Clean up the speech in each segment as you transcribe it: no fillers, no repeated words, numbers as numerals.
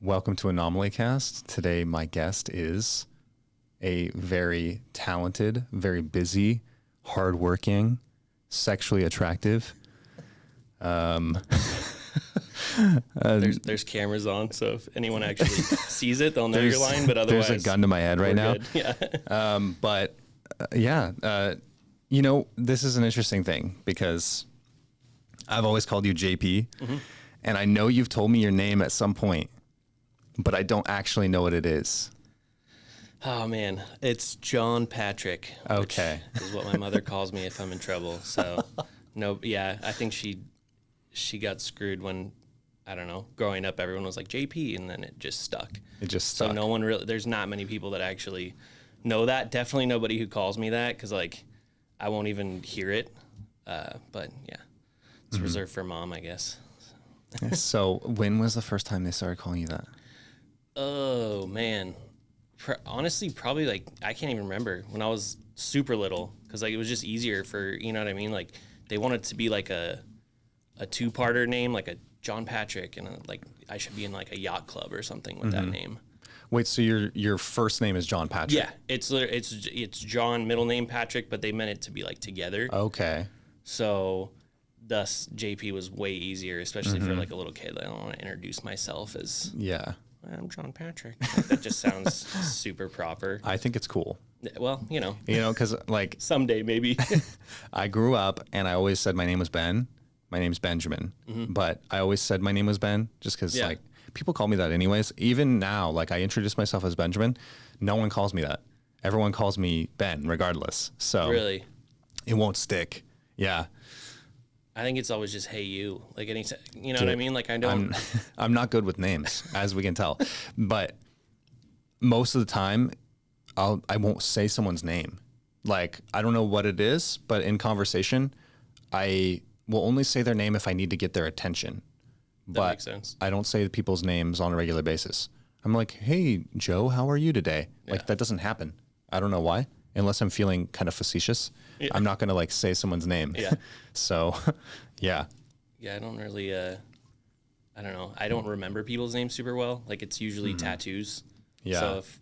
Welcome to Anomaly Cast. Today, my guest is a very talented, very busy, hardworking, sexually attractive. There's cameras on, so if anyone actually sees it, they'll know your line. But otherwise, there's a gun to my head right now. good. Yeah. This is an interesting thing because I've always called you JP, and I know you've told me your name at some point, but I don't actually know what it is. Oh man, it's John Patrick. Okay. Which is what my mother calls me if I'm in trouble. So, I think she got screwed when, I don't know, growing up, everyone was like JP, and then it just stuck. So no one really, there's not many people that actually know that. Definitely nobody who calls me that, because like I won't even hear it. But yeah, it's reserved for mom, I guess. So when was the first time they started calling you that? Oh man, honestly, probably like I can't even remember when I was super little, because like it was just easier for, you know what I mean? Like they wanted to be like a two-parter name, like a John Patrick, and like I should be in like a yacht club or something with that name. Wait, so your first name is John Patrick? Yeah, it's John, middle name Patrick, but they meant it to be like together. Okay. So thus JP was way easier, especially for like a little kid. I don't want to introduce myself as I'm John Patrick. Like, that just sounds super proper. I think it's cool. Well, because like someday maybe. I grew up and I always said my name was Ben. My name's Benjamin, but I always said my name was Ben just because like people call me that anyways. Even now, like I introduce myself as Benjamin, no one calls me that. Everyone calls me Ben regardless. So really, it won't stick. Yeah. I think it's always just, hey, you, like any, what I mean? Like I don't, I'm not good with names, as we can tell, but most of the time I won't say someone's name. Like, I don't know what it is, but in conversation, I will only say their name if I need to get their attention. That makes sense. I don't say people's names on a regular basis. I'm like, hey, Joe, how are you today? Yeah. Like, that doesn't happen. I don't know why. Unless I'm feeling kind of facetious, I'm not going to like say someone's name. Yeah. So, yeah. Yeah, I don't really, I don't know. I don't remember people's names super well. Like, it's usually tattoos. Yeah. So if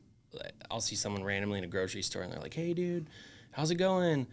I'll see someone randomly in a grocery store and they're like, hey, dude, how's it going?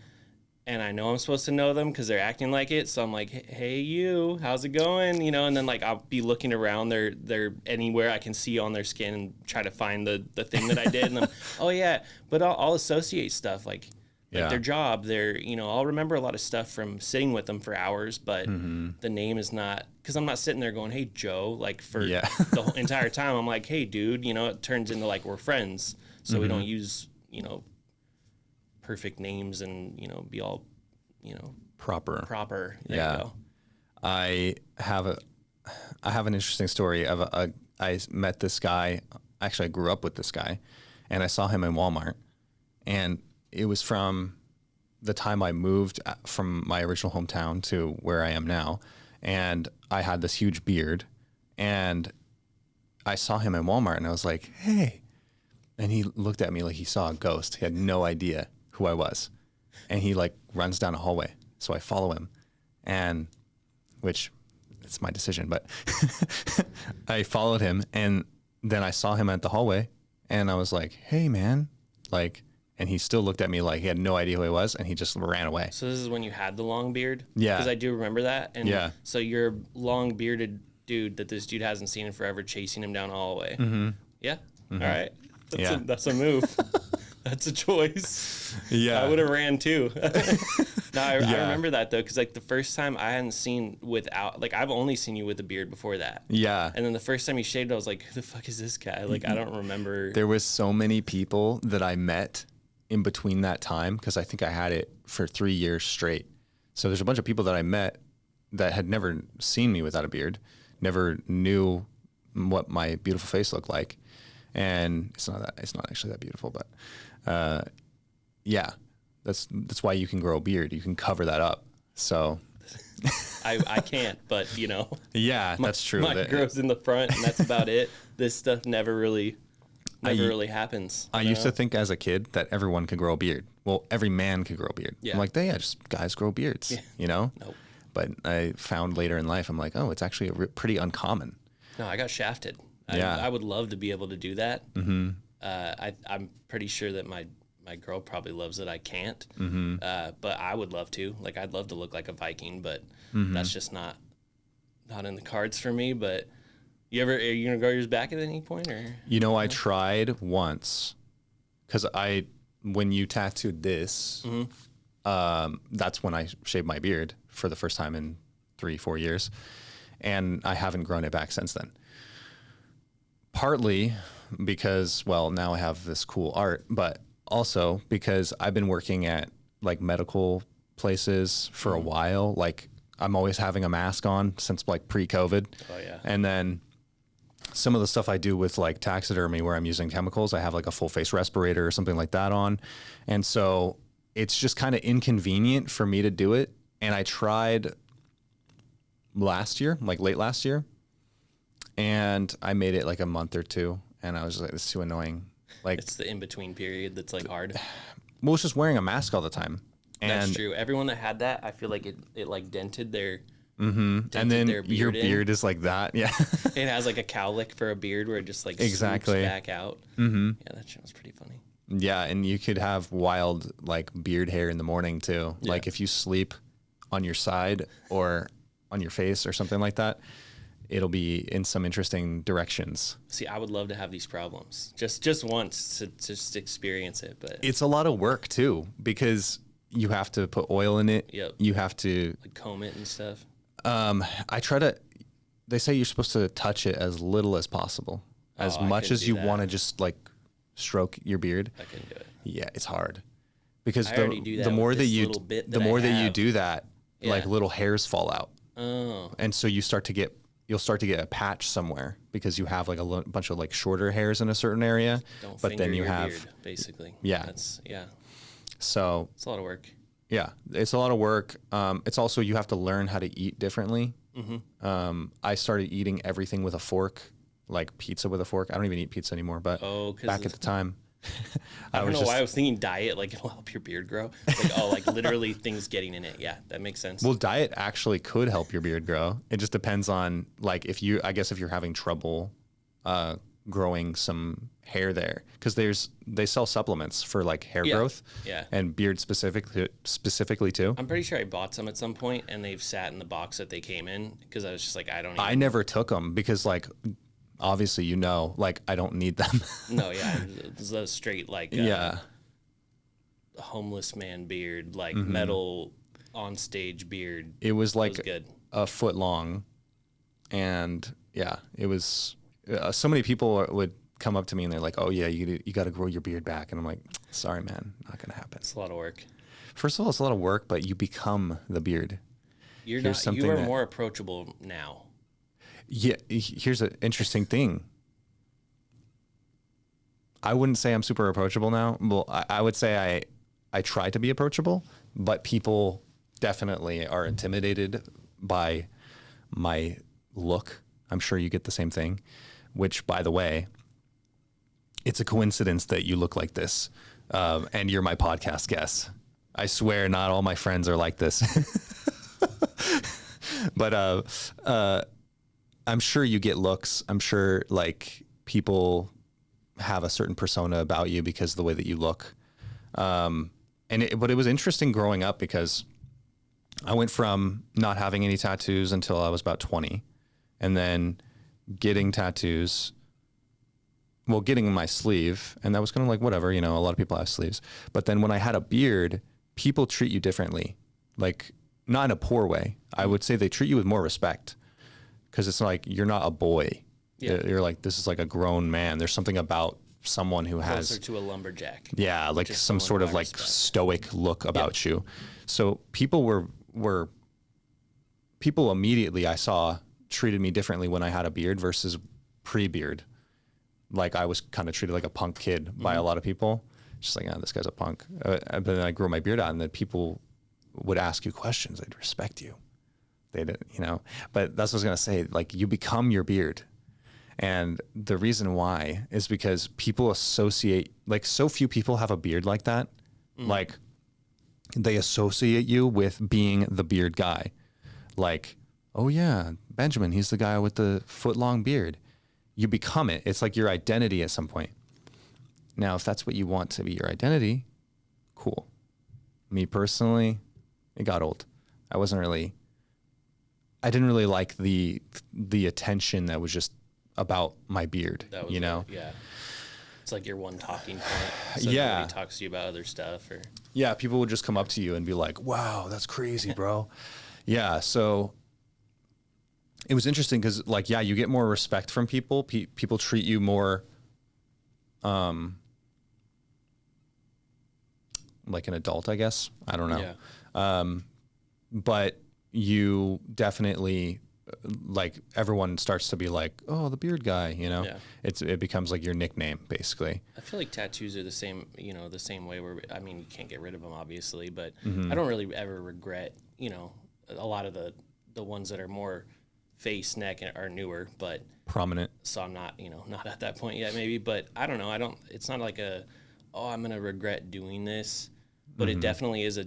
And I know I'm supposed to know them because they're acting like it. So I'm like, hey, you, how's it going? And then like I'll be looking around they're anywhere I can see on their skin and try to find the thing that I did. And I'm, oh yeah, but I'll associate stuff like their job. I'll remember a lot of stuff from sitting with them for hours, but the name is not, because I'm not sitting there going, hey, Joe, like for the whole entire time. I'm like, hey, dude, it turns into like we're friends. So we don't use, perfect names and be all proper. There you go. I have an interesting story of I met this guy. Actually, I grew up with this guy, and I saw him in Walmart, and it was from the time I moved from my original hometown to where I am now, and I had this huge beard, and I saw him in Walmart, and I was like, hey, and he looked at me like he saw a ghost. He had no idea who I was. And he like runs down a hallway. So I follow him, and which it's my decision, but I followed him, and then I saw him at the hallway, and I was like, hey man, like, and he still looked at me like he had no idea who I was, and he just ran away. So this is when you had the long beard? Yeah. Because I do remember that. And yeah. So you're a long bearded dude that this dude hasn't seen in forever, chasing him down a hallway. Yeah. All right. That's a move. That's a choice. Yeah. I would have ran too. I remember that though, because like the first time I hadn't seen without, like I've only seen you with a beard before that. Yeah. And then the first time you shaved, I was like, who the fuck is this guy? Like, I don't remember. There was so many people that I met in between that time, because I think I had it for 3 years straight. So there's a bunch of people that I met that had never seen me without a beard, never knew what my beautiful face looked like. And it's not actually that beautiful, but that's why you can grow a beard. You can cover that up. So I can't, but yeah, that's true. Mine grows in the front, and that's about it. This stuff never really happens. I used to think as a kid that everyone could grow a beard. Well, every man could grow a beard. Yeah. I'm like, just guys grow beards, Nope. But I found later in life, I'm like, oh, it's actually pretty uncommon. No, I got shafted. I would love to be able to do that. Mm-hmm. I'm pretty sure that my girl probably loves it. I can't. Mm-hmm. But I would love to. Like, I'd love to look like a Viking, but that's just not in the cards for me. But are you gonna grow yours back at any point, or? I tried once, because when you tattooed this, that's when I shaved my beard for the first time in 3-4 years, and I haven't grown it back since then. Partly because, well, now I have this cool art, but also because I've been working at like medical places for a while. Like, I'm always having a mask on since like pre-COVID. Oh yeah. And then some of the stuff I do with like taxidermy where I'm using chemicals, I have like a full face respirator or something like that on. And so it's just kind of inconvenient for me to do it. And I tried last year, like late last year, and I made it like a month or two, and I was just like, this is too annoying. Like, it's the in-between period that's like hard. Well, it's just wearing a mask all the time. And that's true. Everyone that had that, I feel like it like dented their and then your beard is like that. Yeah. It has like a cowlick for a beard where it just like exactly swoops back out. Mm-hmm. Yeah, that shit was pretty funny. Yeah, and you could have wild like beard hair in the morning too. Yeah. Like if you sleep on your side or on your face or something like that, it'll be in some interesting directions. See, I would love to have these problems just once to just experience it, but it's a lot of work too, because you have to put oil in it. Yep. You have to like comb it and stuff. They say you're supposed to touch it as little as possible, as much as you want to just like stroke your beard. I couldn't do it. Yeah, it's hard because the more that you do that, like little hairs fall out. Oh. And so you'll start to get a patch somewhere because you have like a bunch of like shorter hairs in a certain area. But then you have beard, basically. Yeah. So it's a lot of work. Yeah, it's a lot of work. It's also, you have to learn how to eat differently. Mm-hmm. I started eating everything with a fork, like pizza with a fork. I don't even eat pizza anymore, but back at the time, I don't know why I was thinking diet, like it'll help your beard grow. Like, like literally things getting in it. Yeah, that makes sense. Well, diet actually could help your beard grow. It just depends on like if you're having trouble growing some hair there, because they sell supplements for like hair growth and beard specifically too. I'm pretty sure I bought some at some point and they've sat in the box that they came in, because I was just like, I never took them because like obviously like I don't need them. No, yeah, it's a straight like homeless man beard, like metal on stage beard. It was like good. A foot long, and yeah, it was. So many people would come up to me and they're like, "Oh yeah, you got to grow your beard back," and I'm like, "Sorry, man, not gonna happen." It's a lot of work. First of all, it's a lot of work, but you become the beard. You are more approachable now. Yeah, here's an interesting thing. I wouldn't say I'm super approachable now. Well, I would say I try to be approachable, but people definitely are intimidated by my look. I'm sure you get the same thing, which, by the way, it's a coincidence that you look like this, and you're my podcast guest. I swear not all my friends are like this. But I'm sure you get looks. I'm sure like people have a certain persona about you because of the way that you look. But it was interesting growing up because I went from not having any tattoos until I was about 20, and then getting tattoos, getting my sleeve, and that was kind of like whatever, a lot of people have sleeves. But then when I had a beard, people treat you differently, like not in a poor way. I would say they treat you with more respect, because it's like you're not a boy. Yeah. You're like, this is like a grown man. There's something about someone who has closer to a lumberjack. Yeah, like some sort of like stoic look about you. So people people immediately I saw treated me differently when I had a beard versus pre-beard. Like I was kind of treated like a punk kid by a lot of people. Just like, this guy's a punk. But then I grew my beard out, and then people would ask you questions. They'd respect you. They'd, but that's what I was going to say. Like, you become your beard. And the reason why is because people associate, like, so few people have a beard like that. Like, they associate you with being the beard guy. Like, oh yeah, Benjamin, he's the guy with the foot-long beard. you become it. It's like your identity at some point. Now, if that's what you want to be your identity, cool. Me personally, it got old. I didn't really like the attention that was just about my beard, That was you know? Yeah. It's like your one talking point. So Yeah. nobody talks to you about other stuff or. Yeah, people would just come up to you and be like, wow, that's crazy, bro. Yeah, so it was interesting because, like, yeah, you get more respect from people. People treat you more like an adult, I guess. I don't know. Yeah. But you definitely, like, everyone starts to be like, oh, the beard guy, you know? Yeah. It becomes like your nickname, basically. I feel like tattoos are the same, the same way where, I mean, you can't get rid of them obviously, but Mm-hmm. I don't really ever regret, a lot of the ones that are more face, neck are newer, but Prominent. so I'm not, not at that point yet maybe, but I don't know. It's not like I'm going to regret doing this, but Mm-hmm. it definitely is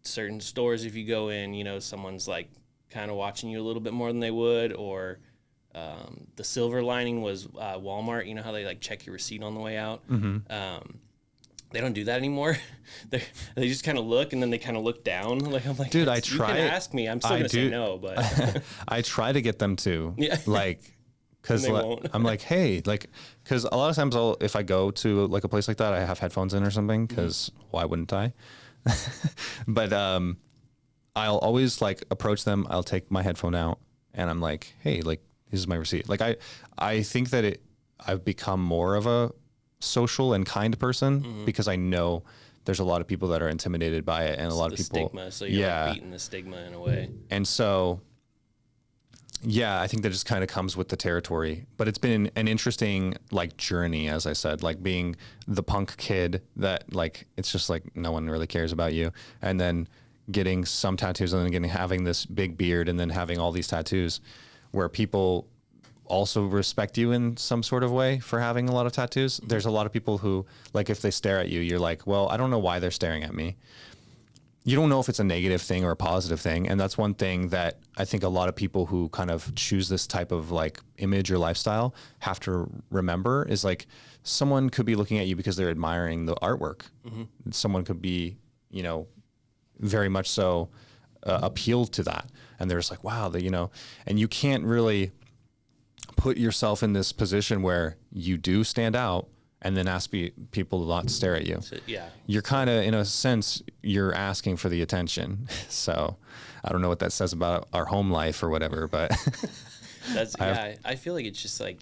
certain stores, if you go in, someone's like kind of watching you a little bit more than they would, or the silver lining was Walmart. You know how they like check your receipt on the way out? Mm-hmm. They don't do that anymore. they just kind of look, and then they kind of look down. Like, I'm like, Dude, I you try. can ask me. I'm still gonna say no, but I try to get them to. Yeah. Like, because And they won't. I'm like, hey, like, because a lot of times if I go to like a place like that, I have headphones in or something, because why wouldn't I? But I'll always like approach them. I'll take my headphone out and I'm like, hey, like, this is my receipt. Like, I think that I've become more of a social and kind person because I know there's a lot of people that are intimidated by it, and a lot of people stigma. So you're like beating the stigma in a way. And so, yeah, I think that just kind of comes with the territory. But it's been an interesting like journey, as I said, like being the punk kid that like it's just like no one really cares about you, and then getting some tattoos, and then having this big beard, and then having all these tattoos, where people also respect you in some sort of way for having a lot of tattoos. There's a lot of people who, like, if they stare at you, you're like, well, I don't know why they're staring at me. You don't know if it's a negative thing or a positive thing. And that's one thing that I think a lot of people who kind of choose this type of like image or lifestyle have to remember is like someone could be looking at you because they're admiring the artwork. Mm-hmm. Someone could be, very much so appealed to that. And they're just like, wow, and you can't really put yourself in this position where you do stand out and then ask people not to stare at you. So, yeah. You're kind of, in a sense, you're asking for the attention. So I don't know what that says about our home life or whatever, but I feel like it's just like,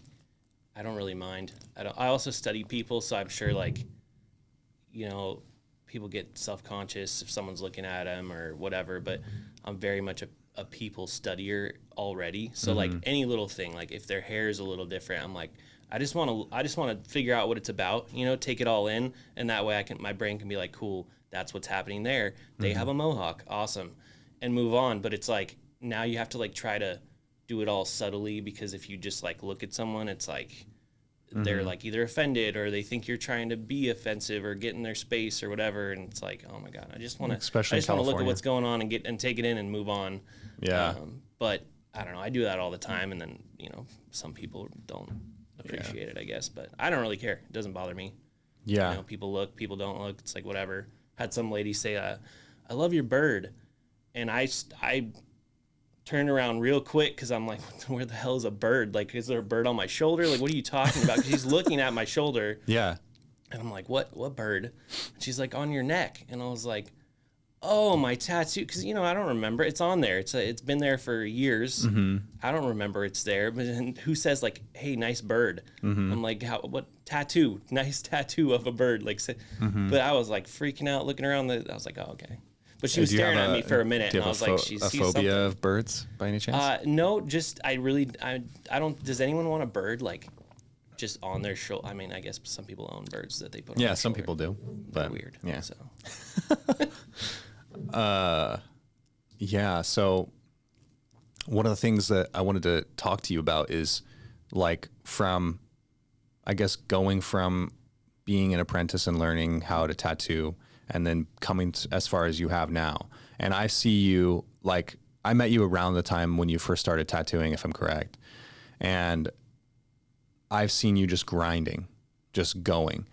I don't really mind. I also study people, so I'm sure like, people get self-conscious if someone's looking at them or whatever, but I'm very much a people studier already. So like any little thing, like if their hair is a little different, I'm like, I just want to figure out what it's about, take it all in. And that way my brain can be like, cool, that's what's happening there. They have a mohawk. Awesome. And move on. But it's like, now you have to like try to do it all subtly, because if you just like look at someone, it's like, they're like either offended or they think you're trying to be offensive or get in their space or whatever. And it's like, oh my God, I just want to look at what's going on and take it in and move on. Yeah. But I don't know. I do that all the time. And then, some people don't appreciate it, I guess, but I don't really care. It doesn't bother me. Yeah. People look, people don't look. It's like, whatever. Had some lady say, I love your bird. And I turned around real quick because I'm like, where the hell is a bird? Like, is there a bird on my shoulder? Like, what are you talking about? Because she's looking at my shoulder. Yeah. And I'm like, what bird? And she's like, on your neck. And I was like, oh, my tattoo. Because, I don't remember. It's on there. It's been there for years. Mm-hmm. I don't remember it's there. But who says, like, hey, nice bird? Mm-hmm. I'm like, what tattoo? Nice tattoo of a bird. Like, But I was, like, freaking out, looking around. I was like, oh, okay. But she was staring at me for a minute, and I was like, she sees something. A phobia of birds, by any chance? No, just I don't. Does anyone want a bird like just on their shoulder? I mean, I guess some people own birds that they put on their some shoulder. people do. But weird. Yeah. So. Yeah. So one of the things that I wanted to talk to you about is like from, I guess, going from being an apprentice and learning how to tattoo and then coming as far as you have now. And I see you, like, I met you around the time when you first started tattooing, if I'm correct. And I've seen you just grinding, just going.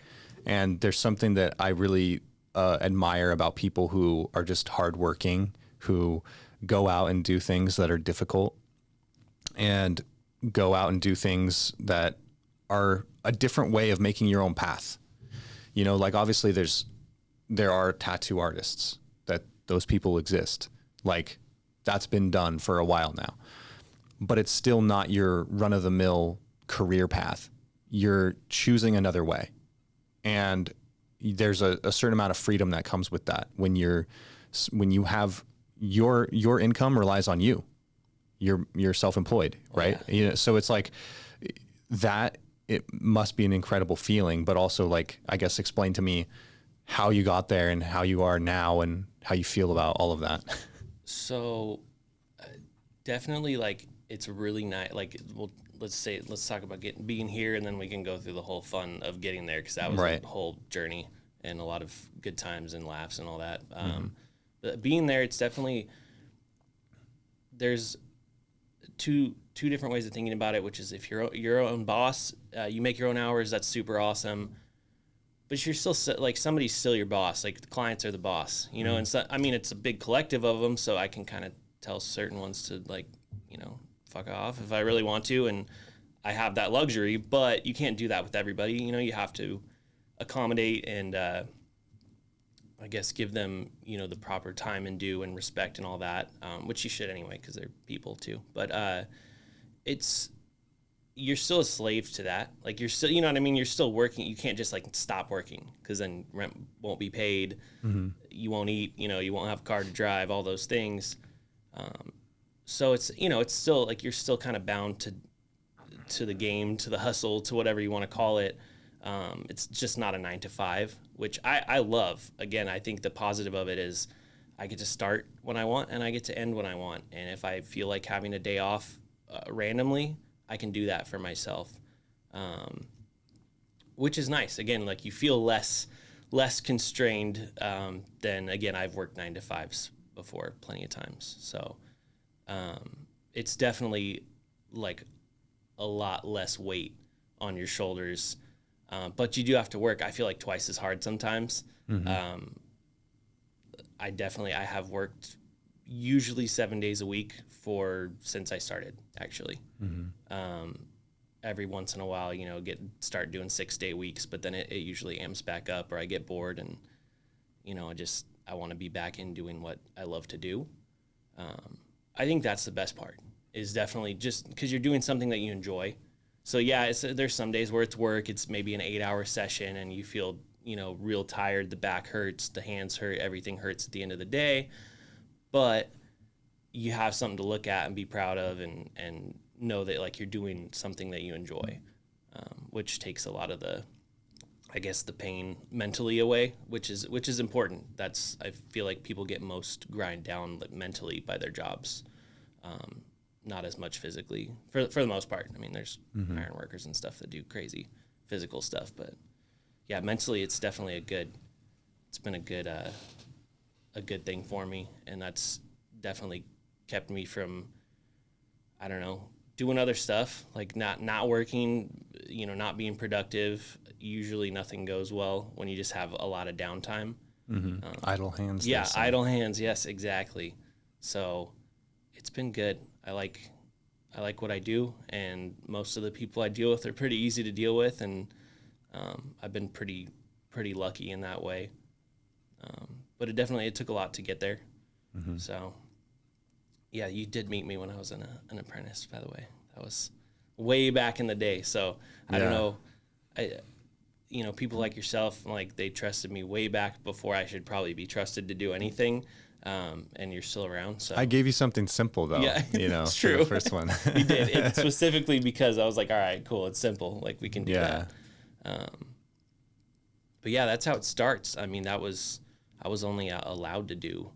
And there's something that I really admire about people who are just hardworking, who go out and do things that are difficult and go out and do things that are a different way of making your own path. You know, like obviously there are tattoo artists, that those people exist. Like that's been done for a while now, but it's still not your run of the mill career path. You're choosing another way. And there's a certain amount of freedom that comes with that when you have your income relies on you. You're self-employed, right? Yeah. You know, so it's like that, it must be an incredible feeling, but also like, I guess explain to me how you got there and how you are now and how you feel about all of that. So definitely like, it's really nice. Like, well, let's talk about being here, and then we can go through the whole fun of getting there. 'Cause that was Right. a whole journey and a lot of good times and laughs and all that. But being there, it's definitely, there's two different ways of thinking about it, which is if you're your own boss, you make your own hours, that's super awesome. But you're still like, somebody's still your boss. Like the clients are the boss, you know. And so, I mean, it's a big collective of them, so I can kind of tell certain ones to, like, you know, fuck off if I really want to, and I have that luxury. But you can't do that with everybody. You know, you have to accommodate and I guess give them, you know, the proper time and due and respect and all that, which you should anyway, because they're people too. But you're still a slave to that. Like, you're still, you know what I mean? You're still working. You can't just like stop working, because then rent won't be paid. You won't eat, you know, you won't have a car to drive, all those things. So it's, you know, it's still like, you're still kind of bound to the game, to the hustle, to whatever you want to call it. It's just not a 9 to 5, which I love. Again, I think the positive of it is I get to start when I want and I get to end when I want. And if I feel like having a day off randomly, I can do that for myself, which is nice. Again, like, you feel less constrained than, again, I've worked 9 to 5s before plenty of times. So it's definitely like a lot less weight on your shoulders. But you do have to work, I feel like, twice as hard sometimes. I have worked usually 7 days a week since I started, actually. Every once in a while, you know, start doing 6-day weeks, but then it usually amps back up, or I get bored and, you know, I want to be back in doing what I love to do. I think that's the best part, is definitely just because you're doing something that you enjoy. So yeah, there's some days where it's work. It's maybe an 8-hour session and you feel, you know, real tired. The back hurts, the hands hurt, everything hurts at the end of the day. But you have something to look at and be proud of, and know that, like, you're doing something that you enjoy, which takes a lot of the pain mentally away, which is important. I feel like people get most grind down mentally by their jobs. Not as much physically for the most part. I mean, there's iron workers and stuff that do crazy physical stuff, but yeah, mentally it's definitely it's been a good thing for me. And that's definitely kept me from, I don't know, doing other stuff, like not working, you know, not being productive. Usually nothing goes well when you just have a lot of downtime. Idle hands. Yeah. Idle hands. Yes, exactly. So it's been good. I like what I do, and most of the people I deal with are pretty easy to deal with, and I've been pretty lucky in that way. But it took a lot to get there. So yeah, you did meet me when I was an apprentice, by the way. That was way back in the day. So I don't know, you know, people like yourself, like, they trusted me way back before I should probably be trusted to do anything. And you're still around. So I gave you something simple, though. Yeah, you know, it's for true. the first one. You did it specifically because I was like, all right, cool, it's simple, like, we can do that. But yeah, that's how it starts. I mean, I was only allowed to do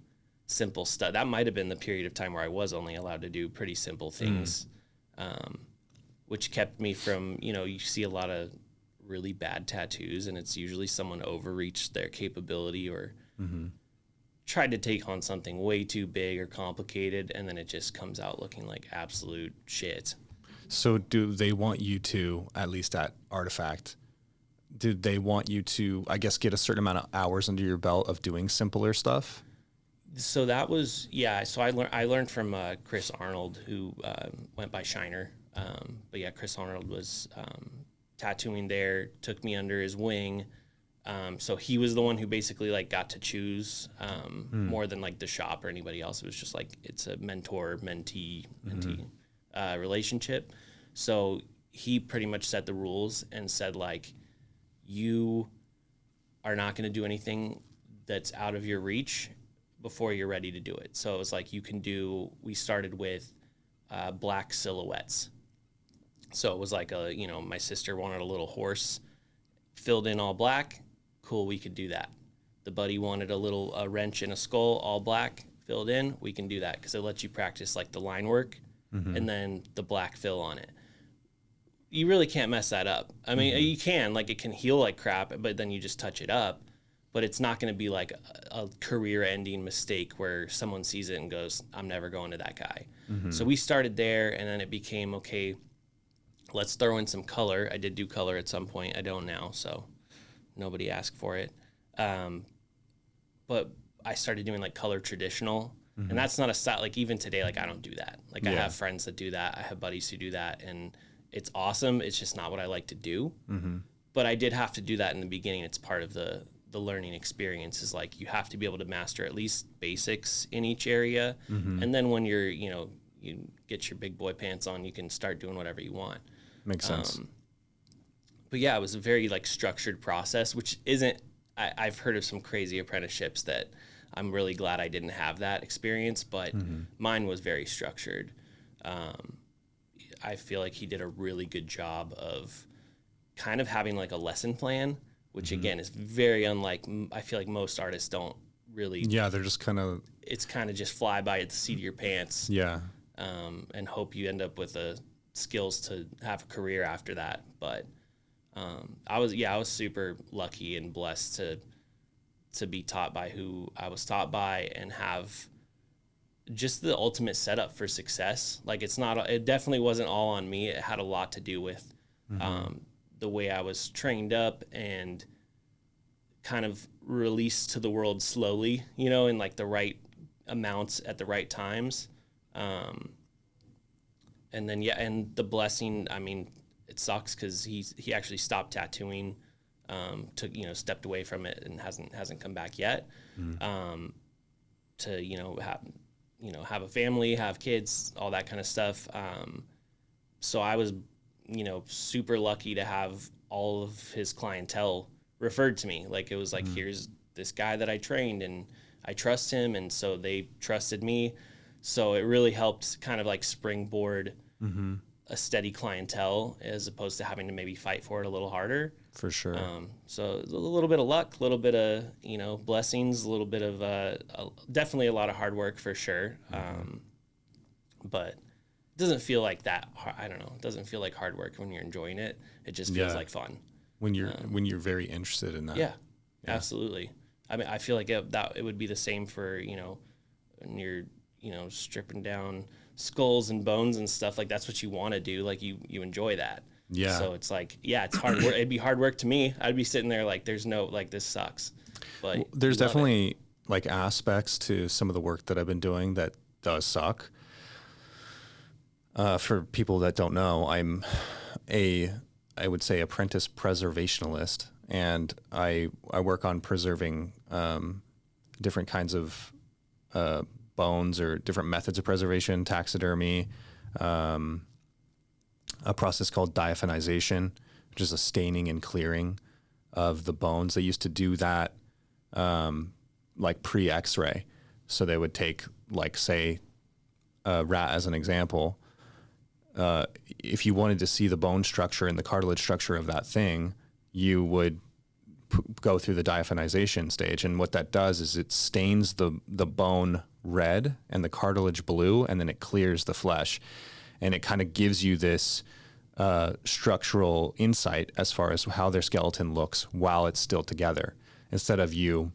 simple stuff. That might have been the period of time where I was only allowed to do pretty simple things, which kept me from, you know, you see a lot of really bad tattoos, and it's usually someone overreached their capability or tried to take on something way too big or complicated, and then it just comes out looking like absolute shit. So do they want you to, at least at Artifact, did they want you to, I guess, get a certain amount of hours under your belt of doing simpler stuff? So that was, yeah. So I learned from Chris Arnold, who went by Shiner. But yeah, Chris Arnold was tattooing there, took me under his wing. So he was the one who basically like got to choose more than like the shop or anybody else. It was just like, it's a mentee relationship. So he pretty much set the rules and said like, you are not going to do anything that's out of your reach before you're ready to do it. So it was like, we started with black silhouettes. So it was like my sister wanted a little horse filled in all black. Cool, we could do that. The buddy wanted a wrench and a skull, all black, filled in. We can do that because it lets you practice like the line work and then the black fill on it. You really can't mess that up. I mean, you can, like, it can heal like crap, but then you just touch it up. But it's not going to be like a career-ending mistake where someone sees it and goes, I'm never going to that guy. So we started there, and then it became, okay, let's throw in some color. I did do color at some point. I don't now, so nobody asked for it. But I started doing like color traditional, and that's not a style. Like even today, like I don't do that. Like I have friends that do that. I have buddies who do that, and it's awesome. It's just not what I like to do. But I did have to do that in the beginning. It's part of the learning experience. Is like you have to be able to master at least basics in each area, and then when you're you get your big boy pants on, you can start doing whatever you want. Makes sense. But yeah, it was a very like structured process, which isn't. I've heard of some crazy apprenticeships that I'm really glad I didn't have that experience, but mine was very structured. I feel like he did a really good job of kind of having like a lesson plan, which again is very unlike, I feel like most artists don't really. Yeah, they're just kind of. It's kind of just fly by at the seat of your pants. Yeah. And hope you end up with the skills to have a career after that. But I was super lucky and blessed to be taught by who I was taught by and have just the ultimate setup for success. Like it definitely wasn't all on me. It had a lot to do with the way I was trained up and kind of released to the world slowly, in like the right amounts at the right times. And then, and the blessing, I mean, it sucks because he actually stopped tattooing, stepped away from it and hasn't come back yet. To have a family, have kids, all that kind of stuff. So I was, super lucky to have all of his clientele referred to me. Like it was like, here's this guy that I trained and I trust him. And so they trusted me. So it really helped kind of like springboard a steady clientele as opposed to having to maybe fight for it a little harder. For sure. So a little bit of luck, a little bit of, blessings, a little bit of definitely a lot of hard work for sure. But it doesn't feel like that. I don't know. It doesn't feel like hard work when you're enjoying it. It just feels like fun. When you're very interested in that. Yeah, absolutely. I mean, I feel like it would be the same for, when you're, stripping down skulls and bones and stuff. Like that's what you want to do. Like you enjoy that. Yeah. So it's like, it's hard work. It'd be hard work to me. I'd be sitting there like, there's no, like, this sucks. But there's definitely like aspects to some of the work that I've been doing that does suck. For people that don't know, I'm I would say apprentice preservationalist, and I work on preserving different kinds of bones or different methods of preservation, taxidermy, a process called diaphanization, which is a staining and clearing of the bones. They used to do that like pre-X-ray. So they would take, like, say, a rat as an example. If you wanted to see the bone structure and the cartilage structure of that thing, you would go through the diaphanization stage. And what that does is it stains the bone red and the cartilage blue, and then it clears the flesh. And it kind of gives you this structural insight as far as how their skeleton looks while it's still together, instead of you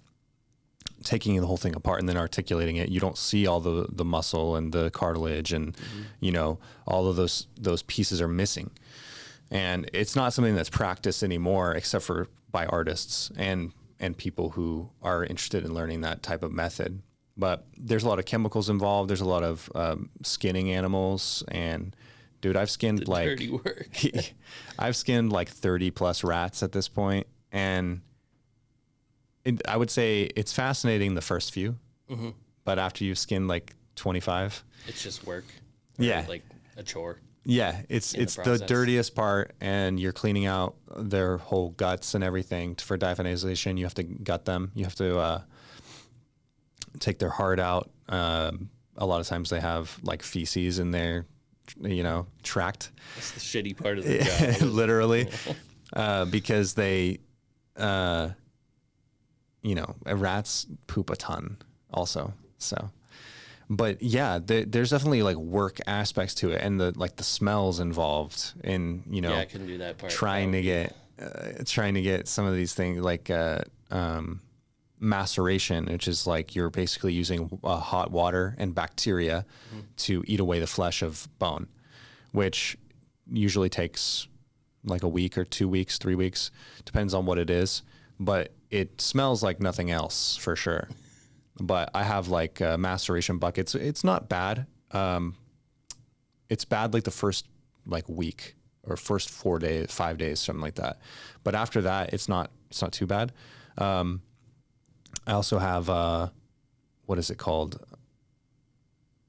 taking the whole thing apart and then articulating it, you don't see all the muscle and the cartilage and, you know, all of those pieces are missing. And it's not something that's practiced anymore, except for by artists and people who are interested in learning that type of method. But there's a lot of chemicals involved. There's a lot of skinning animals. And dude, I've skinned like dirty work. I've skinned like 30 plus rats at this point. And I would say it's fascinating the first few, but after you've skinned like 25, it's just work. Yeah. Like a chore. Yeah. It's the dirtiest part, and you're cleaning out their whole guts and everything for diaphanization. You have to gut them. You have to take their heart out. A lot of times they have like feces in their, you know, tract. That's the shitty part of the job. Literally. Because they, you know, rats poop a ton also. So, but yeah, there's definitely like work aspects to it, and the smells involved in, you know, yeah, I couldn't do that part. Trying to get some of these things like, maceration, which is like you're basically using hot water and bacteria to eat away the flesh of bone, which usually takes like a week or 2 weeks, 3 weeks, depends on what it is. But it smells like nothing else for sure. But I have like maceration buckets. It's not bad. It's bad like the first like week or first 4 days, 5 days, something like that. But after that, it's not too bad. I also have what is it called?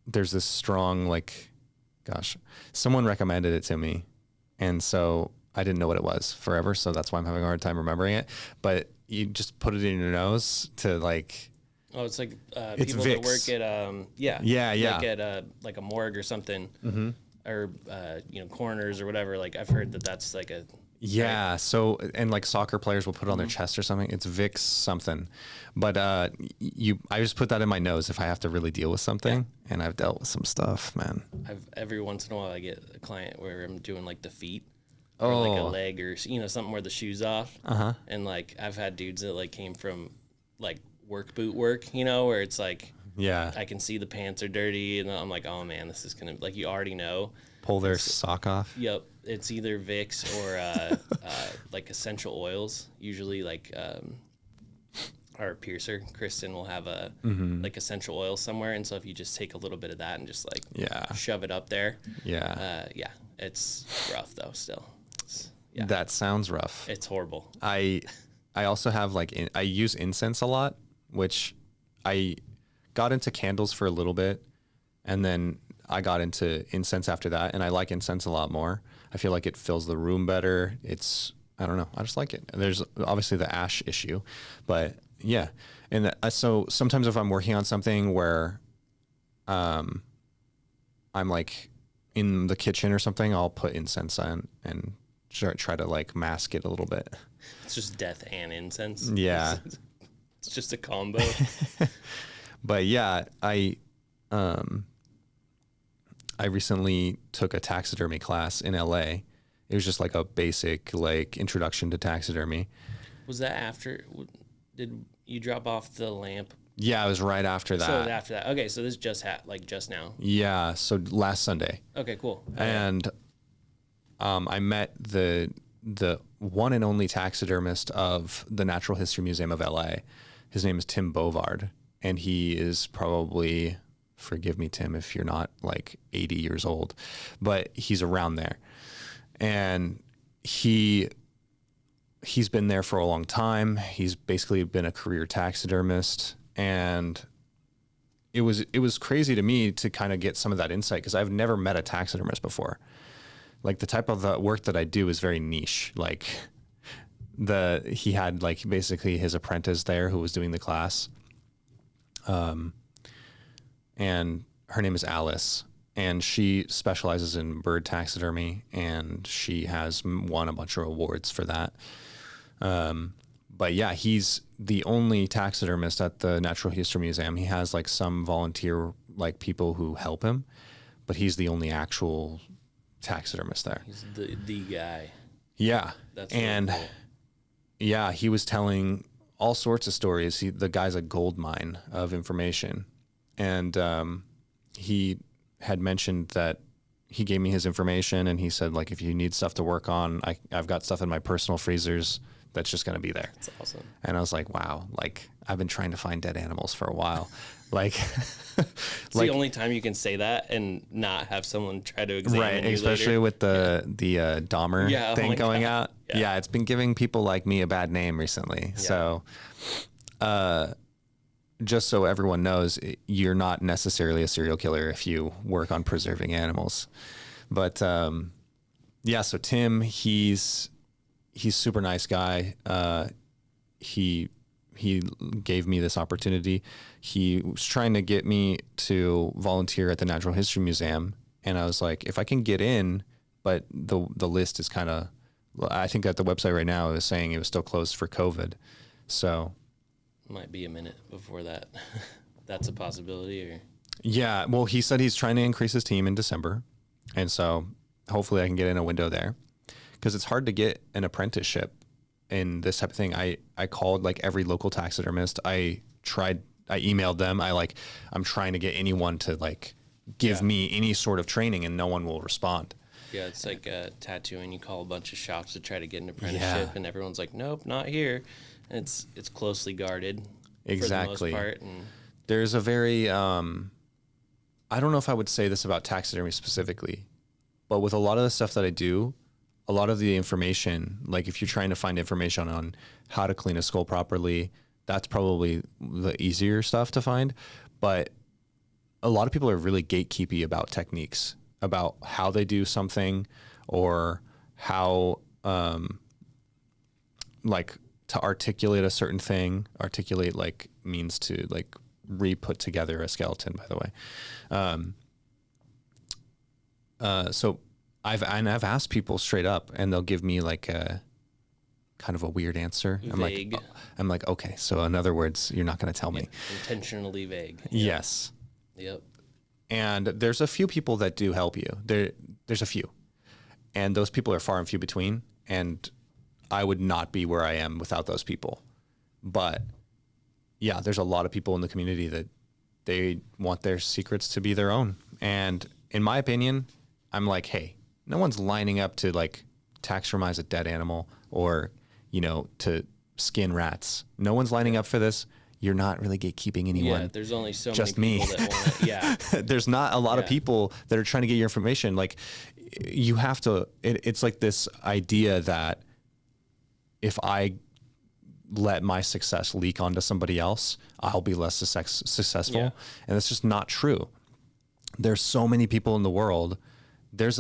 There's this strong like, gosh, someone recommended it to me, and so I didn't know what it was forever, so that's why I'm having a hard time remembering it. But you just put it in your nose to like. Oh, it's like it's people Vicks. that work at yeah, like at like a morgue or something, or you know, coroners or whatever. Like I've heard that's like a. Yeah. Right? So, and like soccer players will put it on their chest or something. It's Vicks something, but I just put that in my nose if I have to really deal with something, and I've dealt with some stuff, man. Every once in a while I get a client where I'm doing like the feet. Or like a leg, or you know, something where the shoe's off. And like I've had dudes that like came from like work boot work, you know, where it's like, yeah, I can see the pants are dirty, and I'm like, oh man, this is gonna, like, you already know. Pull their sock off. Yep, it's either Vicks or like essential oils. Usually like our piercer Kristen will have a like essential oil somewhere, and so if you just take a little bit of that and just like shove it up there, it's rough though still. That sounds rough. It's horrible. I also have like I use incense a lot, which I got into candles for a little bit, and then I got into incense after that, and I like incense a lot more. I feel like it fills the room better. I don't know, I just like it. There's obviously the ash issue, but yeah. And so sometimes if I'm working on something where I'm like in the kitchen or something, I'll put incense on and try to like mask it a little bit. It's just death and incense. Yeah. It's just a combo. But yeah, I recently took a taxidermy class in LA. It was just like a basic like introduction to taxidermy. Was that after? Did you drop off the lamp? Yeah, it was right after that. So after that. Okay, so this just just now. Yeah, so last Sunday. Okay, cool. And I met the one and only taxidermist of the Natural History Museum of LA. His name is Tim Bovard, and he is probably, forgive me, Tim, if you're not like 80 years old, but he's around there. And he's been there for a long time. He's basically been a career taxidermist, and it was crazy to me to kind of get some of that insight, because I've never met a taxidermist before. Like the type of work that I do is very niche. Like he had like basically his apprentice there who was doing the class. And her name is Alice, and she specializes in bird taxidermy, and she has won a bunch of awards for that. But yeah, he's the only taxidermist at the Natural History Museum. He has like some volunteer like people who help him, but he's the only actual taxidermist there. He's the guy. Yeah. That's and really cool. Yeah, he was telling all sorts of stories. The guy's a gold mine of information. And he had mentioned that he gave me his information, and he said, like, if you need stuff to work on, I've got stuff in my personal freezers that's just going to be there. That's awesome. And I was like, wow, like, I've been trying to find dead animals for a while. Like, it's the only time you can say that and not have someone try to examine right, you especially later. with the Dahmer thing going out. Yeah. It's been giving people like me a bad name recently. Yeah. So, just so everyone knows, you're not necessarily a serial killer if you work on preserving animals. But so Tim, he's super nice guy. He gave me this opportunity. He was trying to get me to volunteer at the Natural History Museum, and I was like, if I can get in, but the list is kind of, I think that the website right now is saying it was still closed for COVID. So Might be a minute before that. That's a possibility. Or yeah, well, he said he's trying to increase his team in December, and so hopefully I can get in a window there, because it's hard to get an apprenticeship in this type of thing. I called like every local taxidermist. I emailed them. I'm trying to get anyone to like give me any sort of training, and no one will respond. Yeah, it's like tattooing. You call a bunch of shops to try to get an apprenticeship, and everyone's like, nope, not here. And it's closely guarded Exactly. for the most part. And there's a very, I don't know if I would say this about taxidermy specifically, but with a lot of the stuff that I do, a lot of the information, like if you're trying to find information on how to clean a skull properly, that's probably the easier stuff to find. But a lot of people are really gatekeepy about techniques, about how they do something, or how, like, to articulate a certain thing. Articulate like means to like re-put together a skeleton, by the way. So I've asked people straight up, and they'll give me like a kind of a weird answer. vague. I'm like, okay, so in other words, you're not going to tell me. Intentionally vague. Yes. Yep. And there's a few people that do help you. There's a few, and those people are far and few between. And I would not be where I am without those people. But yeah, there's a lot of people in the community that they want their secrets to be their own. And in my opinion, I'm like, hey, no one's lining up to like taxidermize a dead animal or, to skin rats. No one's lining up for this. You're not really gatekeeping anyone. Yeah, there's only so just many me. people that want it. Yeah. There's not a lot of people that are trying to get your information. Like, you have to, it's like this idea that if I let my success leak onto somebody else, I'll be less successful. Yeah. And that's just not true. There's so many people in the world. There's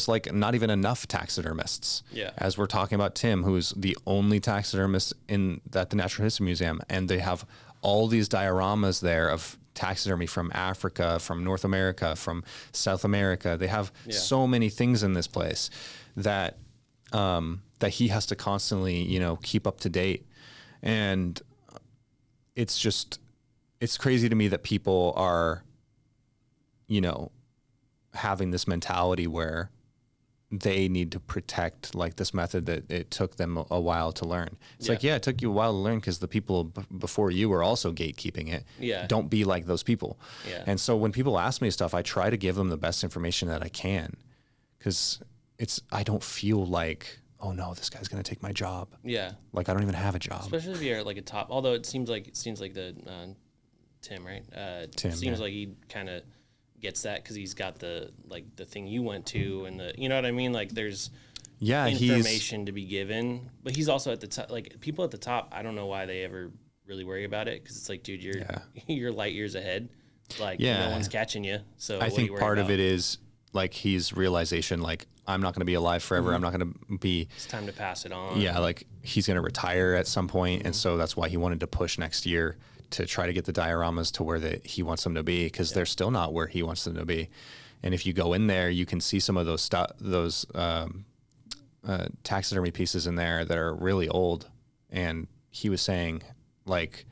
like not even enough taxidermists. Yeah. As we're talking about Tim, who's the only taxidermist at the Natural History Museum, and they have all these dioramas there of taxidermy from Africa, from North America, from South America. They have so many things in this place that that he has to constantly, keep up to date. And it's crazy to me that people are, having this mentality where they need to protect like this method that it took them a while to learn. It's like, it took you a while to learn because the people before you were also gatekeeping it. Yeah. Don't be like those people. Yeah. And so when people ask me stuff, I try to give them the best information that I can, because I don't feel like, oh no, this guy's going to take my job. Yeah. Like, I don't even have a job. Especially if you're like a top, although it seems like the Tim, right? Tim, seems like he kind of gets that because he's got the thing you went to, and you know what I mean? Like, there's information to be given, but he's also at the top. Like, people at the top, I don't know why they ever really worry about it, because it's like, dude, you're light years ahead. Like, no one's catching you. So I think part of it is like his realization, like, I'm not going to be alive forever. Mm-hmm. I'm not going to be. It's time to pass it on. Yeah, like he's going to retire at some point, and so that's why he wanted to push next year to try to get the dioramas to where he wants them to be, because they're still not where he wants them to be. And if you go in there, you can see some of those taxidermy pieces in there that are really old. And he was saying, like,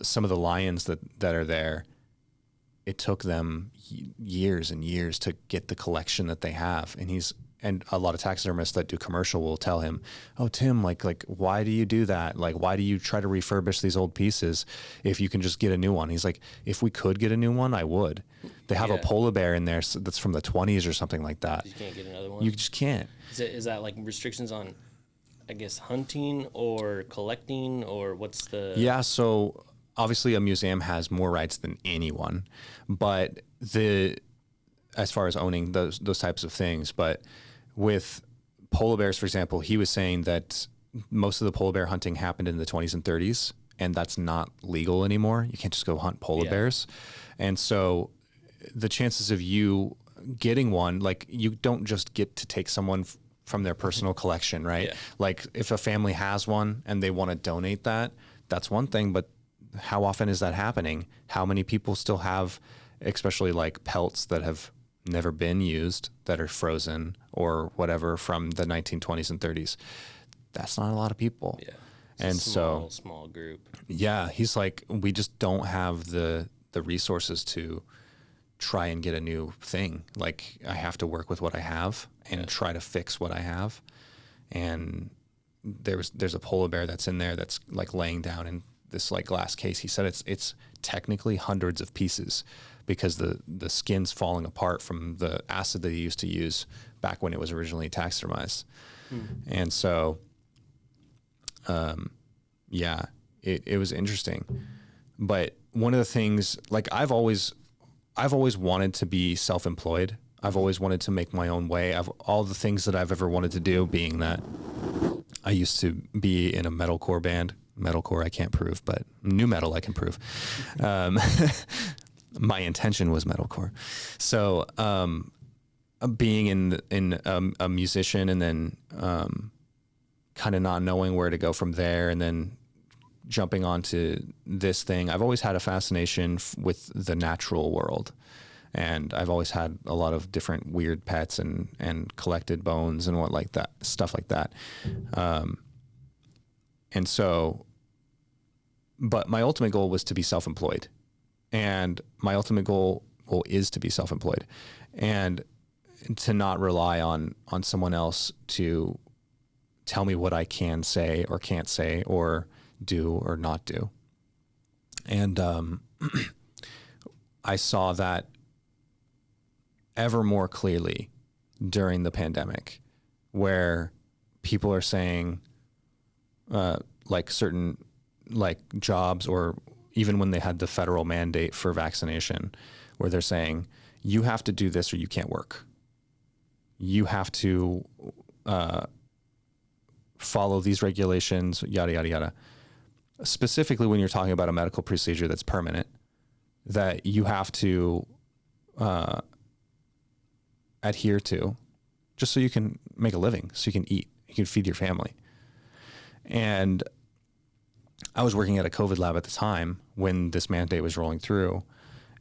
some of the lions that are there, it took them years and years to get the collection that they have. And he's and a lot of taxidermists that do commercial will tell him, "Oh, Tim, like why do you do that? Like, why do you try to refurbish these old pieces if you can just get a new one?" He's like, "If we could get a new one, I would." They have a polar bear in there that's from the 20s or something like that. You can't get another one. You just can't. Is that like restrictions on, I guess, hunting or collecting, or what's the? Yeah. So obviously, a museum has more rights than anyone, but as far as owning those types of things, but with polar bears, for example, he was saying that most of the polar bear hunting happened in the 20s and 30s, and that's not legal anymore. You can't just go hunt polar bears. And so the chances of you getting one, like, you don't just get to take someone from their personal collection, right? Yeah. Like, if a family has one and they want to donate that, that's one thing, but how often is that happening? How many people still have, especially like pelts that have never been used, that are frozen or whatever from the 1920s and 30s? That's not a lot of people. Yeah. And small group. Yeah, he's like, we just don't have the resources to try and get a new thing. Like, I have to work with what I have and try to fix what I have. And there's a polar bear that's in there that's like laying down in this like glass case. He said it's technically hundreds of pieces, because the skin's falling apart from the acid that he used to use back when it was originally taxidermized. And so, it was interesting. But one of the things, like, I've always wanted to be self-employed. I've always wanted to make my own way. All the things that I've ever wanted to do, being that I used to be in a metalcore band. Metalcore I can't prove, but new metal I can prove. My intention was metalcore. So being in a musician, and then kind of not knowing where to go from there, and then jumping onto this thing, I've always had a fascination with the natural world. And I've always had a lot of different weird pets and collected bones and stuff like that. And so, but my ultimate goal was to be self-employed. And my ultimate goal is to be self-employed, and to not rely on someone else to tell me what I can say or can't say or do or not do. And I saw that ever more clearly during the pandemic, where people are saying, like, certain like jobs, or even when they had the federal mandate for vaccination, where they're saying, you have to do this or you can't work. You have to follow these regulations, yada, yada, yada. Specifically, when you're talking about a medical procedure that's permanent, that you have to adhere to, just so you can make a living, so you can eat, you can feed your family. And I was working at a COVID lab at the time when this mandate was rolling through,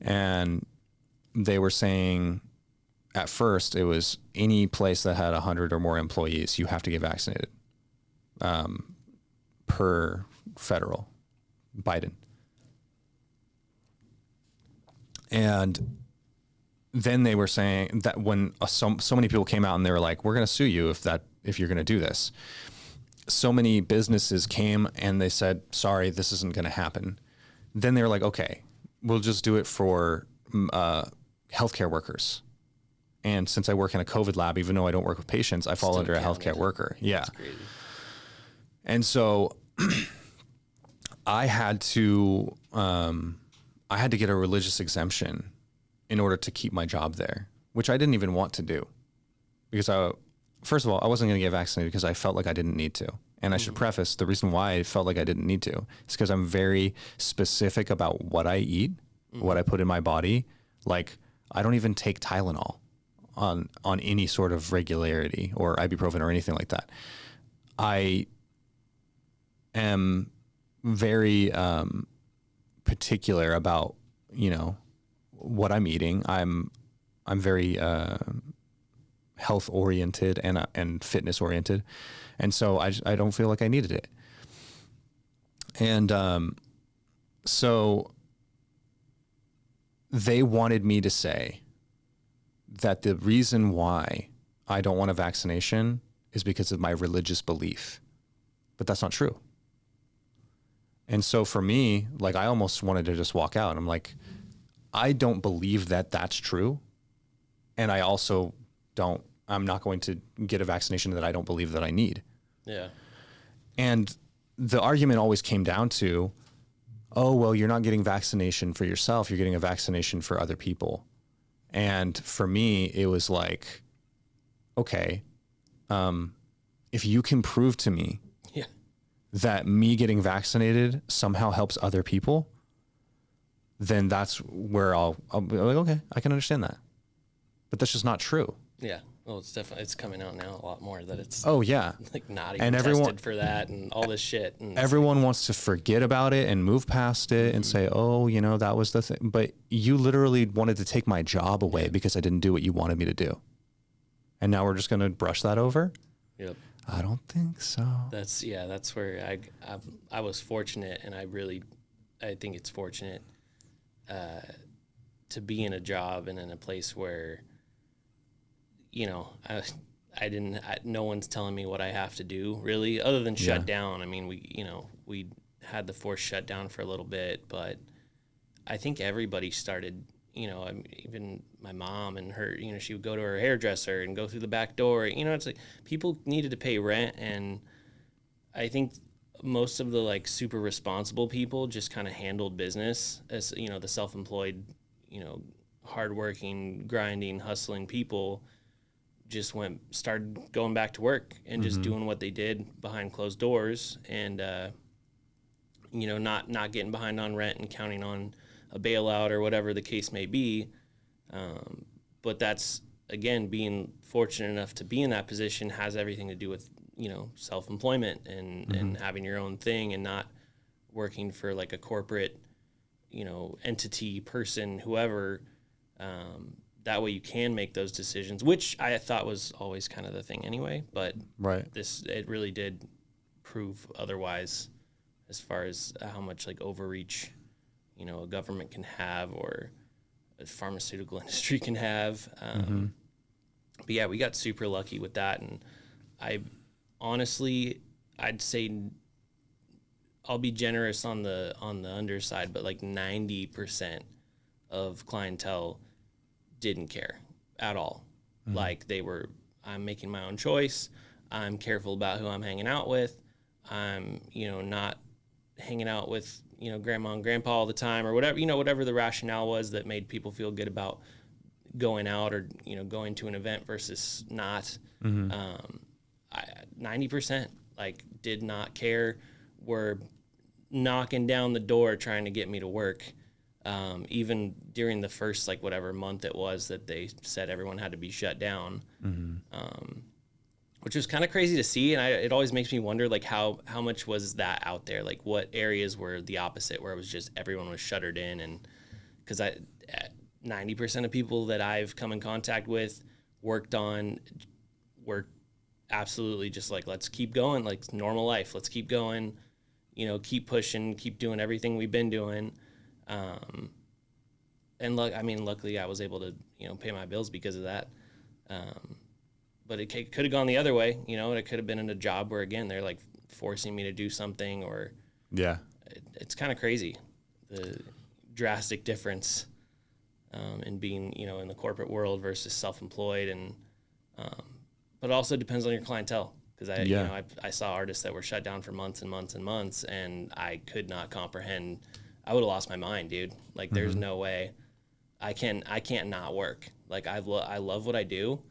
and they were saying, at first, it was any place that had 100 or more employees, you have to get vaccinated, per federal Biden. And then they were saying that when so many people came out and they were like, we're going to sue you if you're going to do this. So many businesses came and they said, sorry, this isn't going to happen. Then they were like, okay, we'll just do it for healthcare workers. And since I work in a COVID lab, even though I don't work with patients, I fall under a healthcare worker. Yeah. And so I had to get a religious exemption in order to keep my job there, which I didn't even want to do, because first of all, I wasn't going to get vaccinated because I felt like I didn't need to. And I should preface, the reason why I felt like I didn't need to is because I'm very specific about what I eat, what I put in my body. Like, I don't even take Tylenol on any sort of regularity, or ibuprofen or anything like that. I am very particular about, what I'm eating. I'm very health oriented and fitness oriented, and so I don't feel like I needed it. And so they wanted me to say that the reason why I don't want a vaccination is because of my religious belief. But that's not true. And so for me, like, I almost wanted to just walk out. I'm like, I don't believe that that's true. And I also I'm not going to get a vaccination that I don't believe that I need. Yeah. And the argument always came down to, oh, well, you're not getting vaccination for yourself. You're getting a vaccination for other people. And for me, it was like, okay, if you can prove to me that me getting vaccinated somehow helps other people, then that's where I'll be like, okay, I can understand that. But that's just not true. Yeah. Well, it's coming out now a lot more that it's like not even tested for that and all this shit. And everyone wants to forget about it and move past it and say, oh, that was the thing. But you literally wanted to take my job away because I didn't do what you wanted me to do. And now we're just going to brush that over? Yep. I don't think so. That's where I was fortunate, and I think it's fortunate to be in a job and in a place where, no one's telling me what I have to do really, other than shut down. I mean, we had the forced shutdown for a little bit, but I think everybody started, even my mom and her, she would go to her hairdresser and go through the back door. It's like people needed to pay rent. And I think most of the like super responsible people just kind of handled business as, the self-employed, hardworking, grinding, hustling people just started going back to work and just doing what they did behind closed doors and, not getting behind on rent and counting on a bailout or whatever the case may be. But that's, again, being fortunate enough to be in that position has everything to do with, self-employment and having your own thing and not working for like a corporate, entity, person, whoever. That way you can make those decisions, which I thought was always kind of the thing anyway. But it really did prove otherwise as far as how much like overreach, a government can have or a pharmaceutical industry can have. But yeah, we got super lucky with that. And I'd say I'll be generous on the underside, but like 90% of clientele didn't care at all. Like I'm making my own choice. I'm careful about who I'm hanging out with. I'm, not hanging out with, grandma and grandpa all the time or whatever, whatever the rationale was that made people feel good about going out or, going to an event versus not. 90% like did not care, were knocking down the door trying to get me to work. Even during the first, like, whatever month it was that they said everyone had to be shut down, which was kind of crazy to see. And it always makes me wonder, like, how much was that out there? Like, what areas were the opposite, where it was just everyone was shuttered in? And because 90% of people that I've come in contact with were absolutely just like, let's keep going, like normal life. Let's keep going, keep pushing, keep doing everything we've been doing. And luckily I was able to, pay my bills because of that. But it could have gone the other way, it could have been in a job where, again, they're like forcing me to do something or, it's kind of crazy, the drastic difference, in being, in the corporate world versus self-employed. And, but it also depends on your clientele. Cause I saw artists that were shut down for months and months and months, and I could not comprehend. I would have lost my mind, dude. Like, there's no way I can't not work. Like, I love what I do.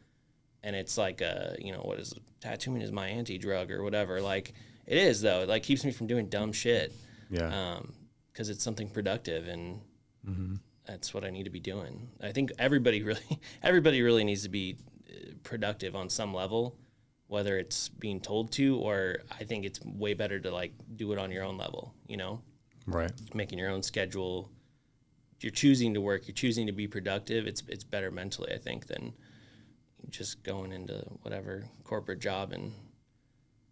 And it's like, what is it? Tattooing is my anti-drug or whatever. Like, it is though. It like keeps me from doing dumb shit. Yeah. Cause it's something productive, and that's what I need to be doing. I think everybody really needs to be productive on some level, whether it's being told to, or I think it's way better to like do it on your own level, Right. Making your own schedule. You're choosing to work, you're choosing to be productive. It's better mentally, I think, than just going into whatever corporate job and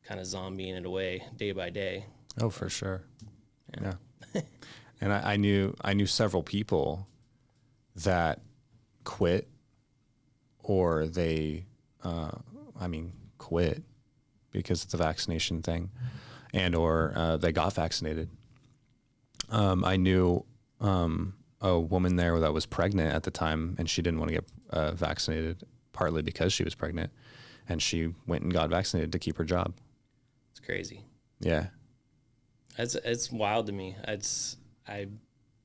kind of zombieing it away day by day. Oh, for sure. Yeah. And I knew several people that quit, or they quit because of the vaccination thing, and or they got vaccinated. I knew a woman there that was pregnant at the time, and she didn't want to get vaccinated, partly because she was pregnant, and she went and got vaccinated to keep her job. It's crazy. Yeah. It's wild to me.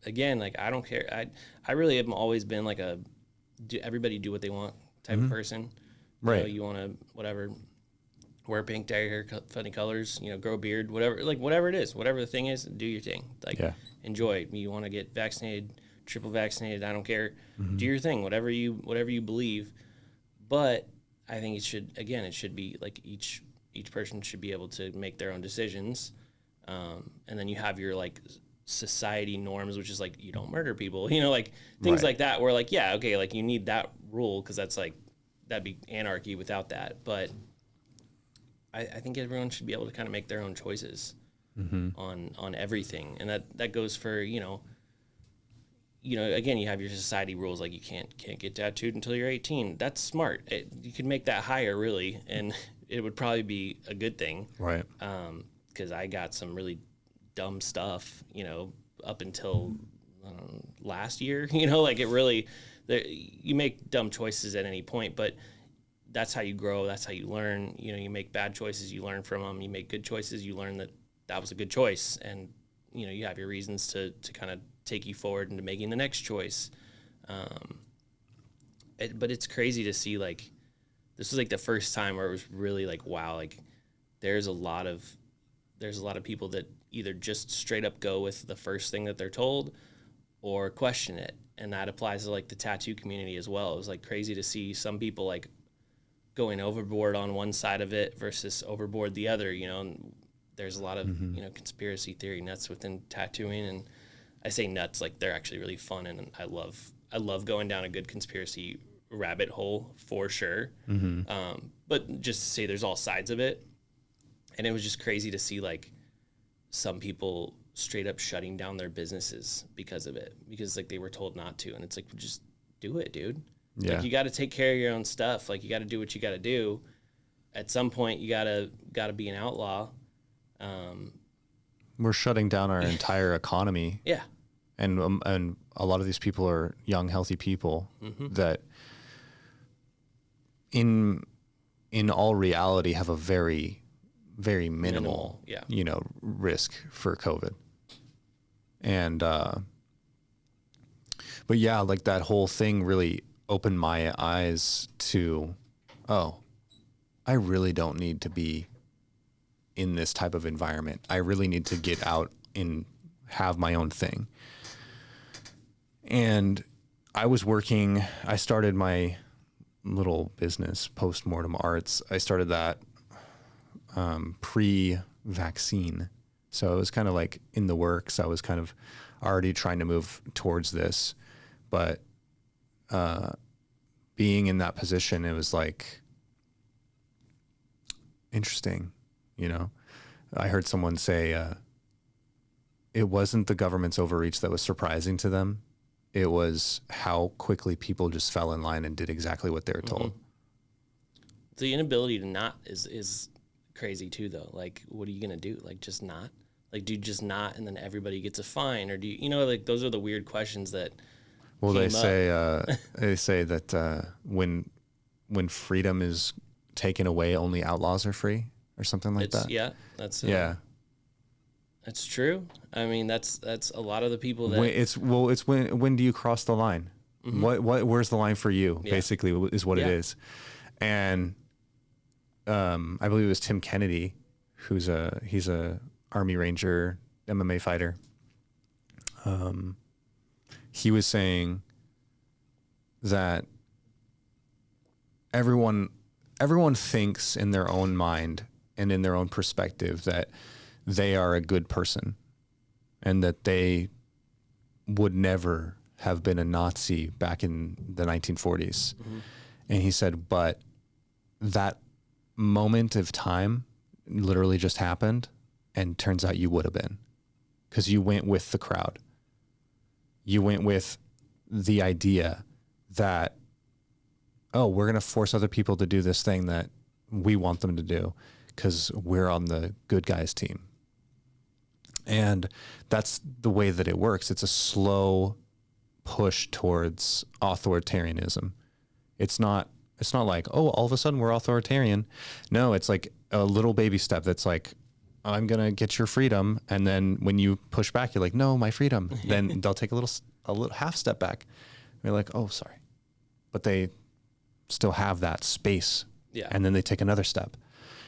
Again, like, I don't care. I really have always been like everybody do what they want type of person. Right. You want to, whatever, wear pink, dye your hair funny colors, grow a beard, whatever it is, whatever the thing is, do your thing. Like, enjoy. You want to get vaccinated, triple vaccinated, I don't care. Do your thing, whatever you believe. But I think it should be like each person should be able to make their own decisions. And then you have your like society norms, which is like, you don't murder people, like things like that, where like, yeah, okay, like you need that rule, because that's like, that'd be anarchy without that. But I think everyone should be able to kind of make their own choices on everything. And that goes for, again, you have your society rules, like you can't get tattooed until you're 18. That's smart. You could make that higher, really, and it would probably be a good thing. Right. Because I got some really dumb stuff, up until last year, like it really, you make dumb choices at any point, but that's how you grow. That's how you learn. You make bad choices, you learn from them. You make good choices, you learn that was a good choice. And, you have your reasons to kind of take you forward into making the next choice. But it's crazy to see, like, this was like the first time where it was really like, wow, like there's a lot of people that either just straight up go with the first thing that they're told or question it. And that applies to like the tattoo community as well. It was like crazy to see some people like going overboard on one side of it versus overboard the other, and there's a lot of, conspiracy theory nuts within tattooing. And I say nuts, like they're actually really fun. And I love going down a good conspiracy rabbit hole for sure. But just to say there's all sides of it. And it was just crazy to see like some people straight up shutting down their businesses because of it, because like they were told not to. And it's like, just do it, dude. Yeah. Like, you got to take care of your own stuff. Like, you got to do what you got to do. At some point, you got to be an outlaw. We're shutting down our entire economy. Yeah. And a lot of these people are young, healthy people that in all reality have a very, very minimal risk for COVID. And, but yeah, like that whole thing really opened my eyes to, I really don't need to be in this type of environment. I really need to get out and have my own thing. And I started my little business, Postmortem Arts. I started that pre-vaccine. So it was kind of like in the works. I was kind of already trying to move towards this, but being in that position, it was like interesting, I heard someone say it wasn't the government's overreach that was surprising to them. It was how quickly people just fell in line and did exactly what they were told. The inability to not is crazy too, though. Like, what are you going to do? Like, just not? Like, do you just not and then everybody gets a fine? Or do you, like, those are the weird questions that they say that when freedom is taken away, only outlaws are free or something like that. Yeah, that's that's true. I mean, that's a lot of the people that it's when do you cross the line? Where's the line for you? Yeah. Basically, is what it is. And I believe it was Tim Kennedy, he's a Army Ranger MMA fighter. He was saying that everyone thinks in their own mind and in their own perspective that they are a good person and that they would never have been a Nazi back in the 1940s. And he said, but that moment of time literally just happened, and turns out you would have been, because you went with the crowd. You went with the idea that oh, we're going to force other people to do this thing that we want them to do because we're on the good guys team. And that's the way that it works. It's a slow push towards authoritarianism. It's not like, oh, all of a sudden we're authoritarian. No, it's like a little baby step that's like, I'm going to get your freedom. And then when you push back, you're like, no, my freedom. Then they'll take a little half step back. You're like, oh, sorry. But they still have that space. Yeah. And then they take another step.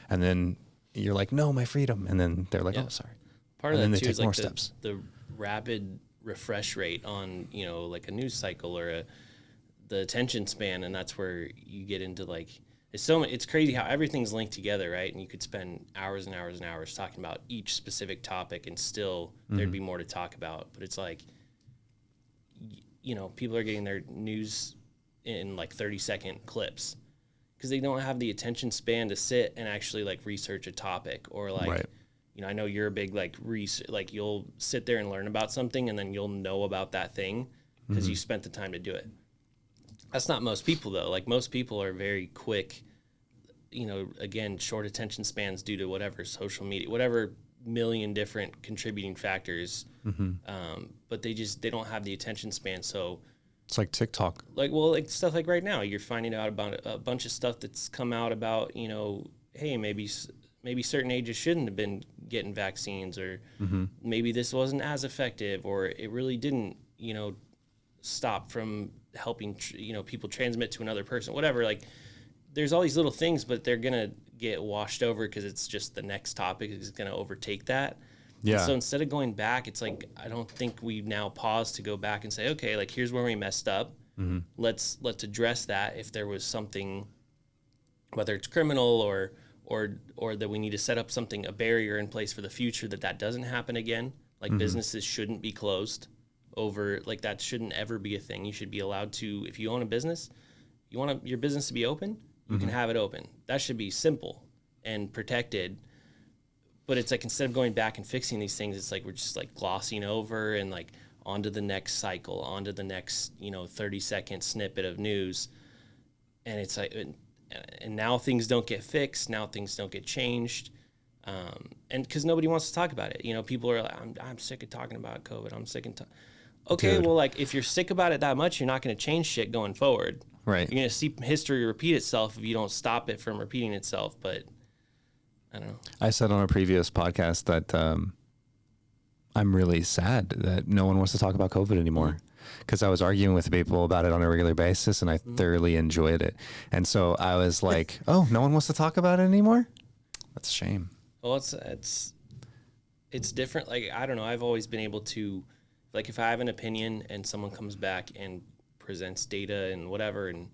And then you're like, no, my freedom. And then they're like, oh, sorry. Part of and that then too they is take more like steps. the rapid refresh rate on, you know, like a news cycle or the attention span. And that's where you get into like, it's crazy how everything's linked together, right? And you could spend hours and hours and hours talking about each specific topic and still there'd be more to talk about. But it's like, you know, people are getting their news in like 30-second clips because they don't have the attention span to sit and actually like research a topic or like, Right. you know, I know you're a big like like you'll sit there and learn about something and then you'll know about that thing because you spent the time to do it. That's not most people though. Like most people are very quick, you know, again, short attention spans due to whatever social media, whatever million different contributing factors. But they don't have the attention span. So It's like TikTok. like stuff like right now, you're finding out about a bunch of stuff that's come out about, you know, hey, maybe certain ages shouldn't have been getting vaccines, or maybe this wasn't as effective, or it really didn't, you know, stop from helping, you know, people transmit to another person, whatever. Like there's all these little things, but they're going to get washed over because it's just the next topic is going to overtake that. Yeah. And so instead of going back, it's like, I don't think we now pause to go back and say, okay, like here's where we messed up. Let's address that. If there was something, whether it's criminal or that we need to set up something, a barrier in place for the future that doesn't happen again. Like businesses shouldn't be closed over, like that shouldn't ever be a thing. You should be allowed to, if you own a business, you want your business to be open, you can have it open. That should be simple and protected. But it's like, instead of going back and fixing these things, it's like we're just like glossing over and like onto the next cycle, onto the next, you know, 30-second snippet of news. And it's like, and now things don't get fixed. Now things don't get changed. And because nobody wants to talk about it. You know, people are like, I'm sick of talking about COVID. I'm sick of okay, Dude. well, like if you're sick about it that much, you're not going to change shit going forward. Right. You're going to see history repeat itself if you don't stop it from repeating itself. But I don't know. I said on a previous podcast that I'm really sad that no one wants to talk about COVID anymore, because I was arguing with people about it on a regular basis and I thoroughly enjoyed it. And so I was like, oh, no one wants to talk about it anymore? That's a shame. Well, it's different. Like, I don't know. I've always been able to, like, if I have an opinion and someone comes back and presents data and whatever and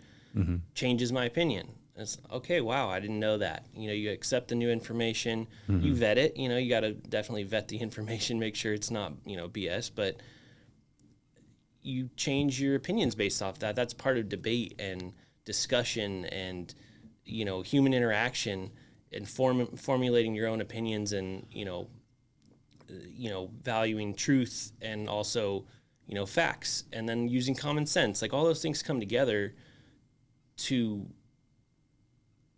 changes my opinion, it's okay. Wow, I didn't know that. You know, you accept the new information, you vet it. You know, you got to definitely vet the information, make sure it's not, you know, BS. But you change your opinions based off that. That's part of debate and discussion and, you know, human interaction and formulating your own opinions and, you know, valuing truth and also, you know, facts, and then using common sense. Like all those things come together to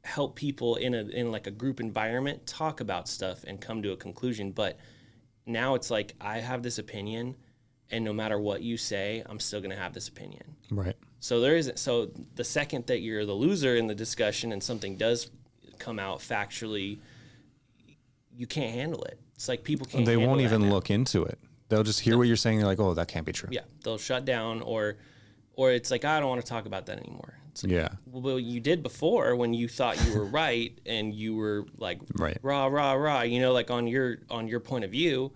help people in like a group environment talk about stuff and come to a conclusion. But now it's like, I have this opinion, and no matter what you say, I'm still going to have this opinion. Right. So so the second that you're the loser in the discussion and something does come out factually, you can't handle it. It's like people can't. They won't even now. look into it. They'll just hear what you're saying. They're like, oh, that can't be true. Yeah, they'll shut down, or it's like, I don't want to talk about that anymore. It's like, Yeah. well, you did before when you thought you were right and you were like, Right. rah, rah, rah, you know, like on your point of view.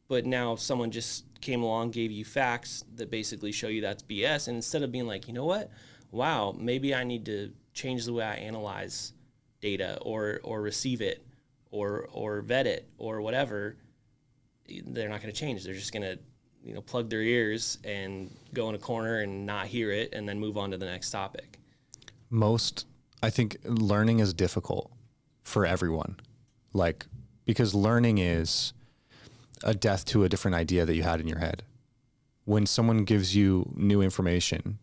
But now someone just came along, gave you facts that basically show you that's BS. And instead of being like, you know what? Wow, maybe I need to change the way I analyze data or receive it or vet it or whatever, they're not going to change. They're just going to, you know, plug their ears and go in a corner and not hear it and then move on to the next topic. I think learning is difficult for everyone. Like, because learning is a death to a different idea that you had in your head. When someone gives you new information,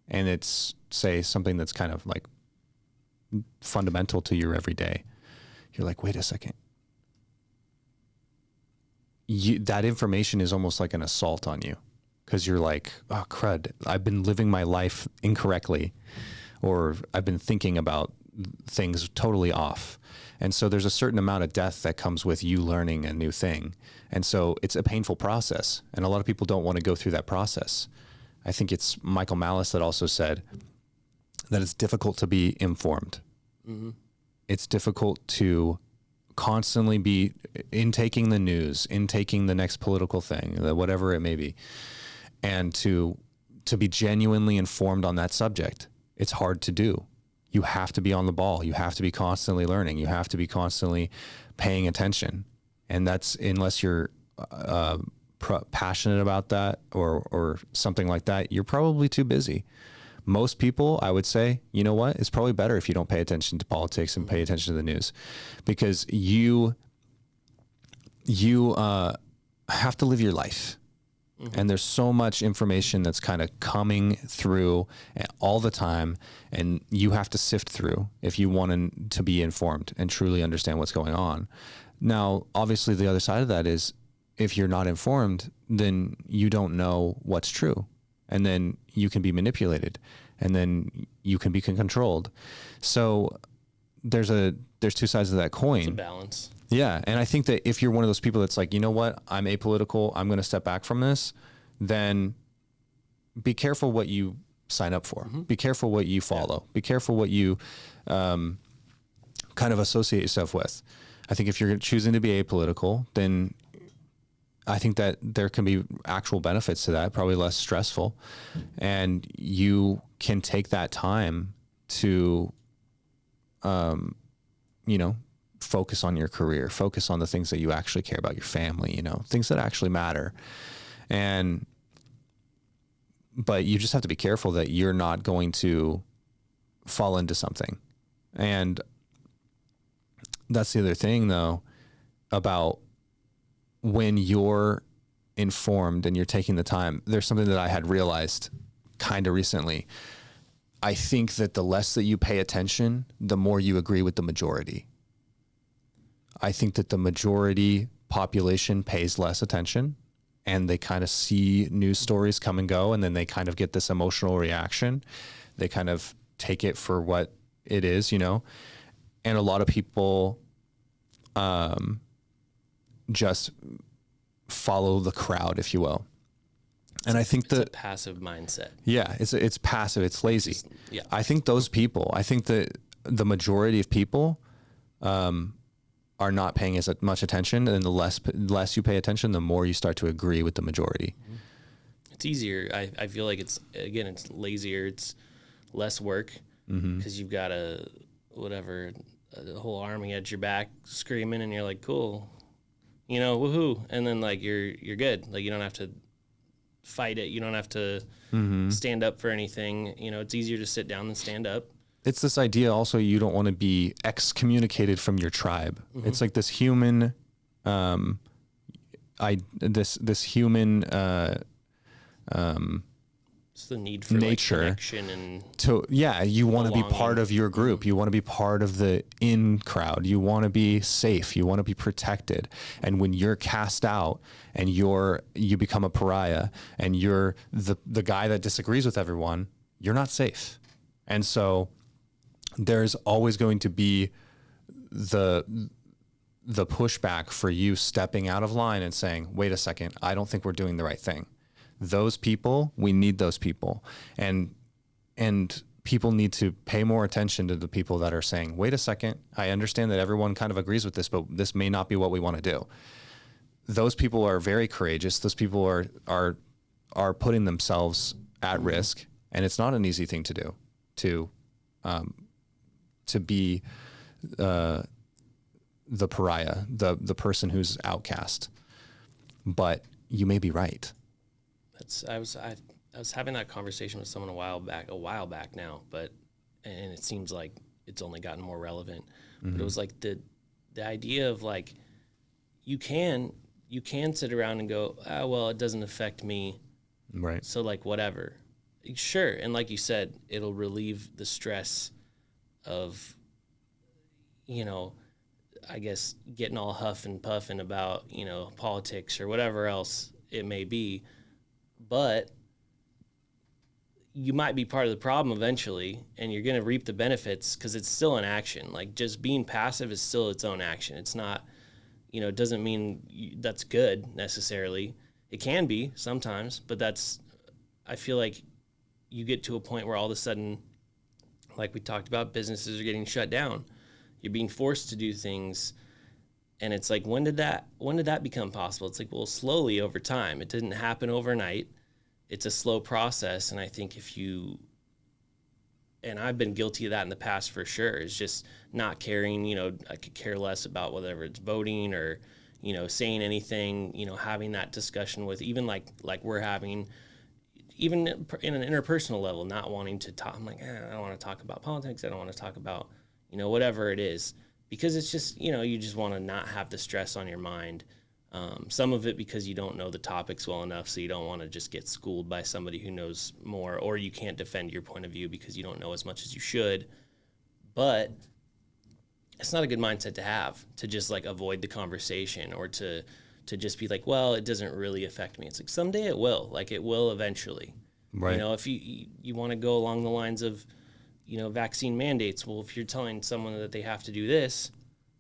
and it's, say, something that's kind of like fundamental to your everyday, you're like, wait a second. That information is almost like an assault on you, because you're like, oh, crud, I've been living my life incorrectly, or I've been thinking about things totally off. And so there's a certain amount of death that comes with you learning a new thing. And so it's a painful process. And a lot of people don't want to go through that process. I think it's Michael Malice that also said that it's difficult to be informed. Mm-hmm. It's difficult to constantly be intaking the news, intaking the next political thing, whatever it may be, and to be genuinely informed on that subject. It's hard to do. You have to be on the ball. You have to be constantly learning. You have to be constantly paying attention. And that's, unless you're passionate about that or something like that, you're probably too busy. Most people, I would say, you know what? It's probably better if you don't pay attention to politics and pay attention to the news, because you have to live your life. Mm-hmm. And there's so much information that's kind of coming through all the time, and you have to sift through if you want to be informed and truly understand what's going on. Now, obviously, the other side of that is, if you're not informed, then you don't know what's true, and then you can be manipulated, and then you can be controlled. So there's two sides of that coin. It's a balance. Yeah. And I think that if you're one of those people that's like, you know what, I'm apolitical, I'm going to step back from this, then be careful what you sign up for. Mm-hmm. Be careful what you follow. Yeah. Be careful what you kind of associate yourself with. I think if you're choosing to be apolitical, then I think that there can be actual benefits to that, probably less stressful. And you can take that time to, focus on your career, focus on the things that you actually care about, your family, things that actually matter. But you just have to be careful that you're not going to fall into something. And that's the other thing, though, about when you're informed and you're taking the time. There's something that I had realized kind of recently. I think that the less that you pay attention, the more you agree with the majority. I think that the majority population pays less attention, and they kind of see news stories come and go, and then they kind of get this emotional reaction. They kind of take it for what it is, And a lot of people just follow the crowd, if you will. And I think it's a passive mindset. Yeah, it's passive. It's lazy. Yeah. I think those people, that the majority of people are not paying as much attention, and the less you pay attention, the more you start to agree with the majority. It's easier. I feel like it's lazier. It's less work, because you've got a whole army at your back screaming, and you're like, cool, woohoo. And then like, you're good. Like, you don't have to fight it. You don't have to stand up for anything. It's easier to sit down than stand up. It's this idea also, you don't want to be excommunicated from your tribe. Mm-hmm. It's like this human, this human, it's the need for nature, like, connection and you want to be part of your group. You want to be part of the in crowd. You want to be safe. You want to be protected. And when you're cast out and you become a pariah, and you're the guy that disagrees with everyone, you're not safe. And so there's always going to be the pushback for you stepping out of line and saying, wait a second, I don't think we're doing the right thing. Those people, we need those people. And people need to pay more attention to the people that are saying, wait a second, I understand that everyone kind of agrees with this, but this may not be what we want to do. Those people are very courageous. Those people are putting themselves at risk, and it's not an easy thing to do, to be the pariah, the person who's outcast. But you may be right. I was having that conversation with someone a while back now, and it seems like it's only gotten more relevant. Mm-hmm. But it was like the idea of like, you can sit around and go, well, it doesn't affect me. Right. So like, whatever. Sure. And like you said, it'll relieve the stress of, you know, I guess getting all huff and puffing about, you know, politics or whatever else it may be. But you might be part of the problem eventually, and you're going to reap the benefits because it's still an action. Like, just being passive is still its own action. It's not, you know, it doesn't mean that's good necessarily. It can be sometimes, but I feel like you get to a point where all of a sudden, like we talked about, businesses are getting shut down. You're being forced to do things. And it's like, when did that become possible? It's like, well, slowly over time. It didn't happen overnight. It's a slow process. And I think and I've been guilty of that in the past for sure, is just not caring, you know, I could care less about whether it's voting or, you know, saying anything, you know, having that discussion with, even like we're having, even in an interpersonal level, not wanting to talk. I'm like, I don't want to talk about politics. I don't want to talk about, you know, whatever it is, because it's just, you know, you just want to not have the stress on your mind. Some of it because you don't know the topics well enough, so you don't want to just get schooled by somebody who knows more, or you can't defend your point of view because you don't know as much as you should. But it's not a good mindset to have, to just like avoid the conversation, or to just be like, well, it doesn't really affect me. It's like, someday it will. Like, it will eventually. Right. You know, if you want to go along the lines of, you know, vaccine mandates, well, if you're telling someone that they have to do this,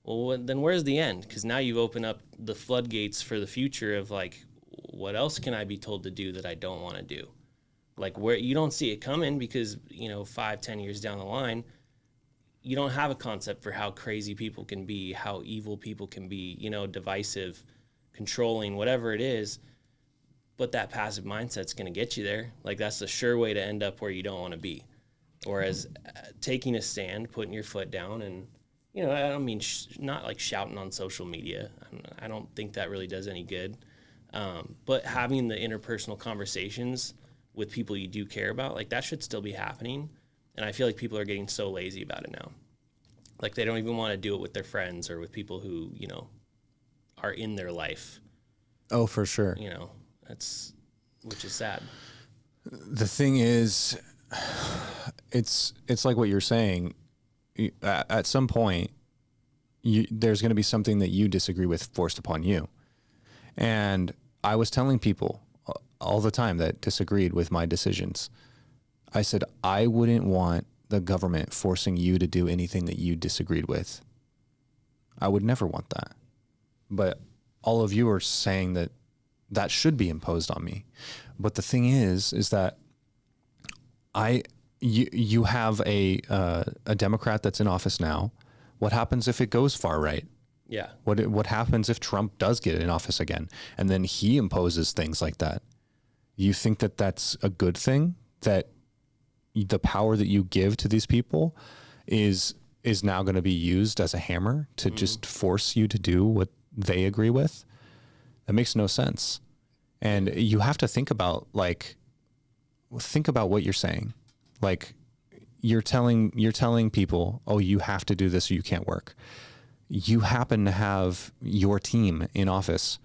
well, then where's the end? Because now you've opened up the floodgates for the future of like, what else can I be told to do that I don't want to do? Like, where you don't see it coming, because, you know, 5-10 years down the line, you don't have a concept for how crazy people can be, how evil people can be, you know, divisive, controlling, whatever it is. But that passive mindset's going to get you there. Like, that's the sure way to end up where you don't want to be. Whereas taking a stand, putting your foot down, and, you know, I don't mean not like shouting on social media. I don't think that really does any good. But having the interpersonal conversations with people you do care about, like, that should still be happening. And I feel like people are getting so lazy about it now. Like, they don't even want to do it with their friends or with people who, you know, are in their life. Oh, for sure. You know, which is sad. The thing is, it's like what you're saying. At some point, there's going to be something that you disagree with forced upon you. And I was telling people all the time that disagreed with my decisions, I said, I wouldn't want the government forcing you to do anything that you disagreed with. I would never want that. But all of you are saying that should be imposed on me. But the thing is that you have a Democrat that's in office now. What happens if it goes far right? Yeah. What happens if Trump does get in office again, and then he imposes things like that? You think that that's a good thing? That the power that you give to these people is now going to be used as a hammer to just force you to do what they agree with? That makes no sense. And you have to think about what you're saying. Like, you're telling people, oh, you have to do this or you can't work. You happen to have your team in office,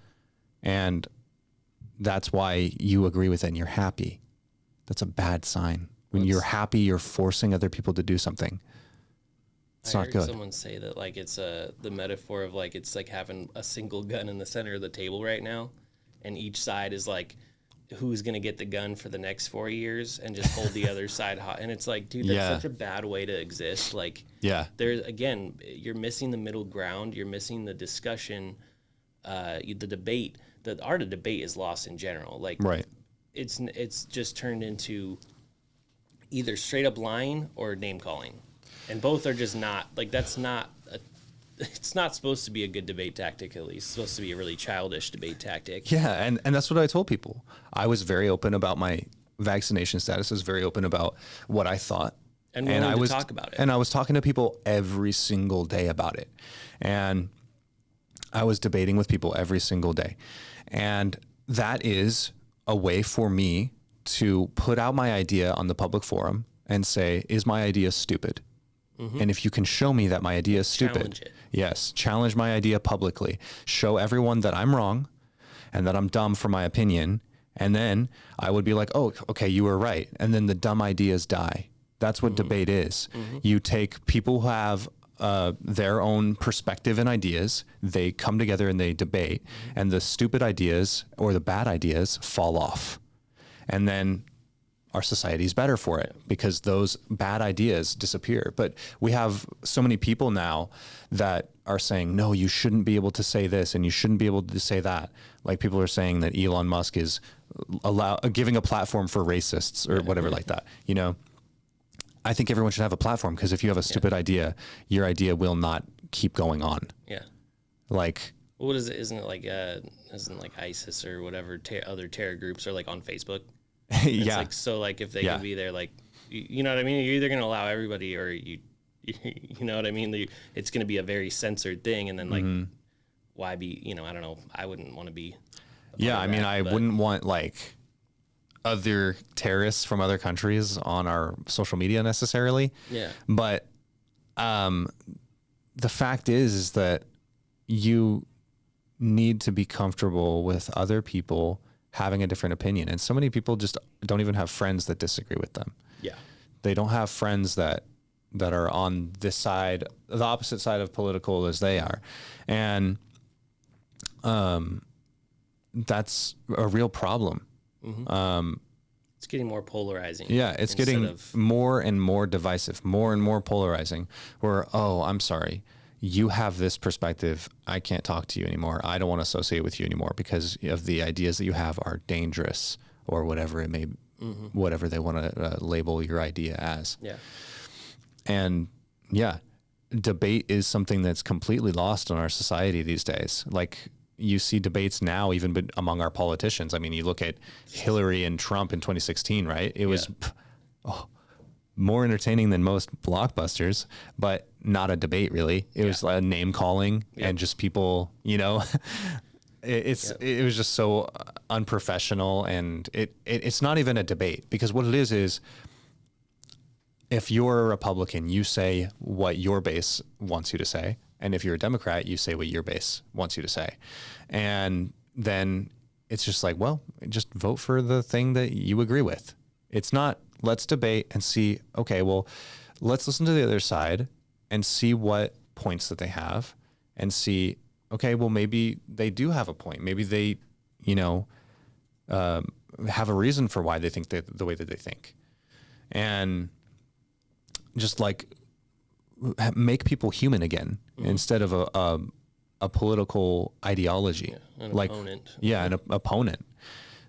and that's why you agree with it and you're happy. That's a bad sign. When you're happy, you're forcing other people to do something. It's not good. I heard someone say that, like, it's the metaphor of, like, it's like having a single gun in the center of the table right now, and each side is like, who's going to get the gun for the next 4 years, and just hold the other side hot. And it's like, dude, that's such a bad way to exist. Like, there's, again, you're missing the middle ground. You're missing the discussion, the debate. The art of debate is lost in general. Like, right. It's just turned into either straight up lying or name calling. And both are just not, like, it's not supposed to be a good debate tactic, at least. It's supposed to be a really childish debate tactic. Yeah, and that's what I told people. I was very open about my vaccination status. I was very open about what I thought. And willing to talk about it. And I was talking to people every single day about it. And I was debating with people every single day. And that is a way for me to put out my idea on the public forum and say, is my idea stupid? And if you can show me that my idea is stupid, challenge my idea publicly. Show everyone that I'm wrong and that I'm dumb for my opinion, And then I would be like, oh, okay, you were right. And then the dumb ideas die. That's what debate is. You take people who have their own perspective and ideas, they come together and they debate, and the stupid ideas or the bad ideas fall off. And then our society is better for it because those bad ideas disappear. But we have so many people now that are saying, no, you shouldn't be able to say this and you shouldn't be able to say that. Like people are saying that Elon Musk is giving a platform for racists or whatever like that. You know, I think everyone should have a platform because if you have a stupid idea, your idea will not keep going on. Yeah. Like, what is it? Isn't like ISIS or whatever other terror groups are like on Facebook? yeah. Like, so like if they can be there, like, you know what I mean? You're either going to allow everybody or you know what I mean? It's going to be a very censored thing. And then like, why be, you know, I don't know. I wouldn't want to be. Yeah. I mean, I wouldn't want like other terrorists from other countries on our social media necessarily. Yeah. But the fact is that you need to be comfortable with other people having a different opinion. And so many people just don't even have friends that disagree with them. Yeah. They don't have friends that are on this side, the opposite side of political as they are. And that's a real problem. It's getting more polarizing. Yeah, it's getting more and more divisive, more and more polarizing, where, oh, I'm sorry, you have this perspective. I can't talk to you anymore. I don't want to associate with you anymore because of the ideas that you have are dangerous or whatever it may, whatever they want to label your idea as. Yeah. And yeah, debate is something that's completely lost in our society these days. Like you see debates now, even among our politicians. I mean, you look at Hillary and Trump in 2016, right? It was more entertaining than most blockbusters, but not a debate really. It was a name calling and just people, you know, it was just so unprofessional, and it's not even a debate because what it is if you're a Republican, you say what your base wants you to say. And if you're a Democrat, you say what your base wants you to say. And then it's just like, well, just vote for the thing that you agree with. It's not, let's debate and see, okay, well, let's listen to the other side and see what points that they have and see, okay, well, maybe they do have a point. Maybe they, you know, have a reason for why they think the way that they think. And just like make people human again instead of a political ideology. Yeah, an opponent. Yeah, an opponent.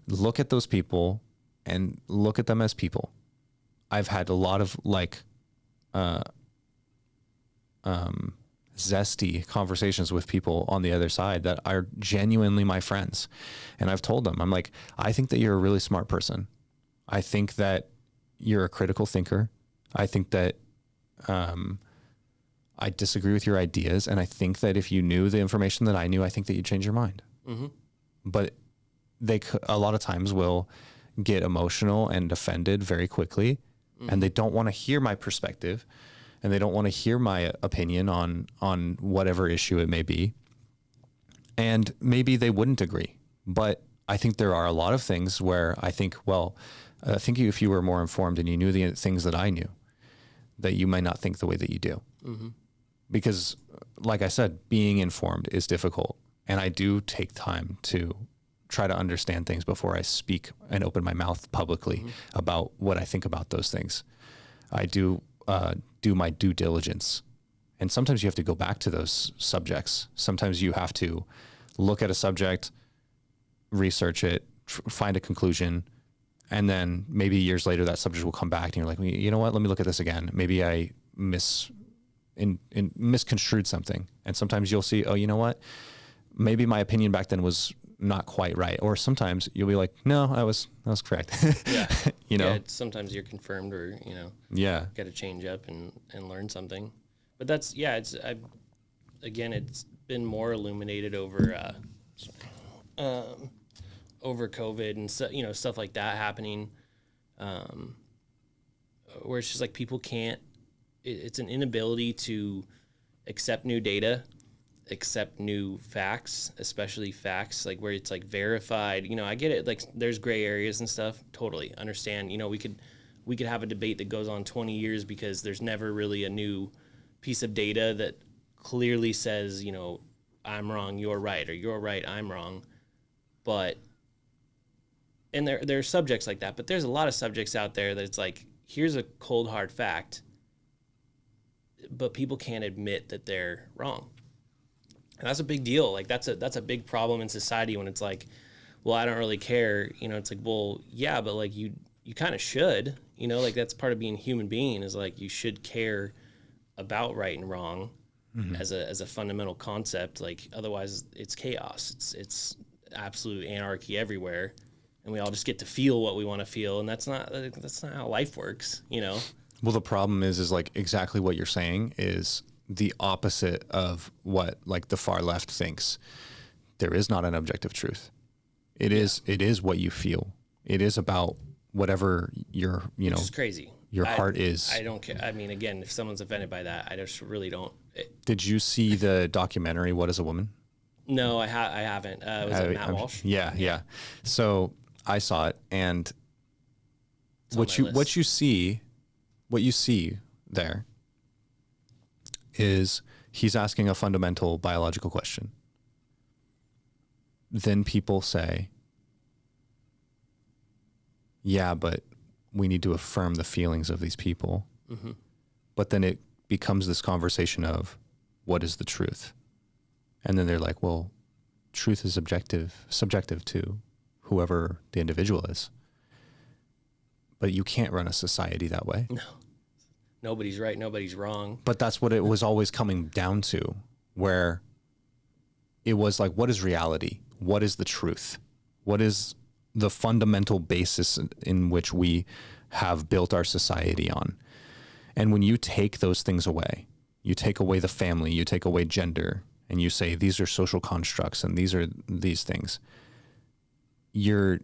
Look at those people and look at them as people. I've had a lot of like zesty conversations with people on the other side that are genuinely my friends. And I've told them, I'm like, I think that you're a really smart person. I think that you're a critical thinker. I think that I disagree with your ideas, and I think that if you knew the information that I knew, I think that you'd change your mind. But they a lot of times will get emotional and offended very quickly, and they don't want to hear my perspective, and they don't want to hear my opinion on whatever issue it may be. And maybe they wouldn't agree, but I think there are a lot of things where I think, well, I think if you were more informed and you knew the things that I knew, that you might not think the way that you do. Because like I said, being informed is difficult. And I do take time to try to understand things before I speak and open my mouth publicly about what I think about those things. I do my due diligence. And sometimes you have to go back to those subjects. Sometimes you have to look at a subject, research it, find a conclusion, and then maybe years later that subject will come back and you're like, you know what, let me look at this again. Maybe I misconstrued something. And sometimes you'll see, oh, you know what, maybe my opinion back then was not quite right. Or sometimes you'll be like, no, that was correct. Yeah. You know, sometimes you're confirmed or, you know, got to change up and learn something. But that's, again, it's been more illuminated over COVID and you know, stuff like that happening, where it's just like people can't. It's an inability to accept new data, accept new facts, especially facts like where it's like verified. You know, I get it. Like there's gray areas and stuff. Totally understand. You know, we could have a debate that goes on 20 years because there's never really a new piece of data that clearly says, you know, I'm wrong, you're right, or you're right, I'm wrong. But and there are subjects like that, but there's a lot of subjects out there that it's like, here's a cold hard fact, but people can't admit that they're wrong. And that's a big deal. Like that's a big problem in society when it's like, well, I don't really care. You know, it's like, well, yeah, but like you kind of should, you know, like that's part of being a human being is like you should care about right and wrong as a fundamental concept. Like otherwise it's chaos. It's absolute anarchy everywhere. And we all just get to feel what we want to feel. And that's not how life works, you know? Well, the problem is like exactly what you're saying is the opposite of what like the far left thinks. There is not an objective truth. It is what you feel. It is about whatever your, you know, which is crazy. Your heart is. I don't care. I mean, again, if someone's offended by that, I just really don't. Did you see the documentary, What is a Woman? No, I haven't. Was it Matt Walsh? Yeah. So I saw it, and It's what you see there is he's asking a fundamental biological question. Then people say, yeah, but we need to affirm the feelings of these people. Mm-hmm. But then it becomes this conversation of what is the truth? And then they're like, well, truth is subjective to whoever the individual is. But you can't run a society that way. No. Nobody's right, nobody's wrong. But that's what it was always coming down to, where it was like, what is reality? What is the truth? What is the fundamental basis in which we have built our society on? And when you take those things away, you take away the family, you take away gender, and you say these are social constructs and these are these things, you're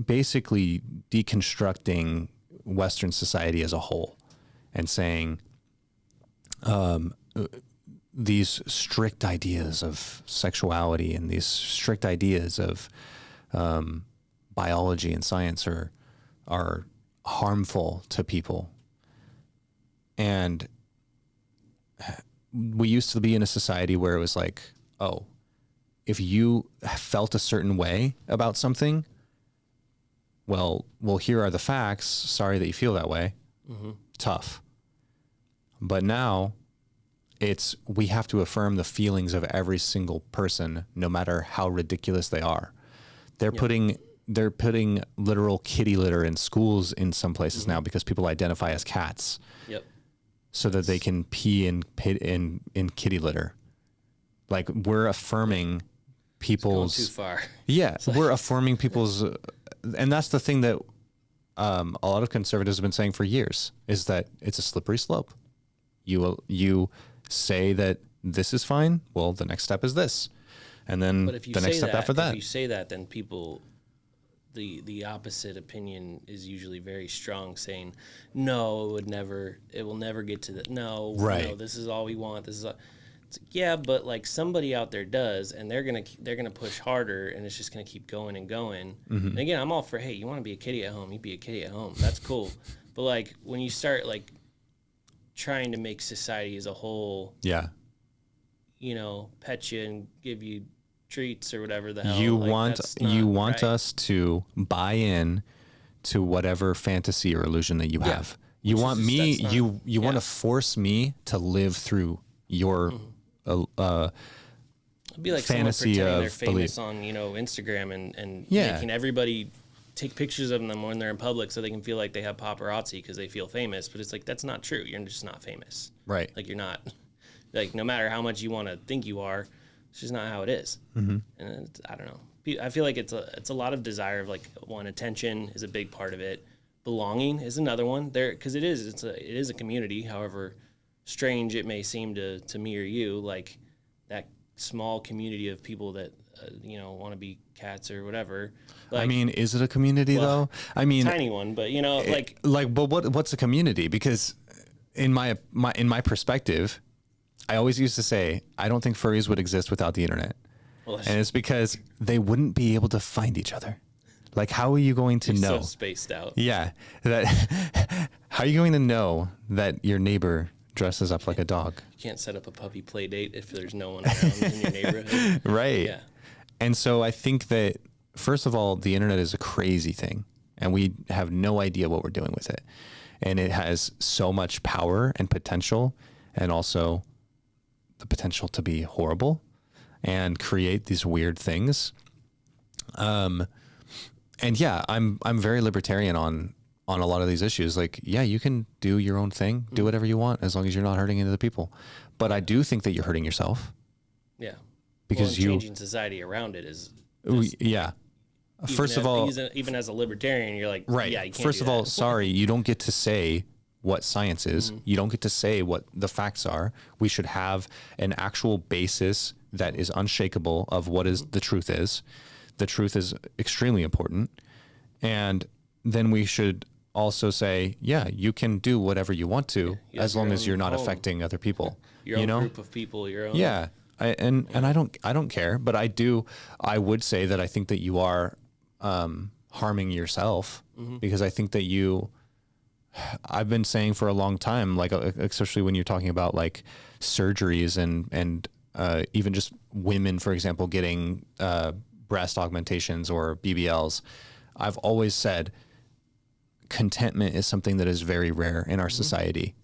basically deconstructing Western society as a whole and saying these strict ideas of sexuality and these strict ideas of biology and science are harmful to people. And we used to be in a society where it was like, oh, if you felt a certain way about something, well, here are the facts. Sorry that you feel that way. Mm-hmm. Tough. But now we have to affirm the feelings of every single person, no matter how ridiculous they are. They're putting literal kitty litter in schools in some places now because people identify as cats. Yep. So that they can pee in kitty litter. Like we're affirming people's. It's going too far. Yeah, we're affirming people's, and that's the thing that a lot of conservatives have been saying for years is that it's a slippery slope. You say that this is fine. Well, the next step is this, and then the next step after that. If you say that, then people. The opposite opinion is usually very strong, saying, "No, it will never get to that. No, right. No, this is all we want. This is all." It's like, yeah, but like somebody out there does, and they're gonna push harder, and it's just gonna keep going and going. Mm-hmm. And again, I'm all for, hey, you want to be a kitty at home, you be a kitty at home. That's cool. But like when you start like trying to make society as a whole, you know, pet you and give you treats or whatever the hell. You want us to buy in to whatever fantasy or illusion that you have. You want want to force me to live through your it'd be like fantasy someone pretending of they're famous belief on, you know, Instagram and making everybody take pictures of them when they're in public so they can feel like they have paparazzi because they feel famous. But it's like, that's not true. You're just not famous. Right. Like you're not, like no matter how much you want to think you are, it's just not how it is. Mm-hmm. And I don't know. I feel like it's a lot of desire of like attention is a big part of it. Belonging is another one there because it is a community. However strange it may seem to me or you, like that small community of people that you know want to be cats or whatever. Like, I mean, is it a community though? I mean, tiny one, but you know, but what's a community? Because in my perspective, I always used to say, I don't think furries would exist without the internet. Well, And it's because they wouldn't be able to find each other. Like, how are you going to know? So spaced out. Yeah. How are you going to know that your neighbor dresses up like a dog? You can't set up a puppy play date if there's no one around in your neighborhood. Right. Yeah. And so I think that, first of all, the internet is a crazy thing, and we have no idea what we're doing with it. And it has so much power and potential, and also the potential to be horrible and create these weird things. And yeah, I'm very libertarian on a lot of these issues. Like, yeah, you can do your own thing, do whatever you want, as long as you're not hurting any other people. But I do think that you're hurting yourself. Yeah. Because changing society around it is. Yeah. First of all, even as a libertarian, you're like, right. Yeah, you can't First do of all, that. sorry, you don't get to say what science is. You don't get to say what the facts are. We should have an actual basis that is unshakable of what is the truth is. The truth is extremely important. And then we should also say, yeah, you can do whatever you want to, as long as you're not affecting other people. Your own group of people, your own. Yeah. And I don't care, but I would say that I think that you are harming yourself, because I think that I've been saying for a long time, like, especially when you're talking about like surgeries and even just women, for example, getting breast augmentations or BBLs, I've always said contentment is something that is very rare in our society.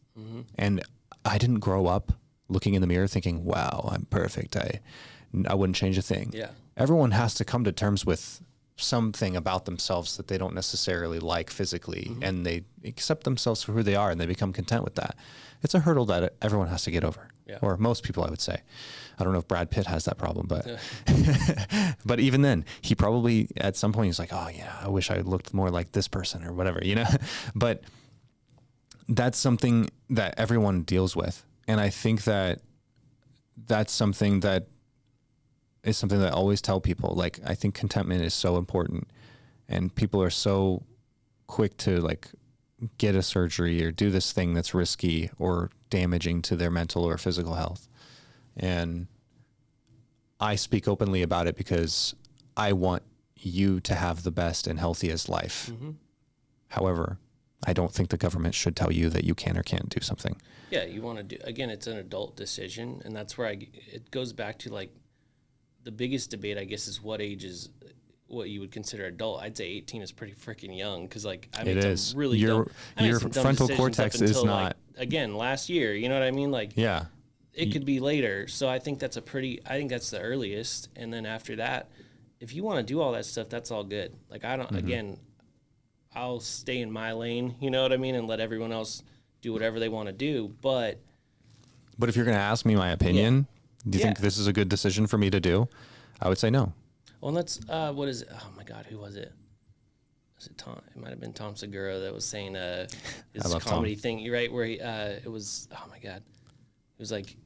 And I didn't grow up looking in the mirror thinking, wow, I'm perfect. I wouldn't change a thing. Yeah. Everyone has to come to terms with something about themselves that they don't necessarily like physically, and they accept themselves for who they are, and they become content with that. It's a hurdle that everyone has to get over, or most people, I would say. I don't know if Brad Pitt has that problem, but but even then, he probably at some point he's like, oh yeah, I wish I looked more like this person or whatever, But that's something that everyone deals with, and I think that that's something that is something that I always tell people. Like, I think contentment is so important, and people are so quick to like get a surgery or do this thing that's risky or damaging to their mental or physical health. And I speak openly about it because I want you to have the best and healthiest life. However, I don't think the government should tell you that you can or can't do something. Yeah, you want to do, again, it's an adult decision, and that's where it goes back to like the biggest debate, I guess, is what age is what you would consider adult. I'd say 18 is pretty freaking young, because like I made some really your frontal cortex is until, not like, again last year. You know what I mean? Like, yeah, it could be later. So I think that's I think that's the earliest, and then after that, if you want to do all that stuff, that's all good. Like, I don't. Again, I'll stay in my lane. You know what I mean, and let everyone else do whatever they want to do. But if you're going to ask me my opinion, do you think this is a good decision for me to do? I would say no. Well, let's, what is it? Oh my God, who was it? Was it Tom? It might have been Tom Segura that was saying his comedy thing, right? Where he, it was, oh my God. It was like,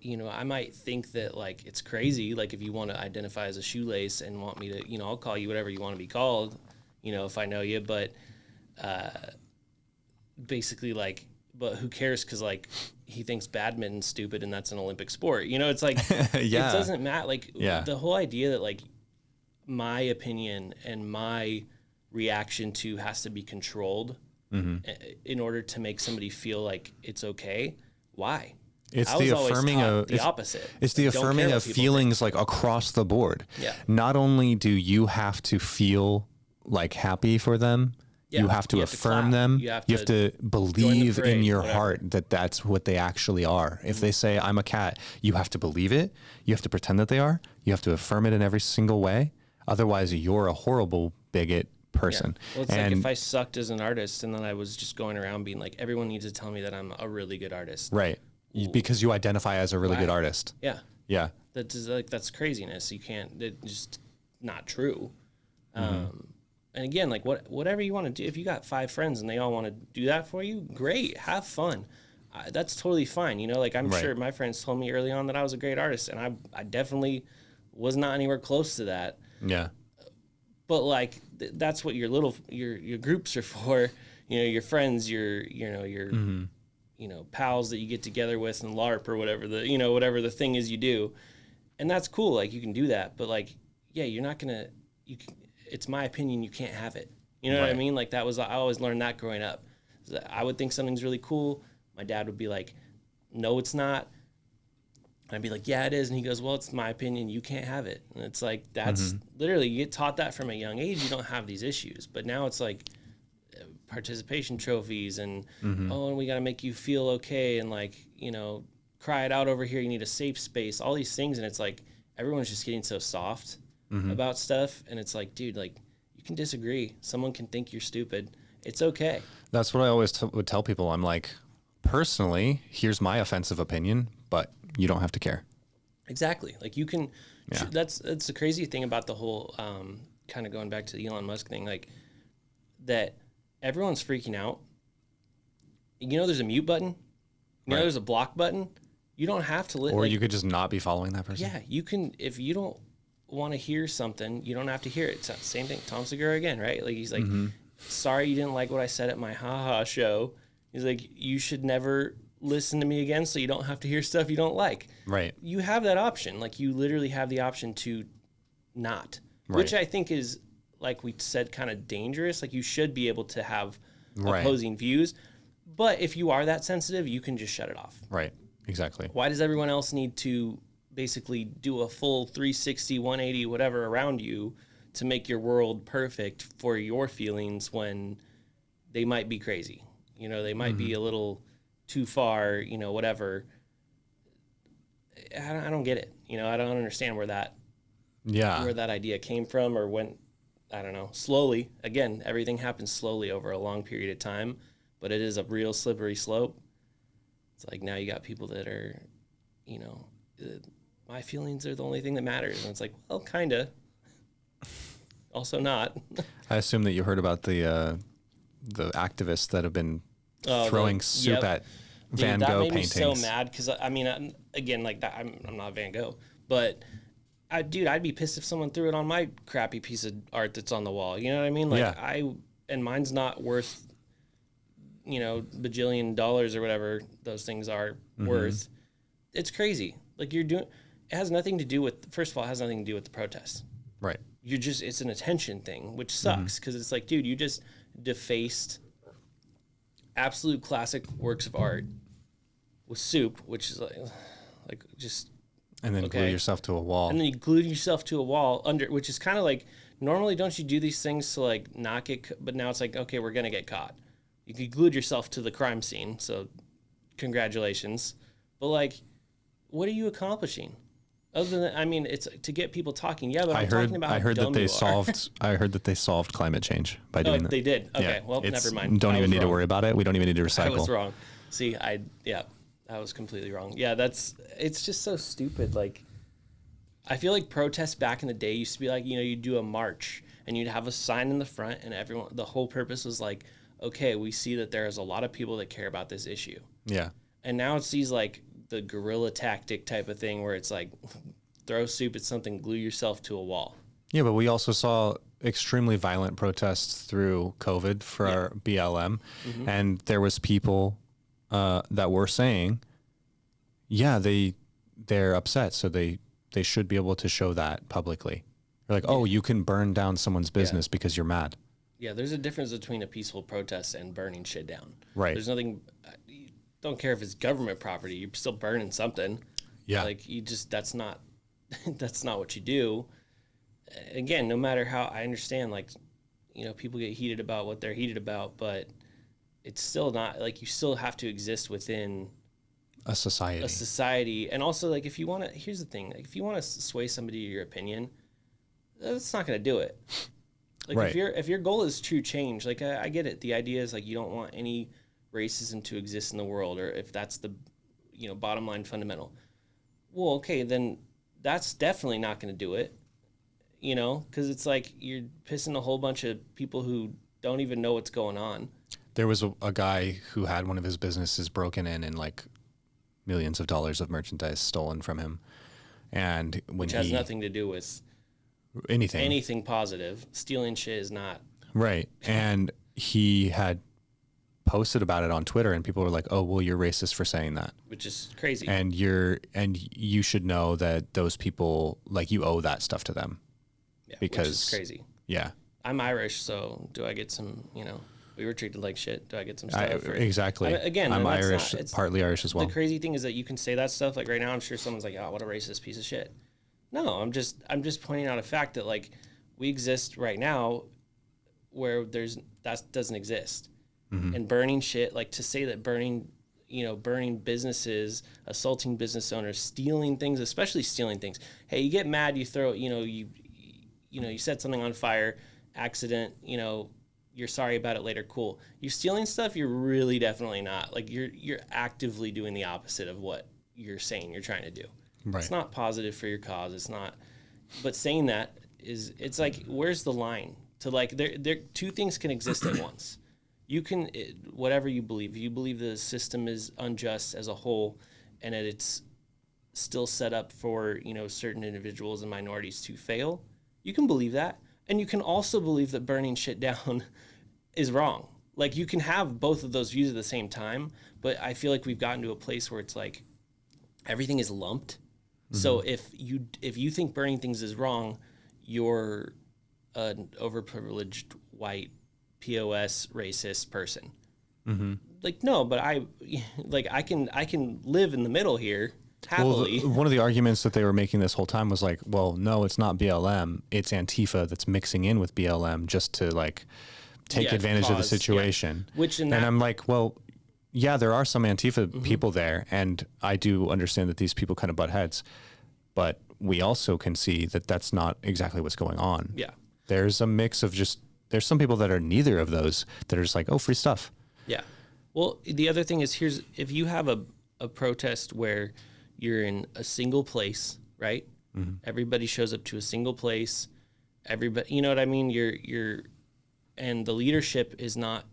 I might think that like it's crazy. Like, if you want to identify as a shoelace and want me to, I'll call you whatever you want to be called, if I know you. But basically, like, but who cares? Because like he thinks badminton's stupid and that's an Olympic sport. It's like it doesn't matter. Like the whole idea that like my opinion and my reaction to has to be controlled in order to make somebody feel like it's okay. Why? It's the affirming of the opposite. It's the affirming of feelings like across the board. Yeah. Not only do you have to feel like happy for them, you have to affirm them. You have to believe in your heart that that's what they actually are. If they say, I'm a cat, you have to believe it. You have to pretend that they are. You have to affirm it in every single way. Otherwise, you're a horrible bigot person. Well, it's like if I sucked as an artist and then I was just going around being like, everyone needs to tell me that I'm a really good artist. Right. Because you identify as a really good artist. Yeah. Yeah. That's craziness. You can't, it's just not true. And again, like whatever you want to do, if you got 5 friends and they all want to do that for you, great, have fun. That's totally fine. Like I'm sure my friends told me early on that I was a great artist, and I definitely was not anywhere close to that. Yeah. But like that's what your groups are for. Your friends, your pals that you get together with and LARP or whatever whatever the thing is you do. And that's cool. Like you can do that, but like, yeah, you're not going to, it's my opinion. You can't have it. You know what I mean? Like I always learned that growing up. I would think something's really cool. My dad would be like, no, it's not. I'd be like, yeah, it is. And he goes, well, it's my opinion. You can't have it. And it's like, that's literally, you get taught that from a young age. You don't have these issues. But now it's like participation trophies and, oh, and we got to make you feel okay. And like, cry it out over here. You need a safe space, all these things. And it's like, everyone's just getting so soft about stuff. And it's like, dude, like you can disagree. Someone can think you're stupid. It's okay. That's what I always would tell people. I'm like, personally, here's my offensive opinion, but you don't have to care. Exactly. Like you can, that's the crazy thing about the whole, kind of going back to the Elon Musk thing, like that everyone's freaking out. There's a mute button, there's a block button. You don't have to or you could just not be following that person. Yeah. You can, if you don't want to hear something, you don't have to hear it. It's the same thing. Tom Segura again, right? Like he's like, sorry, you didn't like what I said at my haha show. He's like, you should never listen to me again so you don't have to hear stuff you don't like. Right. You have that option. Like you literally have the option to not, which I think is, like we said, kind of dangerous. Like you should be able to have opposing views. But if you are that sensitive, you can just shut it off. Right. Exactly. Why does everyone else need to basically do a full 360, 180, whatever around you to make your world perfect for your feelings when they might be crazy? They might be a little too far, whatever. I don't get it. I don't understand where that idea came from or went, I don't know, slowly. Again, everything happens slowly over a long period of time, but it is a real slippery slope. It's like now you got people that are, my feelings are the only thing that matters. And it's like, well, kind of. Also not. I assume that you heard about the activists that have been throwing soup at Van Gogh paintings. That made me so mad because, again, like that, I'm not Van Gogh, but I'd be pissed if someone threw it on my crappy piece of art that's on the wall. You know what I mean? Like and mine's not worth, bajillion dollars or whatever those things are worth. It's crazy. Like it has nothing to do with, first of all, it has nothing to do with the protest. Right. It's an attention thing, which sucks because it's like, dude, you just defaced absolute classic works of art with soup, which is like just. And then glue yourself to a wall. And then you glue yourself to a wall which is kind of like, normally don't you do these things to like not get, but now it's like, okay, we're going to get caught. You glued yourself to the crime scene. So congratulations. But like, what are you accomplishing? Other than, it's to get people talking. Yeah, but I'm talking about how dumb you are. I heard that they solved climate change by doing that. They did. Okay, well, never mind. Don't even need to worry about it. We don't even need to recycle. I was wrong. See, I was completely wrong. Yeah, it's just so stupid. Like, I feel like protests back in the day used to be like, you'd do a march and you'd have a sign in the front and the whole purpose was like, okay, we see that there's a lot of people that care about this issue. Yeah. And now it's these like the guerrilla tactic type of thing where it's like throw soup at something, glue yourself to a wall. Yeah, but we also saw extremely violent protests through COVID for our BLM. And there was people that were saying, they're upset, so they should be able to show that publicly. They're like, oh, you can burn down someone's business because you're mad. Yeah, there's a difference between a peaceful protest and burning shit down. Right. There's nothing, don't care if it's government property, you're still burning something. Yeah. Like that's not what you do. Again, no matter how, I understand, like, people get heated about what they're heated about, but it's still not, like, you still have to exist within a society. And also, like, if you want to, here's the thing, like, if you want to sway somebody to your opinion, that's not going to do it. Like, if your goal is true change, like, I get it. The idea is, like, you don't want any racism to exist in the world, or if that's the, bottom line fundamental. Well, okay, then that's definitely not going to do it, because it's like you're pissing a whole bunch of people who don't even know what's going on. There was a guy who had one of his businesses broken in and like millions of dollars of merchandise stolen from him. And which has nothing to do with anything positive. Stealing shit is not. Right. And he had posted about it on Twitter, and people were like, "Oh, well, you're racist for saying that," which is crazy. and you should know that those people, like, you owe that stuff to them. Yeah, because which is crazy. Yeah, I'm Irish, so do I get some? We were treated like shit. Do I get some stuff? Exactly. Again, I'm Irish, partly Irish as well. The crazy thing is that you can say that stuff. Like right now, I'm sure someone's like, "Oh, what a racist piece of shit." No, I'm just pointing out a fact that like we exist right now where that doesn't exist. And burning shit, like to say that burning businesses, assaulting business owners, stealing things, especially stealing things. Hey, you get mad, you throw, you set something on fire, accident, you're sorry about it later. Cool. You're stealing stuff. You're really definitely not. Like you're actively doing the opposite of what you're saying you're trying to do. Right. It's not positive for your cause. It's not. But saying that it's like, where's the line to like there two things can exist at once. You can whatever you believe. If you believe the system is unjust as a whole, and that it's still set up for certain individuals and minorities to fail, you can believe that. And you can also believe that burning shit down is wrong. Like you can have both of those views at the same time, but I feel like we've gotten to a place where it's like everything is lumped. Mm-hmm. So if you think burning things is wrong, you're an overprivileged white POS racist person. Mm-hmm. Like no, but I can live in the middle here. Happily. Well, one of the arguments that they were making this whole time was like, well, no, it's not BLM. It's Antifa that's mixing in with BLM just to like take advantage of the situation. Yeah. And I'm like, well, yeah, there are some Antifa people there. And I do understand that these people kind of butt heads. But we also can see that that's not exactly what's going on. Yeah. There's a mix of there's some people that are neither of those that are just like, oh, free stuff. Yeah. Well, the other thing is if you have a protest where you're in a single place, right? Mm-hmm. Everybody shows up to a single place. Everybody, you know what I mean? And the leadership is not,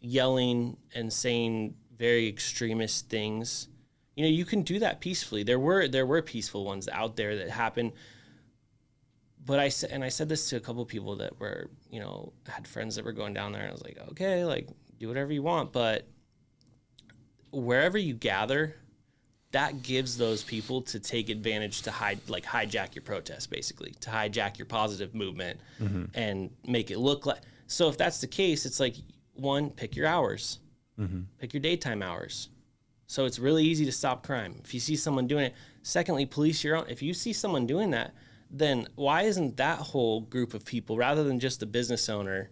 yelling and saying very extremist things. You can do that peacefully. There were peaceful ones out there that happened. But I said this to a couple of people that were, had friends that were going down there, and I was like, okay, like do whatever you want, but wherever you gather, that gives those people to take advantage to hijack your protest, basically, to hijack your positive movement and make it look like. So if that's the case, it's like, one, pick your hours, pick your daytime hours. So it's really easy to stop crime. If you see someone doing it, secondly, police your own. If you see someone doing that, then why isn't that whole group of people, rather than just the business owner,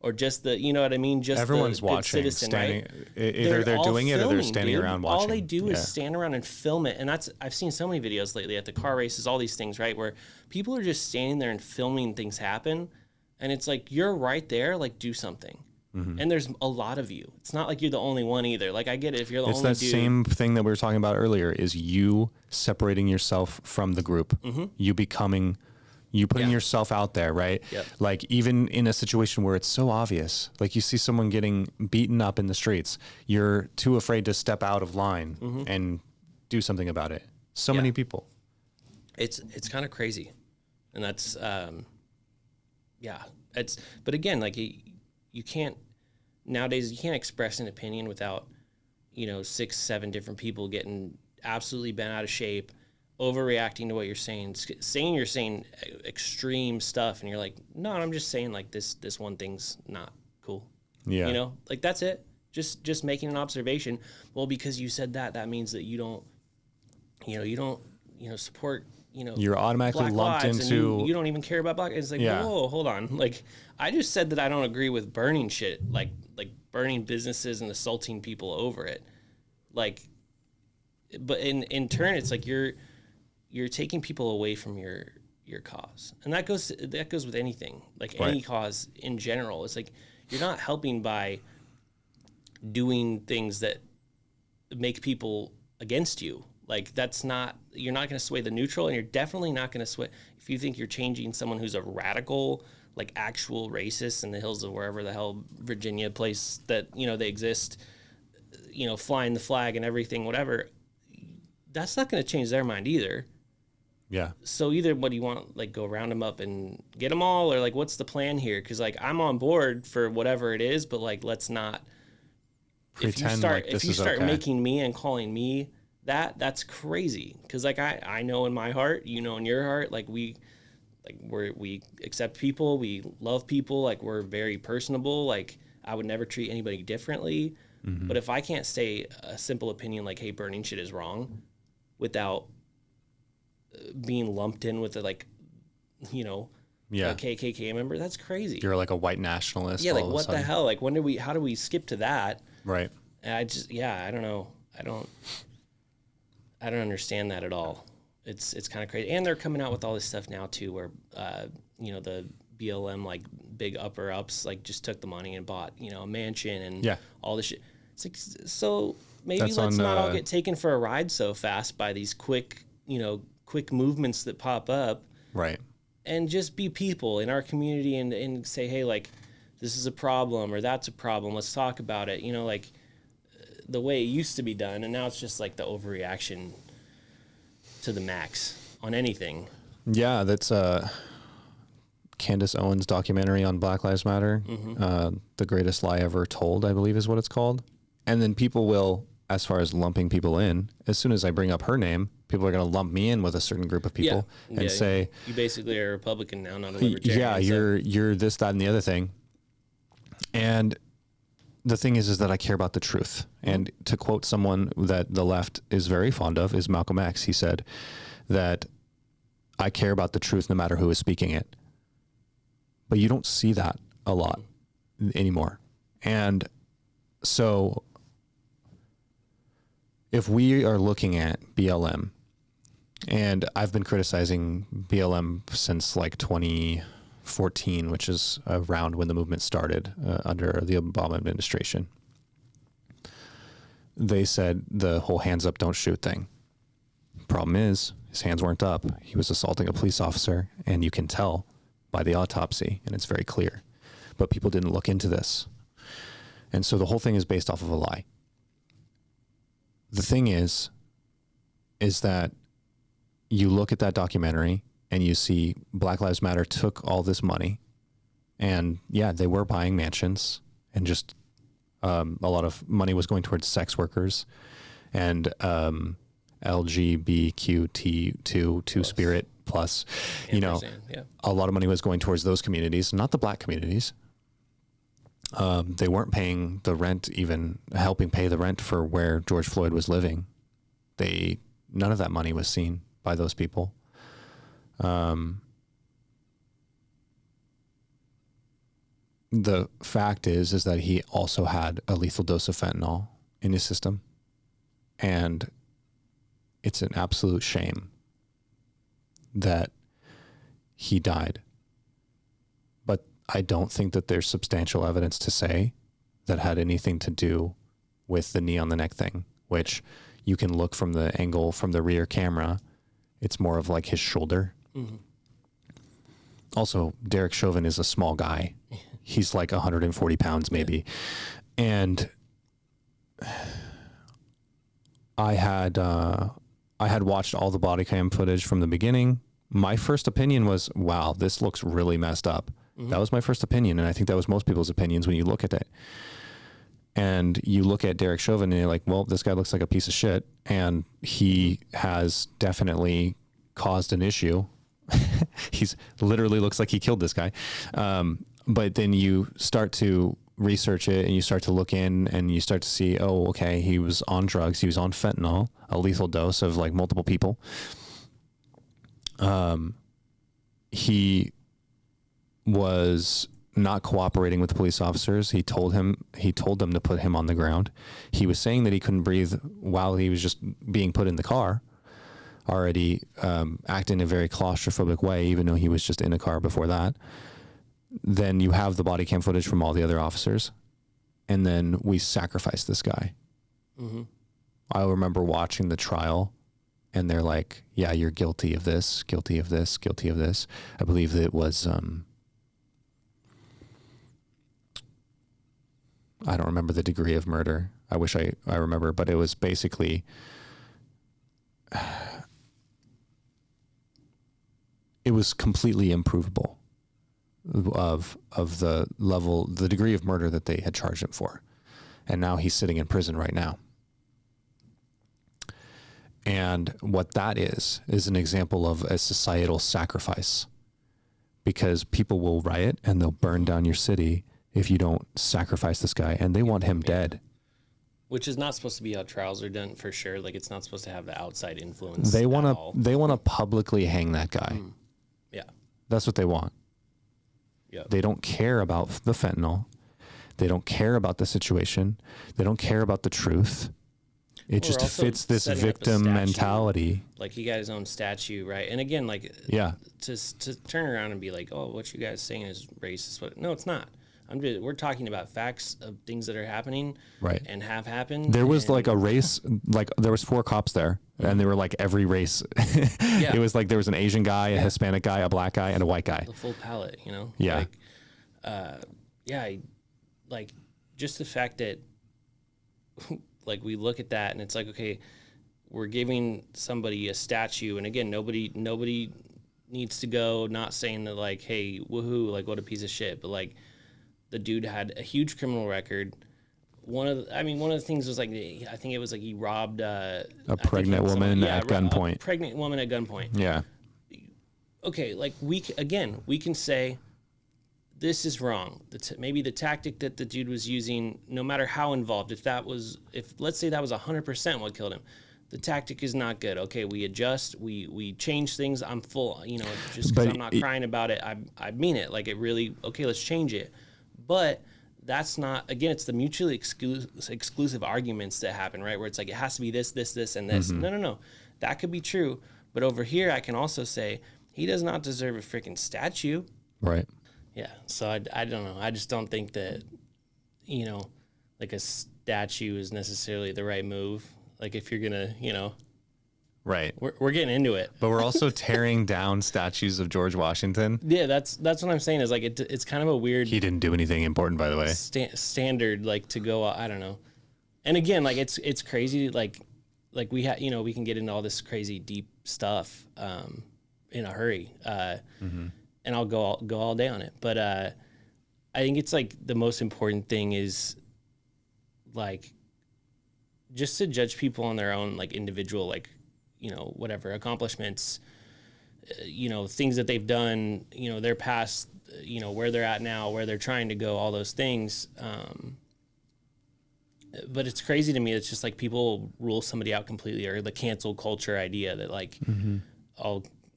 or just the, you know what I mean? Just everyone's the watching, citizen, standing, right? Either they're doing it or they're standing around watching. All they do is stand around and film it. And I've seen so many videos lately at the car races, all these things, right? Where people are just standing there and filming things happen. And it's like, you're right there, like do something. Mm-hmm. And there's a lot of you. It's not like you're the only one either. Like I get it if you're the only dude. It's that same thing that we were talking about earlier, is you separating yourself from the group. Mm-hmm. You putting yourself out there, right? Yep. Like even in a situation where it's so obvious, like you see someone getting beaten up in the streets, you're too afraid to step out of line and do something about it. So many people. It's kind of crazy. And that's, but again, like you can't, nowadays you can't express an opinion without, 6-7 different people getting absolutely bent out of shape, overreacting to what you're saying, you're saying extreme stuff, and you're like, no, I'm just saying like this one thing's not cool. Yeah. Like that's it. Just making an observation. Well, because you said that means that you don't support, you're automatically lumped into, you don't even care about black. It's like, whoa, hold on. Like I just said that I don't agree with burning shit, like burning businesses and assaulting people over it. Like, but in turn, it's like you're taking people away from your cause. And that goes with anything, like any cause in general. It's like, you're not helping by doing things that make people against you. Like you're not going to sway the neutral, and you're definitely not going to sway. If you think you're changing someone who's a radical, like actual racist in the hills of wherever the hell, Virginia place that, they exist, flying the flag and everything, whatever, that's not going to change their mind either. Yeah. So either what do you want, like go round them up and get them all, or like what's the plan here? Because like I'm on board for whatever it is, but like let's not Pretend like this if you is start okay. making me and calling me that's crazy. Because like I know in my heart, you know in your heart, like we accept people, we love people, like we're very personable. Like I would never treat anybody differently. Mm-hmm. But if I can't say a simple opinion like, hey, burning shit is wrong, without being lumped in with a, like, you know, Yeah. a KKK member, that's crazy. You're like a white nationalist. Yeah, all like of a what the sudden. hell? Like how do we skip to that? Right. And I just, I don't know. I don't understand that at all. It's kind of crazy. And they're coming out with all this stuff now too, where, you know, the BLM, like big upper ups, like just took the money and bought, you know, a mansion and all this shit. It's like, so maybe That's let's on, not all get taken for a ride so fast by these quick movements that pop up. Right. And just be people in our community and say, hey, like, this is a problem or that's a problem. Let's talk about it. You know, like the way it used to be done. And now it's just like the overreaction to the max on anything. Yeah, that's Candace Owens' documentary on Black Lives Matter. Mm-hmm. The Greatest Lie Ever Told, I believe is what it's called. And then people will, as far as lumping people in, as soon as I bring up her name, people are going to lump me in with a certain group of people and say, you basically are a Republican now, not a libertarian. yeah, you're this, that, and the other thing. And the thing is that I care about the truth. And to quote someone that the left is very fond of is Malcolm X. He said that I care about the truth no matter who is speaking it. But you don't see that a lot anymore. And so if we are looking at BLM, and I've been criticizing BLM since like 2014, which is around when the movement started under the Obama administration. They said the whole hands up, don't shoot thing. Problem is, his hands weren't up. He was assaulting a police officer, and you can tell by the autopsy, and it's very clear. But people didn't look into this. And so the whole thing is based off of a lie. The thing is that you look at that documentary and you see Black Lives Matter took all this money, and yeah, they were buying mansions, and just a lot of money was going towards sex workers and LGBTQ2 spirit plus, you know, a lot of money was going towards those communities, not the black communities. They weren't paying the rent, even helping pay the rent for where George Floyd was living. None of that money was seen by those people. The fact is that he also had a lethal dose of fentanyl in his system. And it's an absolute shame that he died. But I don't think that there's substantial evidence to say that had anything to do with the knee on the neck thing, which you can look from the angle from the rear camera. It's more of like his shoulder. Mm-hmm. Also, Derek Chauvin is a small guy. He's like 140 pounds maybe. Yeah. And I had watched all the body cam footage from the beginning. My first opinion was, wow, this looks really messed up. Mm-hmm. That was my first opinion, and I think that was most people's opinions when you look at it. And you look at Derek Chauvin and you're like, well, this guy looks like a piece of shit, and he has definitely caused an issue. He's literally looks like he killed this guy. But then you start to research it and you start to look in and you start to see, oh, okay, he was on drugs. He was on fentanyl, a lethal dose of like multiple people. He was not cooperating with the police officers. He told them to put him on the ground. He was saying that he couldn't breathe while he was just being put in the car, already acting in a very claustrophobic way, even though he was just in a car before that. Then you have the body cam footage from all the other officers, and then we sacrifice this guy. Mm-hmm. I remember watching the trial, and they're like, yeah, you're guilty of this, guilty of this, guilty of this. I believe that it was, I don't remember the degree of murder. I wish I remember, but it was basically it was completely improvable of the level, the degree of murder that they had charged him for. And now he's sitting in prison right now. And what that is an example of a societal sacrifice, because people will riot and they'll burn down your city if you don't sacrifice this guy, and they want him dead. Which is not supposed to be how trials are done, for sure. Like, it's not supposed to have the outside influence. They want to publicly hang that guy. Yeah. That's what they want. Yep. They don't care about the fentanyl. They don't care about the situation. They don't care about the truth. It just fits this victim mentality. Like, he got his own statue, right? And again, like, to turn around and be like, oh, what you guys saying is racist. No, it's not. We're talking about facts of things that are happening, right, and have happened. There was like a race, like there was 4 cops there, and they were like every race. It was like there was an Asian guy, a Hispanic guy, a black guy, and a white guy. The full palette, you know. Yeah. Like just the fact that, like, we look at that and it's like, okay, we're giving somebody a statue, and again, nobody needs to go. Not saying that like, hey, woohoo, like what a piece of shit, but like, the dude had a huge criminal record. One of the things was like, I think it was like he robbed a pregnant woman at gunpoint. A pregnant woman at gunpoint. Yeah. Okay, like we can say this is wrong. Maybe the tactic that the dude was using, no matter how involved, if let's say that was 100% what killed him, the tactic is not good. Okay, we adjust, we change things. I'm full, just because I'm not crying about it, I mean it. Like, it really, okay, let's change it. But that's not, again, it's the mutually exclusive arguments that happen, right? Where it's like, it has to be this, this, this, and this. Mm-hmm. No. That could be true. But over here, I can also say, he does not deserve a freaking statue. Right. Yeah. So I don't know. I just don't think that, like a statue is necessarily the right move. Like, if you're going to, Right. We're getting into it. But we're also tearing down statues of George Washington. Yeah, that's what I'm saying, is like, it's kind of a weird... He didn't do anything important, by the way. Standard, like, to go, I don't know. And again, like, it's crazy, like we we can get into all this crazy deep stuff in a hurry. And I'll go all day on it. But I think it's like the most important thing is, like, just to judge people on their own, like, individual, like, whatever accomplishments, things that they've done, their past, where they're at now, where they're trying to go, all those things. But it's crazy to me. It's just like people rule somebody out completely, or the cancel culture idea that like,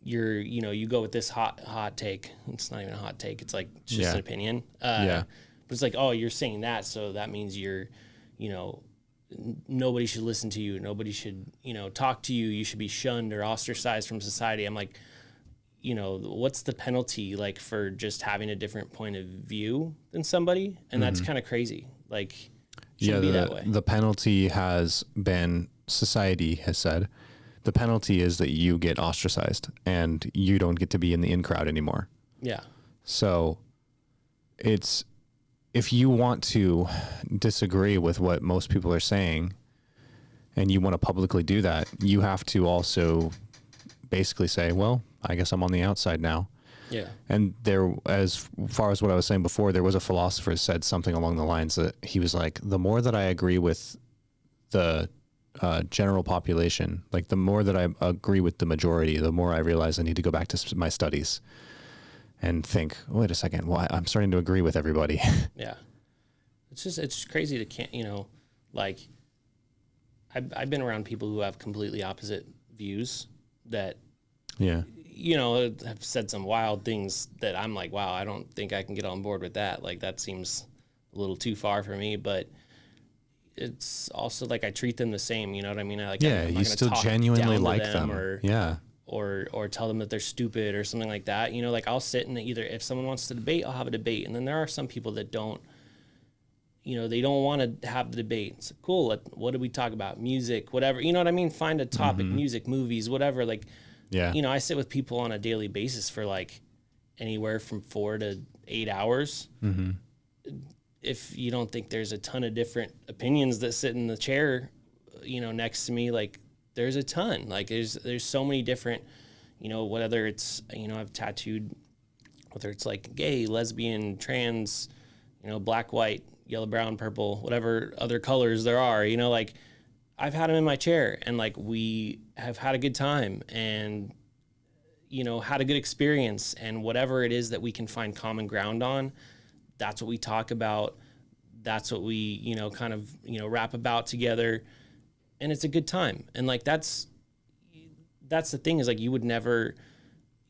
you go with this hot take. It's not even a hot take. It's like, it's just an opinion. But it's like, oh, you're saying that, so that means you're, nobody should listen to you. Nobody should, talk to you. You should be shunned or ostracized from society. I'm like, what's the penalty, like, for just having a different point of view than somebody? And that's kind of crazy. Like, shouldn't be that way. The penalty has been, society has said, the penalty is that you get ostracized and you don't get to be in the in crowd anymore. Yeah. So it's, if you want to disagree with what most people are saying and you want to publicly do that, you have to also basically say, well, I guess I'm on the outside now. Yeah. And there, as far as what I was saying before, there was a philosopher who said something along the lines that he was like, the more that I agree with the general population, like the more that I agree with the majority, the more I realize I need to go back to my studies and think, wait a second, well, I'm starting to agree with everybody. Yeah. It's crazy to can't, like, I've been around people who have completely opposite views that, have said some wild things that I'm like, wow, I don't think I can get on board with that. Like, that seems a little too far for me, but it's also like, I treat them the same, you know what I mean? You still genuinely like them. Or tell them that they're stupid or something like that. Like, I'll sit and either, if someone wants to debate, I'll have a debate. And then there are some people that don't, they don't want to have the debate. It's cool. What do we talk about? Music, whatever. You know what I mean? Find a topic, music, movies, whatever. Like, I sit with people on a daily basis for like anywhere from 4 to 8 hours. Mm-hmm. If you don't think there's a ton of different opinions that sit in the chair, next to me, like, there's a ton. Like, there's so many different, you know, whether it's, you know, I've tattooed, whether it's like gay, lesbian, trans, you know, black, white, yellow, brown, purple, whatever other colors there are, you know, like I've had them in my chair and like we have had a good time and, you know, had a good experience, and whatever it is that we can find common ground on, that's what we talk about. That's what we, you know, kind of, you know, rap about together, and it's a good time. And like, that's the thing is like, you would never,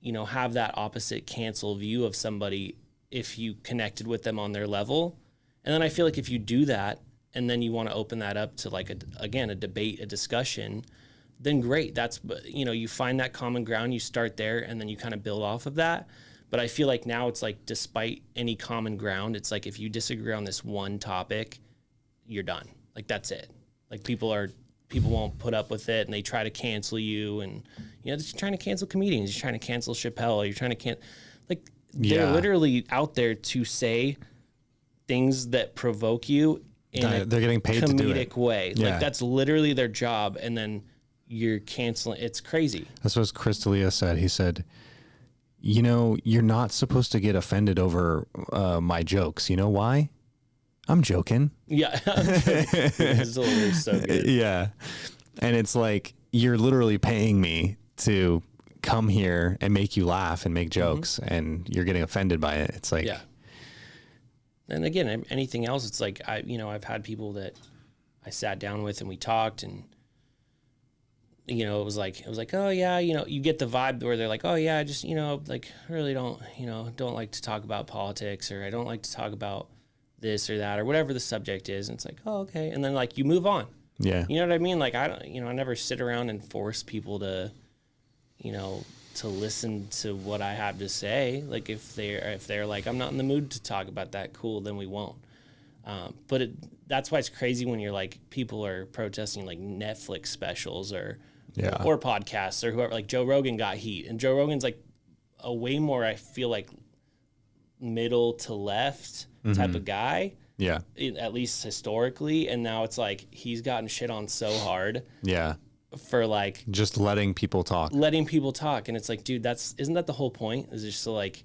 you know, have that opposite cancel view of somebody if you connected with them on their level. And then I feel like if you do that, and then you want to open that up to like, a debate, a discussion, then great. That's, you know, you find that common ground, you start there, and then you kind of build off of that. But I feel like now it's like, despite any common ground, it's like, if you disagree on this one topic, you're done. Like, that's it. Like, people won't put up with it, and they try to cancel you. And, you know, they're trying to cancel comedians. You're trying to cancel Chappelle. You're trying to like, they're literally out there to say things that provoke you in they're getting paid to do it. comedic way. Yeah. Like, that's literally their job. And then you're canceling. It's crazy. That's what Chris D'Elia said. He said, you know, you're not supposed to get offended over my jokes. You know why? I'm joking. Yeah. It's so good. Yeah. And it's like, you're literally paying me to come here and make you laugh and make jokes, and you're getting offended by it. It's like, yeah. And again, anything else, it's like, I've had people that I sat down with and we talked, and, you know, it was like, oh yeah, you know, you get the vibe where they're like, oh yeah, I just, you know, like, really don't like to talk about politics, or I don't like to talk about this or that, or whatever the subject is. And it's like, oh, okay. And then like, you move on. yeah. You know what I mean? Like, I never sit around and force people to, you know, to listen to what I have to say. Like, if they're like, I'm not in the mood to talk about that, cool, then we won't. But that's why it's crazy when you're like, people are protesting like Netflix specials or podcasts or whoever. Like, Joe Rogan got heat, and Joe Rogan's like a way more, I feel like, middle to left type of guy. Yeah. At least historically. And now it's like, he's gotten shit on so hard. Yeah. For like just letting people talk. And it's like, dude, isn't that the whole point? Is just to like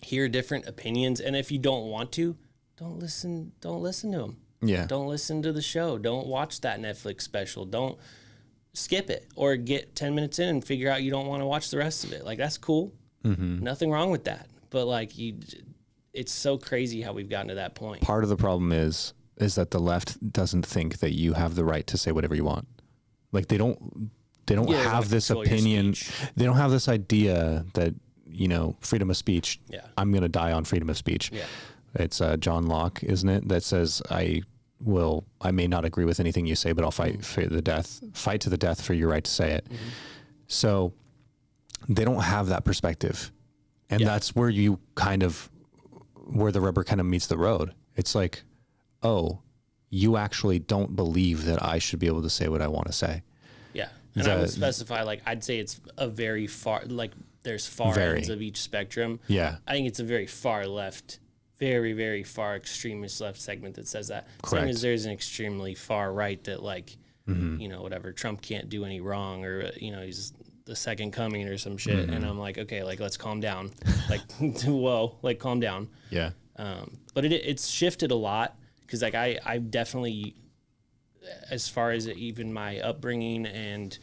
hear different opinions. And if you don't want to, don't listen to them. Yeah. Don't listen to the show. Don't watch that Netflix special. Don't skip it, or get 10 minutes in and figure out you don't want to watch the rest of it. Like, that's cool. Nothing wrong with that. But like, it's so crazy how we've gotten to that point. Part of the problem is that the left doesn't think that you have the right to say whatever you want. Like, they don't have this opinion. They don't have this idea that, you know, freedom of speech. Yeah. I'm going to die on freedom of speech. Yeah. It's John Locke, isn't it? That says, I may not agree with anything you say, but I'll fight to the death for your right to say it. So they don't have that perspective. And that's where where the rubber kind of meets the road. It's like, oh, you actually don't believe that I should be able to say what I want to say. Yeah. And I would specify, like, I'd say it's a very far, like, there's far ends of each spectrum. Yeah. I think it's a very far left, very, very far extremist left segment that says that. Correct. Same as there's an extremely far right that, like, you know, whatever, Trump can't do any wrong, or, you know, he's the second coming or some shit. And I'm like, okay, like, let's calm down. Like, whoa, like, calm down. Yeah. But it's shifted a lot. Because, like, I definitely, as far as even my upbringing and,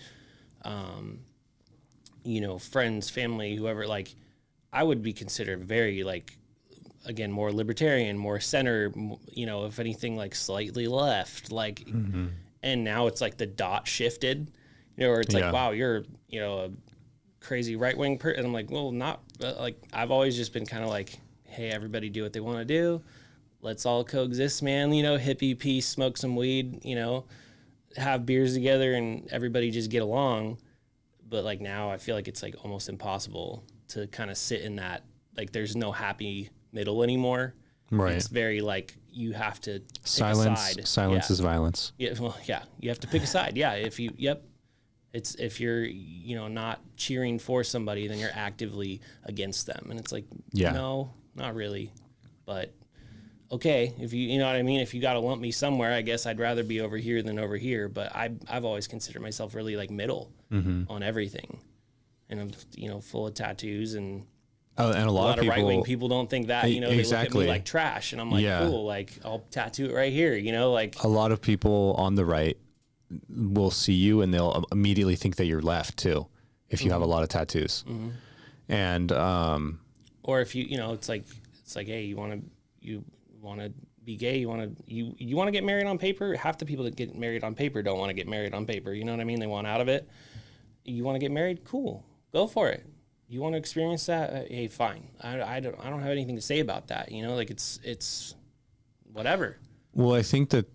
you know, friends, family, whoever, like, I would be considered very, like, again, more libertarian, more center, you know, if anything, like, slightly left. Like, and now it's like the dot shifted, you know, where it's like, wow, you're, you know, a crazy right-wing person. And I'm like, well, not, like, I've always just been kind of like, hey, everybody do what they want to do. Let's all coexist, man. You know, hippie peace, smoke some weed, you know, have beers together, and everybody just get along. But like, now I feel like it's like almost impossible to kind of sit in that, like, there's no happy middle anymore. Right. It's very like, you have to pick a side. Silence is violence. Yeah. Well, yeah, you have to pick a side. Yeah. If you're, you know, not cheering for somebody, then you're actively against them. And it's like, no, not really. But okay, if you know what I mean, if you got to lump me somewhere, I guess I'd rather be over here than over here. But I've always considered myself really like middle on everything. and I'm, you know, full of tattoos, and and a a lot lot of of right-wing people don't think that, you know, they look at exactly. me like trash, and I'm like, Yeah. cool, like I'll tattoo it right here, you know, like a lot of people on the right will see you and they'll immediately think that you're left too, if you have a lot of tattoos. And, or if you know, it's like, hey, you want to be gay, you want to get married on paper. Half the people that get married on paper don't want to get married on paper. You know what I mean? They want out of it. You want to get married? Cool. Go for it. You want to experience that? Hey, fine. I don't have anything to say about that. You know, like it's whatever. well, I think that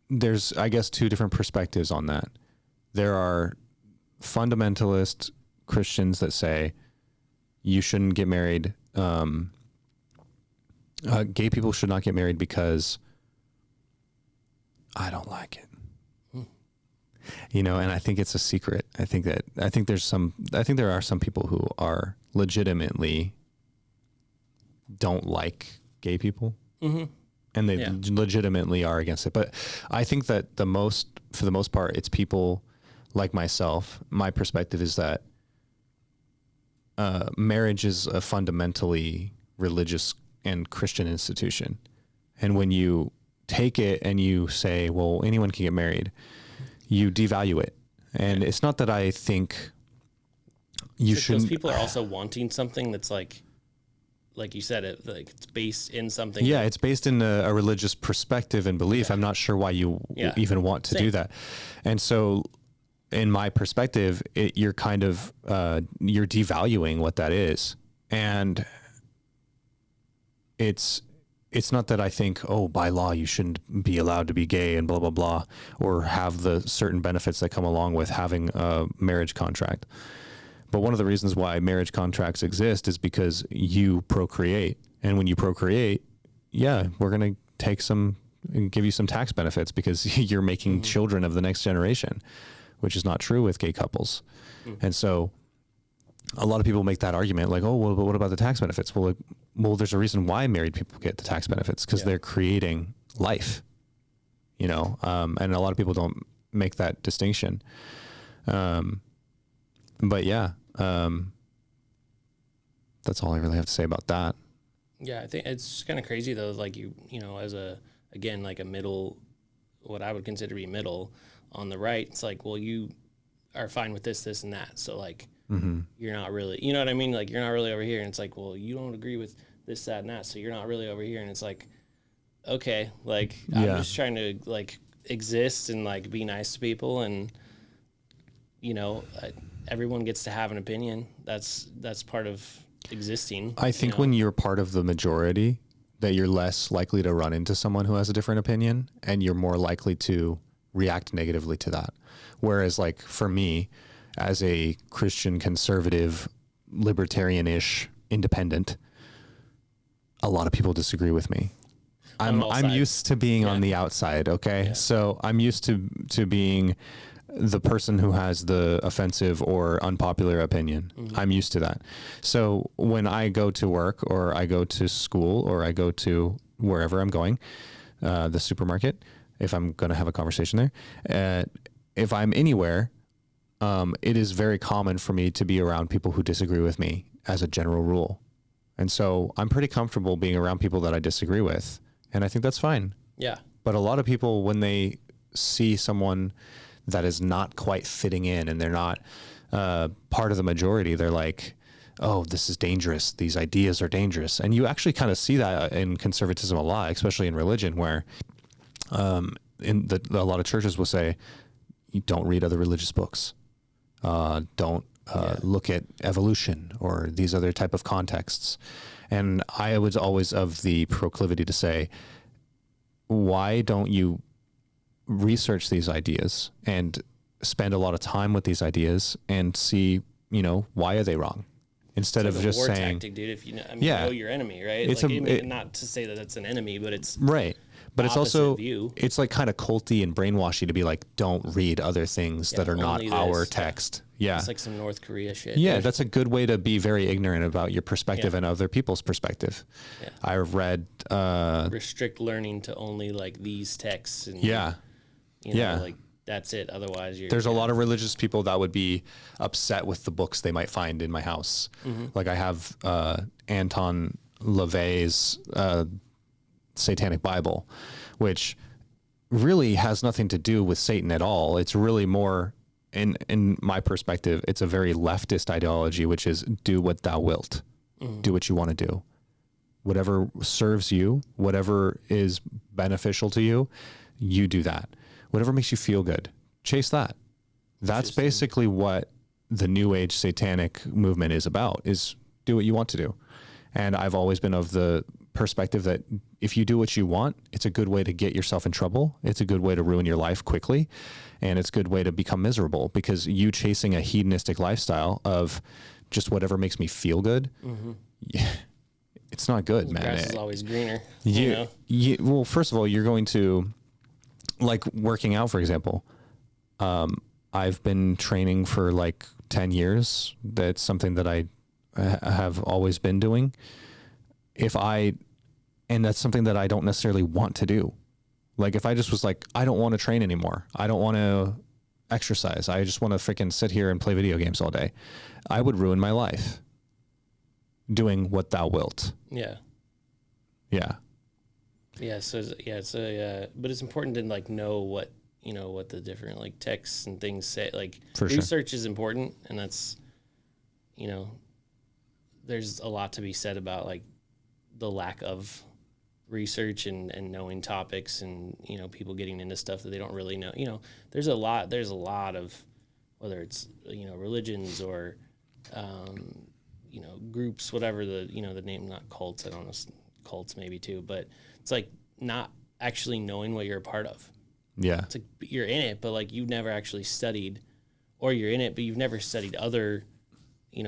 there's, I guess, two different perspectives on that. There are fundamentalist Christians that say you shouldn't get married. Gay people should not get married because I don't like it. You know, and I think it's a secret. I think there are some people who are legitimately don't like gay people. And they legitimately are against it. But I think that for the most part, it's people like myself. My perspective is that marriage is a fundamentally religious and Christian institution. And when you take it and you say, well, anyone can get married, you devalue it. And it's not that I think you shouldn't. Those people are also wanting something that's like you said, it's based in something. Yeah, it's based in a religious perspective and belief. I'm not sure why you even want to do that. And so in my perspective, you're kind of, you're devaluing what that is. And it's not that I think, oh, by law, you shouldn't be allowed to be gay and blah, blah, blah, or have the certain benefits that come along with having a marriage contract. But one of the reasons why marriage contracts exist is because you procreate. And when you procreate, we're going to give you some tax benefits because you're making children of the next generation, which is not true with gay couples. And so a lot of people make that argument like, oh, well, but what about the tax benefits? Well, there's a reason why married people get the tax benefits, because they're creating life, you know? And a lot of people don't make that distinction. But that's all I really have to say about that. Yeah, I think it's kind of crazy though. Like you know, as like a middle, what I would consider to be middle on the right, it's like, well, you are fine with this, and that. So like, you're not really, you know what I mean? Like you're not really over here. And it's like, well, you don't agree with this, that, and that. So you're not really over here. And it's like, okay, like I'm just trying to like exist and like be nice to people, and you know, everyone gets to have an opinion. That's part of existing. I think when you're part of the majority, that you're less likely to run into someone who has a different opinion, and you're more likely to react negatively to that. Whereas like for me, as a Christian conservative, libertarian-ish independent, a lot of people disagree with me. I'm used to being on the outside. Okay. So I'm used to being the person who has the offensive or unpopular opinion. I'm used to that. So when I go to work or I go to school or I go to wherever I'm going, the supermarket, if I'm going to have a conversation there, if I'm anywhere, it is very common for me to be around people who disagree with me as a general rule. And so I'm pretty comfortable being around people that I disagree with. And I think that's fine. Yeah. But a lot of people, when they see someone that is not quite fitting in and they're not part of the majority, they're like, oh, this is dangerous. These ideas are dangerous. And you actually kind of see that in conservatism a lot, especially in religion, where a lot of churches will say, you don't read other religious books. Don't look at evolution or these other type of contexts. And I was always of the proclivity to say, why don't you research these ideas and spend a lot of time with these ideas and see, you know, why are they wrong? Instead of just saying, tactic, dude, if you know, you know your enemy, right? It's like, not to say that it's an enemy, but it's right. But it's also, view. It's like kind of culty and brainwashy to be like, don't read other things that are not our text. Yeah. It's like some North Korea shit. Yeah. That's a good way to be very ignorant about your perspective and other people's perspective. Yeah. I read, restrict learning to only like these texts. And, you know, like that's it. Otherwise, there's a lot of religious people that would be upset with the books they might find in my house. Like I have Anton LaVey's Satanic Bible, which really has nothing to do with Satan at all. It's really more, in my perspective, it's a very leftist ideology, which is do what thou wilt, do what you want to do. Whatever serves you, whatever is beneficial to you, you do that. Whatever makes you feel good, chase that. That's basically what the New Age satanic movement is about, is do what you want to do. And I've always been of the perspective that if you do what you want, it's a good way to get yourself in trouble. It's a good way to ruin your life quickly. And it's a good way to become miserable, because you chasing a hedonistic lifestyle of just whatever makes me feel good, it's not good, man. Grass is always greener. Well, first of all, you're going to, like working out, for example. I've been training for like 10 years. That's something that I have always been doing. And that's something that I don't necessarily want to do. Like if I just was like, I don't want to train anymore, I don't want to exercise, I just want to freaking sit here and play video games all day, I would ruin my life doing what thou wilt. Yeah. So but it's important to like know what, what the different like texts and things say. Like research is important, and that's, there's a lot to be said about like the lack of research and knowing topics, and people getting into stuff that they don't really know. There's a lot of, whether it's religions or groups, whatever the name, not cults, I don't know, cults maybe too, but it's like not actually knowing what you're a part of. It's like you're in it, but like you've never actually studied, or you're in it but you've never studied other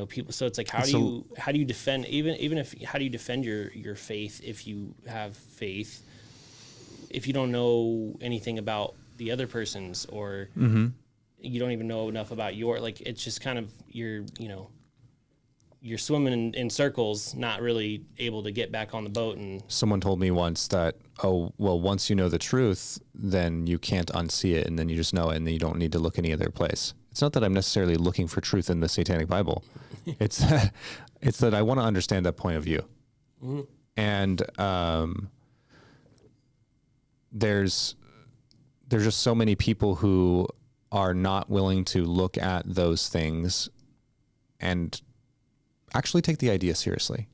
people. So it's like how do you defend, even if how do you defend your faith if you have faith, if you don't know anything about the other person's, or you don't even know enough about your, like, it's just kind of you're swimming in circles, not really able to get back on the boat. And someone told me once that, oh, well, once you know the truth, then you can't unsee it, and then you just know it, and then you don't need to look any other place. It's not that I'm necessarily looking for truth in the Satanic Bible. It's that I want to understand that point of view. And there's just so many people who are not willing to look at those things and actually take the idea seriously.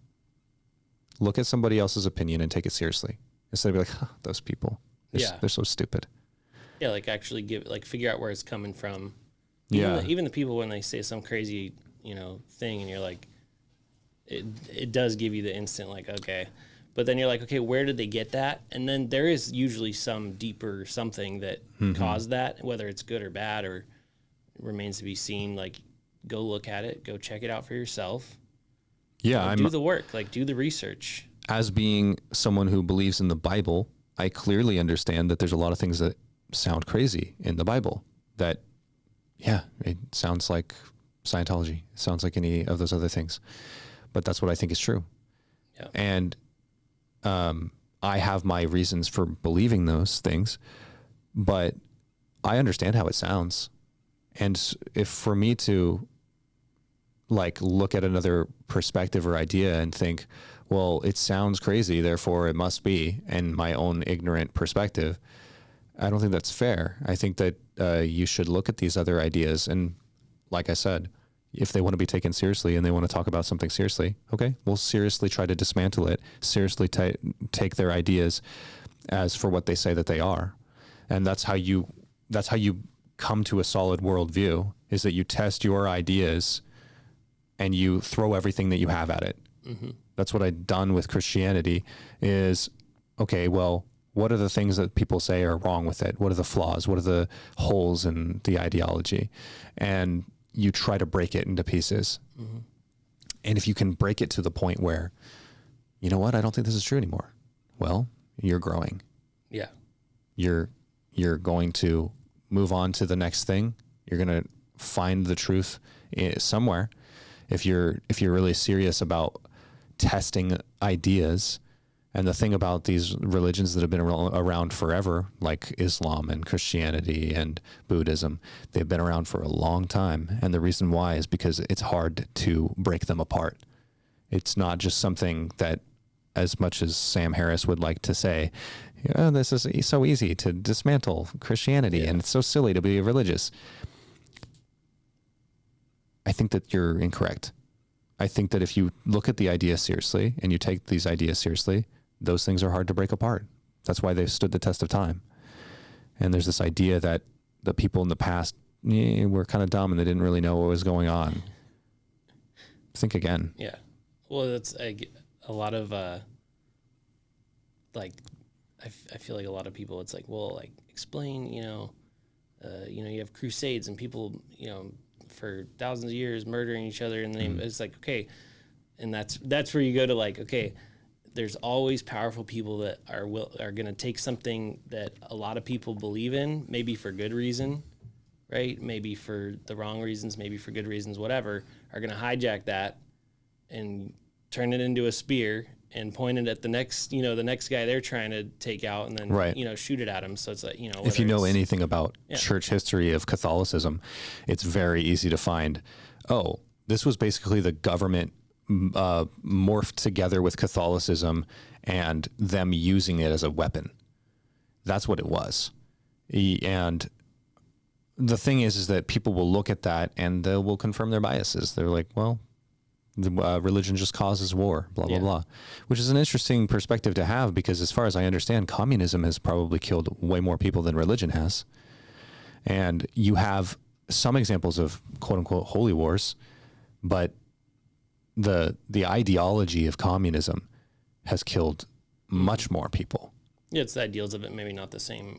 Look at somebody else's opinion and take it seriously, instead of be like, those people, they're so stupid. Yeah, like actually figure out where it's coming from. Even the people, when they say some crazy, thing, and you're like, it does give you the instant, like, okay. But then you're like, okay, where did they get that? And then there is usually some deeper something that caused that, whether it's good or bad, or remains to be seen. Like, go look at it, go check it out for yourself. Yeah, do the work, like do the research. As being someone who believes in the Bible, I clearly understand that there's a lot of things that sound crazy in the Bible. That, it sounds like Scientology. It sounds like any of those other things. But that's what I think is true. Yeah. And I have my reasons for believing those things, but I understand how it sounds. And if for me to like look at another perspective or idea and think, well, it sounds crazy, therefore it must be, and my own ignorant perspective, I don't think that's fair. I think that you should look at these other ideas, and like I said, if they want to be taken seriously and they want to talk about something seriously, okay, we'll seriously try to dismantle it, seriously take their ideas as for what they say that they are. And that's how you come to a solid worldview, is that you test your ideas and you throw everything that you have at it. That's what I've done with Christianity is, okay, well, what are the things that people say are wrong with it? What are the flaws? What are the holes in the ideology? And you try to break it into pieces. And if you can break it to the point where, you know what, I don't think this is true anymore. Well, you're growing. Yeah. You're going to move on to the next thing. You're going to find the truth somewhere. If you're really serious about testing ideas And the thing about these religions that have been around forever, like Islam and Christianity and Buddhism, they've been around for a long time. And the reason why is because it's hard to break them apart. It's not just something that, as much as Sam Harris would like to say, oh, this is so easy to dismantle Christianity and it's so silly to be religious. I think that you're incorrect. I think that if you look at the idea seriously and you take these ideas seriously, those things are hard to break apart. That's why they've stood the test of time. And there's this idea that the people in the past were kind of dumb and they didn't really know what was going on. Think again. Yeah. Well, that's a lot of, like, I feel like a lot of people, it's like, well, like, explain, you have crusades and people, for thousands of years murdering each other in the name. It's like, okay. And that's where you go to, like, okay, there's always powerful people that are going to take something that a lot of people believe in, maybe for good reason, right? Maybe for the wrong reasons, maybe for good reasons, whatever, are going to hijack that and turn it into a spear and point it at the next guy they're trying to take out and then, shoot it at him. So it's like, if you know anything about church history of Catholicism, it's very easy to find, oh, this was basically the government morphed together with Catholicism and them using it as a weapon. That's what it was. And the thing is that people will look at that and they will confirm their biases. They're like, well, religion just causes war, blah, blah, blah, which is an interesting perspective to have because as far as I understand, communism has probably killed way more people than religion has. And you have some examples of quote unquote holy wars, but the ideology of communism has killed much more people. Yeah, it's the ideals of it, maybe not the same,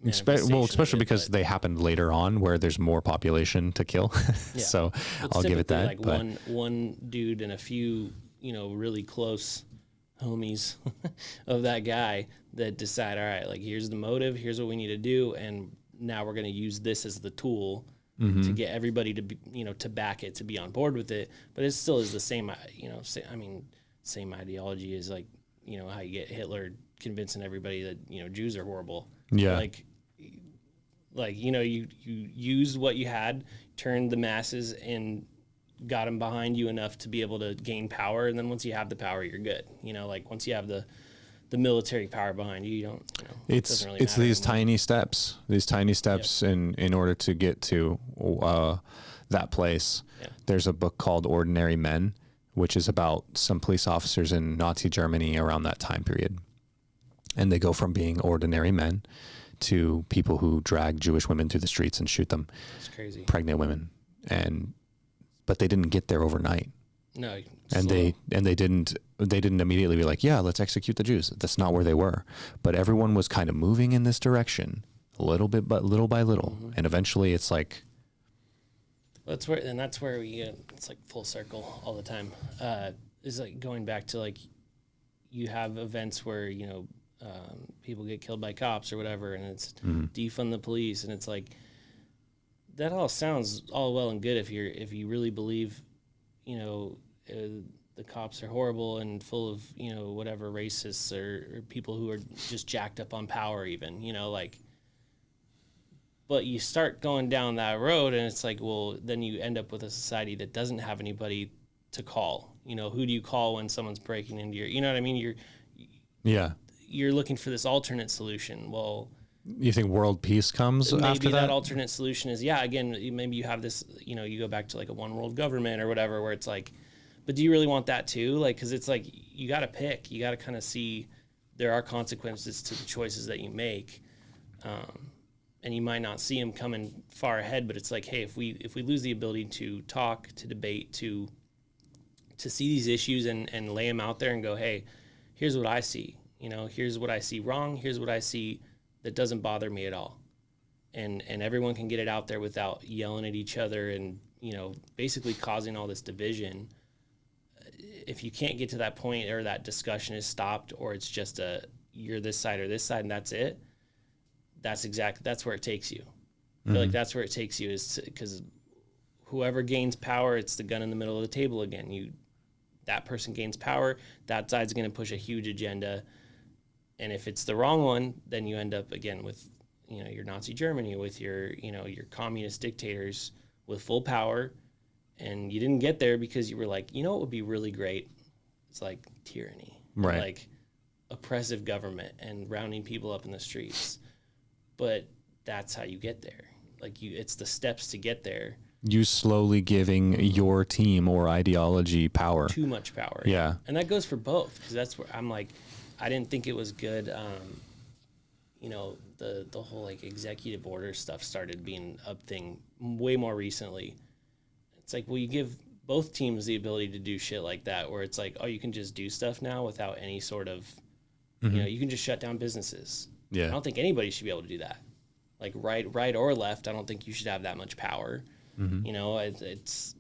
especially because they happened later on where there's more population to kill. So I'll give it that. Like one dude and a few, really close homies of that guy that decide, all right, like here's the motive, here's what we need to do, and now we're going to use this as the tool to get everybody to be, to back it, to be on board with it. But it still is the same, same ideology as like, how you get Hitler convincing everybody that, Jews are horrible. Yeah. You used what you had, turned the masses and got them behind you enough to be able to gain power. And then once you have the power, you're good. Once you have the military power behind you, you don't, it doesn't really matter these anymore. tiny steps in order to get to that place. Yeah. There's a book called Ordinary Men, which is about some police officers in Nazi Germany around that time period. And they go from being ordinary men to people who drag Jewish women through the streets and shoot them. That's crazy. Pregnant women. But they didn't get there overnight. No. And they didn't immediately be like, yeah, let's execute the Jews. That's not where they were. But everyone was kind of moving in this direction little by little. And eventually it's like, that's where we get, it's like full circle all the time. Is like going back to like, you have events where, people get killed by cops or whatever, and it's defund the police, and it's like that all sounds all well and good if you really believe, the cops are horrible and full of whatever racists or people who are just jacked up on power, even But you start going down that road, and it's like, well, then you end up with a society that doesn't have anybody to call. Who do you call when someone's breaking into your? You know what I mean? You're looking for this alternate solution. Well, you think world peace comes after that? Maybe that alternate solution is, again, maybe you have this, you go back to like a one world government or whatever, where it's like, but do you really want that too? Like, cause it's like, you got to pick, you got to kind of see there are consequences to the choices that you make. And you might not see them coming far ahead, but it's like, hey, if we lose the ability to talk, to debate, to see these issues and lay them out there and go, hey, here's what I see. Here's what I see wrong. Here's what I see that doesn't bother me at all. And everyone can get it out there without yelling at each other and, basically causing all this division. If you can't get to that point, or that discussion is stopped, or it's just you're this side or this side and that's it, that's where it takes you. I feel like that's where it takes you, is because whoever gains power, it's the gun in the middle of the table again. that person gains power, that side's going to push a huge agenda. And if it's the wrong one, then you end up again with, your Nazi Germany, with your communist dictators with full power. And you didn't get there because you were like, what would be really great? It's like tyranny, right? Like oppressive government and rounding people up in the streets. But that's how you get there. Like it's the steps to get there. You slowly giving your team or ideology power. Too much power. Yeah. And that goes for both, because that's where I'm like, I didn't think it was good. The whole like executive order stuff started being a thing way more recently. It's like, well, you give both teams the ability to do shit like that, where it's like, oh, you can just do stuff now without any sort of, you can just shut down businesses. Yeah. I don't think anybody should be able to do that. Like right or left, I don't think you should have that much power. It's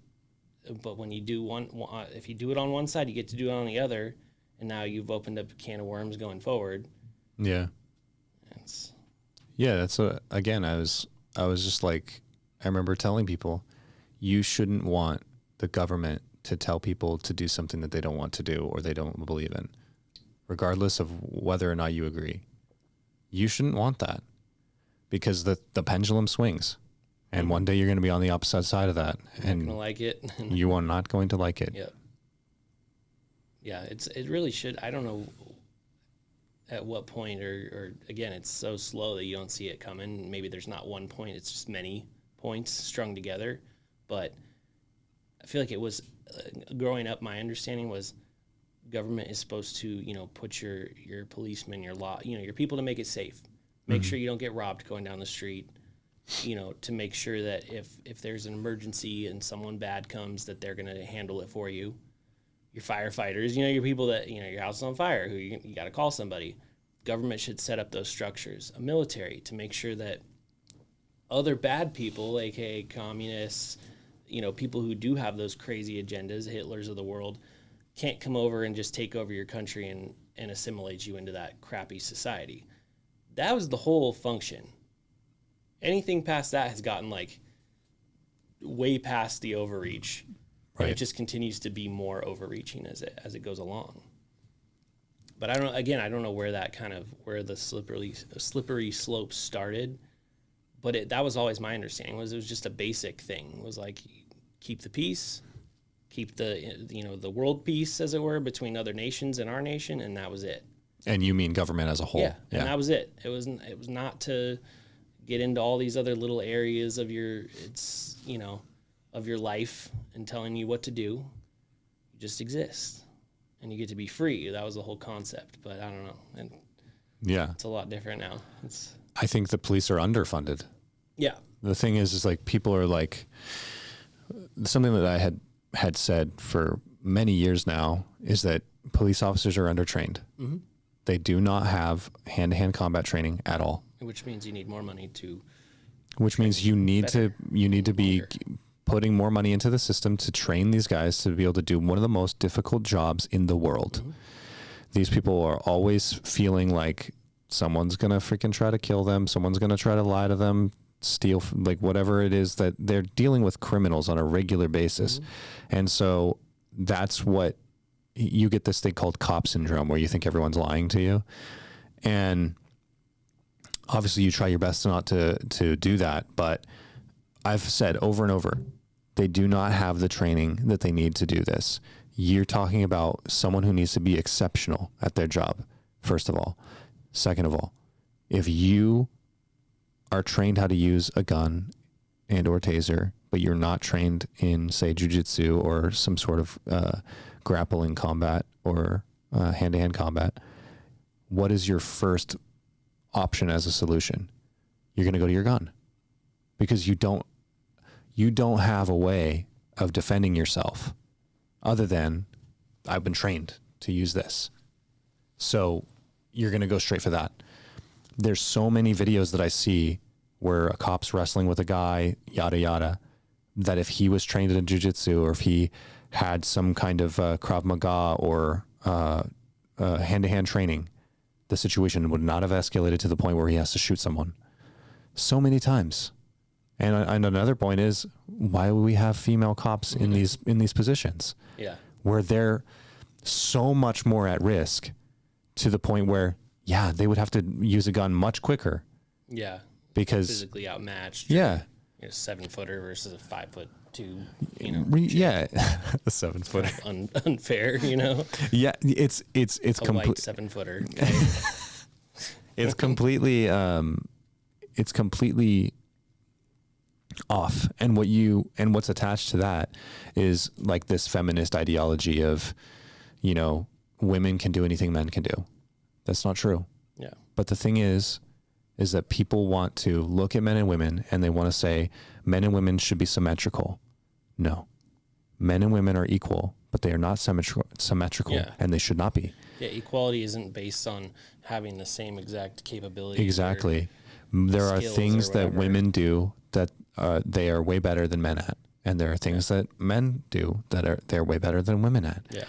but when you do if you do it on one side, you get to do it on the other, and now you've opened up a can of worms going forward. Yeah. That's again, I was just like, I remember telling people, you shouldn't want the government to tell people to do something that they don't want to do or they don't believe in, regardless of whether or not you agree. You shouldn't want that, because the pendulum swings, and one day you're going to be on the opposite side of that, and not gonna like it. You are not going to like it. Yep. Yeah, it really should. I don't know at what point, or again, it's so slow that you don't see it coming. Maybe there's not one point; it's just many points strung together. But I feel like it was growing up. My understanding was government is supposed to, put your policemen, your law, your people to make it safe. Make sure you don't get robbed going down the street. To make sure that if there's an emergency and someone bad comes, that they're going to handle it for you. Your firefighters, your people that, your house is on fire, who you got to call somebody. Government should set up those structures. A military to make sure that other bad people, aka communists, people who do have those crazy agendas, Hitlers of the world, can't come over and just take over your country and assimilate you into that crappy society. That was the whole function. Anything past that has gotten like way past the overreach. Right. And it just continues to be more overreaching as it goes along. But I don't know where the slippery slope started. But that was always my understanding, was it was just a basic thing. It was like, keep the peace, keep the world peace, as it were, between other nations and our nation, and that was it. And you mean government as a whole? Yeah. And that was it. It was not to get into all these other little areas of your life and telling you what to do. You just exist, and you get to be free. That was the whole concept. But I don't know. And yeah, it's a lot different now. I think the police are underfunded. Yeah. The thing is like, people are like, something that I had said for many years now is that police officers are undertrained. Mm-hmm. They do not have hand-to-hand combat training at all. Which means you need more money to. Which means you need to be putting more money into the system to train these guys to be able to do one of the most difficult jobs in the world. Mm-hmm. These people are always feeling like someone's going to freaking try to kill them. Someone's going to try to lie to them, steal, like whatever it is, that they're dealing with criminals on a regular basis. Mm-hmm. And so that's what you get, this thing called cop syndrome, where you think everyone's lying to you. And obviously you try your best not to do that. But I've said over and over, they do not have the training that they need to do this. You're talking about someone who needs to be exceptional at their job, first of all. Second of all, if you are trained how to use a gun and or taser, but you're not trained in, say, jiu-jitsu or some sort of grappling combat or hand-to-hand combat, what is your first option as a solution? You're going to go to your gun, because you don't have a way of defending yourself other than, I've been trained to use this. So you're going to go straight for that. There's so many videos that I see where a cop's wrestling with a guy, yada, yada, that if he was trained in jiu-jitsu, or if he had some kind of Krav Maga or hand-to-hand training, the situation would not have escalated to the point where he has to shoot someone. So many times. And another point is, why would we have female cops in these positions? Yeah. where they're so much more at risk to the point where, yeah, they would have to use a gun much quicker. Yeah. Because physically outmatched. Yeah. 7-footer versus a 5'2", yeah, a 7-footer. Unfair, Yeah, it's white 7-footer. It's completely off. And what's attached to that is like this feminist ideology of, women can do anything men can do. That's not true. Yeah. But the thing is that people want to look at men and women and they want to say men and women should be symmetrical. No. Men and women are equal, but they are not symmetrical, and they should not be. Yeah, equality isn't based on having the same exact capabilities. Exactly. There are things that women do that they are way better than men at, and there are things that men do that they're way better than women at. Yeah.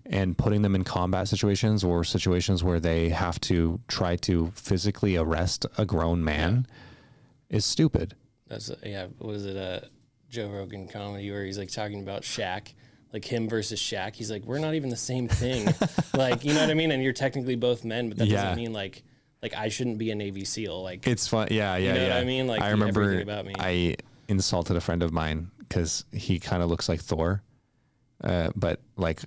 And putting them in combat situations or situations where they have to try to physically arrest a grown man is stupid. That's what is it? Joe Rogan comedy where he's like talking about Shaq, like him versus Shaq. He's like, we're not even the same thing. Like, you know what I mean? And you're technically both men, but that doesn't mean like I shouldn't be a Navy SEAL. Like, it's fun. Yeah. You know what I mean? Like, I remember everything about me. I insulted a friend of mine because he kind of looks like Thor, but like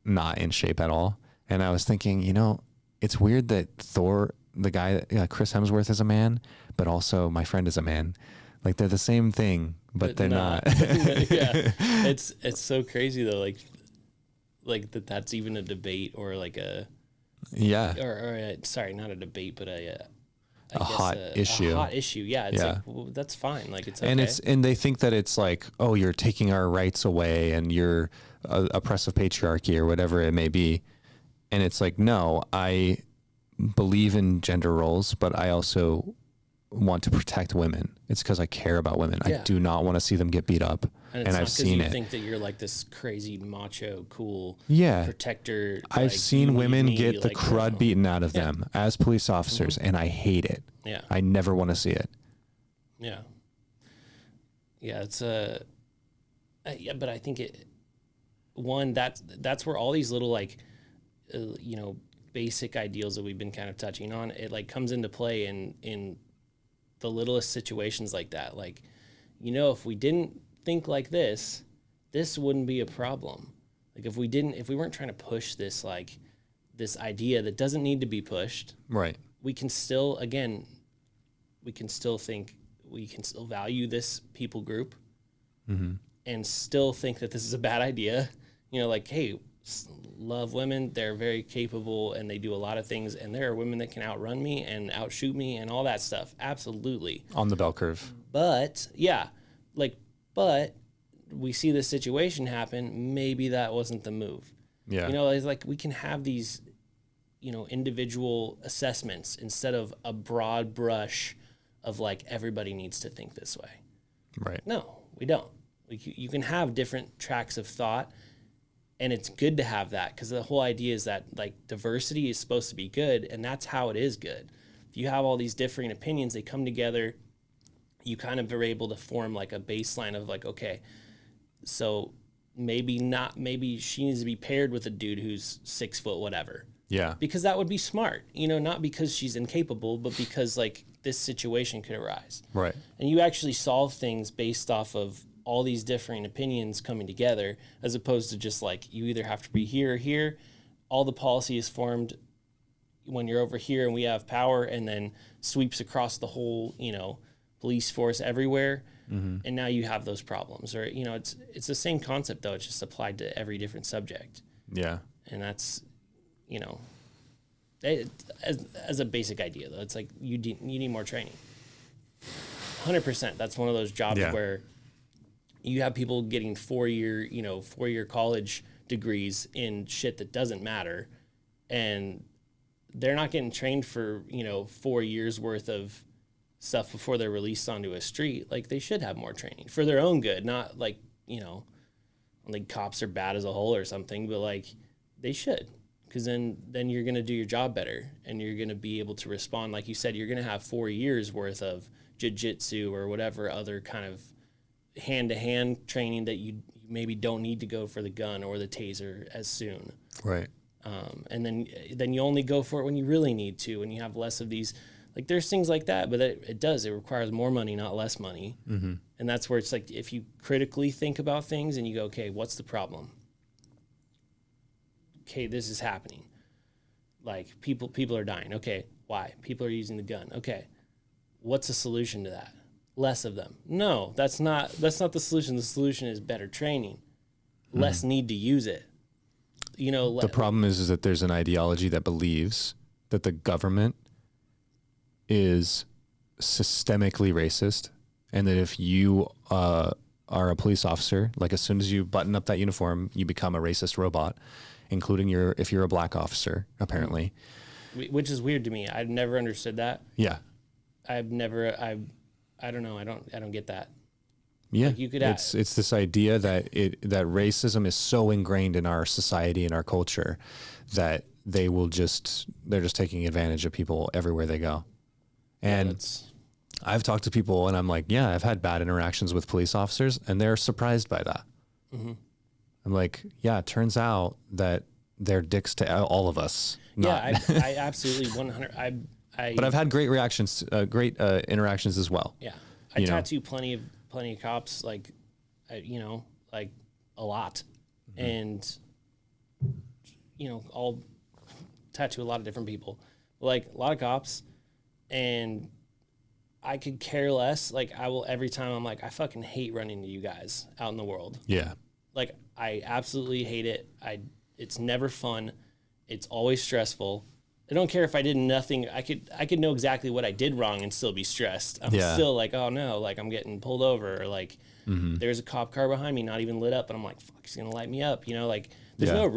not in shape at all. And I was thinking, it's weird that Thor, the guy, Chris Hemsworth is a man, but also my friend is a man. Like they're the same thing, but they're not. Yeah. It's so crazy though. Like that's even a debate or like a, sorry, not a debate, but a hot issue. A hot issue. Yeah. It's like, well, that's fine. Like it's okay. And they think that it's like, oh, you're taking our rights away and you're oppressive patriarchy or whatever it may be. And it's like, no, I believe in gender roles, but I also want to protect women. It's because I care about women. I do not want to see them get beat up. And I've seen it. You think that you're like this crazy macho, cool protector. I've seen women get the crud beaten out of them as police officers, and I hate it. Yeah. I never want to see it. Yeah. Yeah, it's but I think that's where all these little like basic ideals that we've been kind of touching on, it like comes into play in the littlest situations like that. Like, if we didn't think like this wouldn't be a problem. Like if we weren't trying to push this, like this idea that doesn't need to be pushed, right? We can still think, we can still value this people group and still think that this is a bad idea. Like, hey, love women. They're very capable and they do a lot of things. And there are women that can outrun me and outshoot me and all that stuff. Absolutely. On the bell curve. But but we see this situation happen. Maybe that wasn't the move. Yeah. It's like we can have these, individual assessments instead of a broad brush of like, everybody needs to think this way. Right. No, we don't. You can have different tracks of thought. And it's good to have that because the whole idea is that like diversity is supposed to be good, and that's how it is good. If you have all these differing opinions, they come together, you kind of are able to form like a baseline of like, okay, so maybe she needs to be paired with a dude who's 6 foot whatever. Yeah. Because that would be smart, not because she's incapable, but because like this situation could arise. Right. And you actually solve things based off of all these differing opinions coming together, as opposed to just like, you either have to be here or here. All the policy is formed when you're over here and we have power, and then sweeps across the whole, police force everywhere. Mm-hmm. And now you have those problems. Or, it's the same concept though. It's just applied to every different subject. Yeah. And that's, as a basic idea though, it's like you need more training. 100%. That's one of those jobs where you have people getting 4-year college degrees in shit that doesn't matter, and they're not getting trained for 4 years worth of stuff before they're released onto a street. Like they should have more training for their own good, not like like cops are bad as a whole or something, but like they should, because then you're gonna do your job better and you're gonna be able to respond. Like you said, you're gonna have 4 years worth of jiu-jitsu or whatever other kind of hand-to-hand training that you you maybe don't need to go for the gun or the taser as soon. Right. And then you only go for it when you really need to, and you have less of these. Like there's things like that, but it requires more money, not less money. Mm-hmm. And that's where it's like, if you critically think about things and you go, okay, what's the problem? Okay, this is happening. Like people are dying. Okay, why? People are using the gun. Okay, what's the solution to that? Less of them. No, that's not the solution. The solution is better training, less need to use it. You know, the problem is that there's an ideology that believes that the government is systemically racist, and that if you are a police officer, like as soon as you button up that uniform, you become a racist robot, including if you're a black officer, apparently. Which is weird to me. I've never understood that. Yeah. I don't know. I don't get that. Yeah. Like you could it's this idea that racism is so ingrained in our society and our culture that they're just taking advantage of people everywhere they go. And I've talked to people and I'm like, yeah, I've had bad interactions with police officers and they're surprised by that. Mm-hmm. I'm like, yeah, it turns out that they're dicks to all of us. Yeah, I absolutely 100. But I've had great reactions, great interactions as well. Yeah, I tattoo plenty of cops, like, like a lot, mm-hmm. and I'll tattoo a lot of different people, like a lot of cops, and I could care less. Like I will every time. I'm like, I fucking hate running into you guys out in the world. Yeah, like I absolutely hate it. It's never fun. It's always stressful. I don't care if I did nothing. I could know exactly what I did wrong and still be stressed. I'm still like, oh no, like I'm getting pulled over, or like mm-hmm. there's a cop car behind me, not even lit up, and I'm like, fuck, he's gonna light me up. Like there's no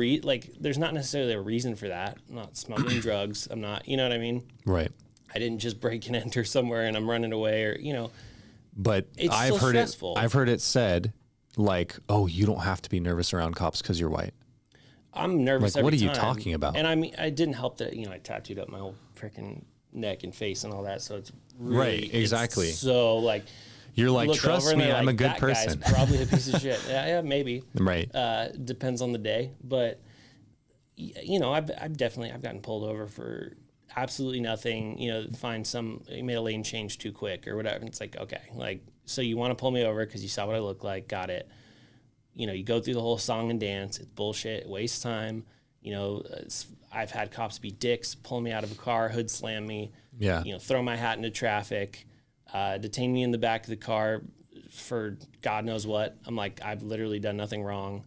there's not necessarily a reason for that. I'm not smuggling drugs. I'm not, you know what I mean? Right. I didn't just break and enter somewhere and I'm running away, or But it's I've heard stressful. I've heard it said like, oh, you don't have to be nervous around cops because you're white. I'm nervous. Like, what are every you time. talking about? And I mean, I didn't help that I tattooed up my whole freaking neck and face and all that. So it's really, right, exactly. So like, you're like, trust me, I'm a good that person. Guy's probably a piece of shit. Yeah, maybe. Right. Depends on the day, but I've gotten pulled over for absolutely nothing. You made a lane change too quick or whatever. And it's like, okay, like, so you want to pull me over because you saw what I look like, got it. You go through the whole song and dance. It's bullshit. It wastes time. I've had cops be dicks, pull me out of a car, hood slam me. Yeah. Throw my hat into traffic, detain me in the back of the car for God knows what. I'm like, I've literally done nothing wrong,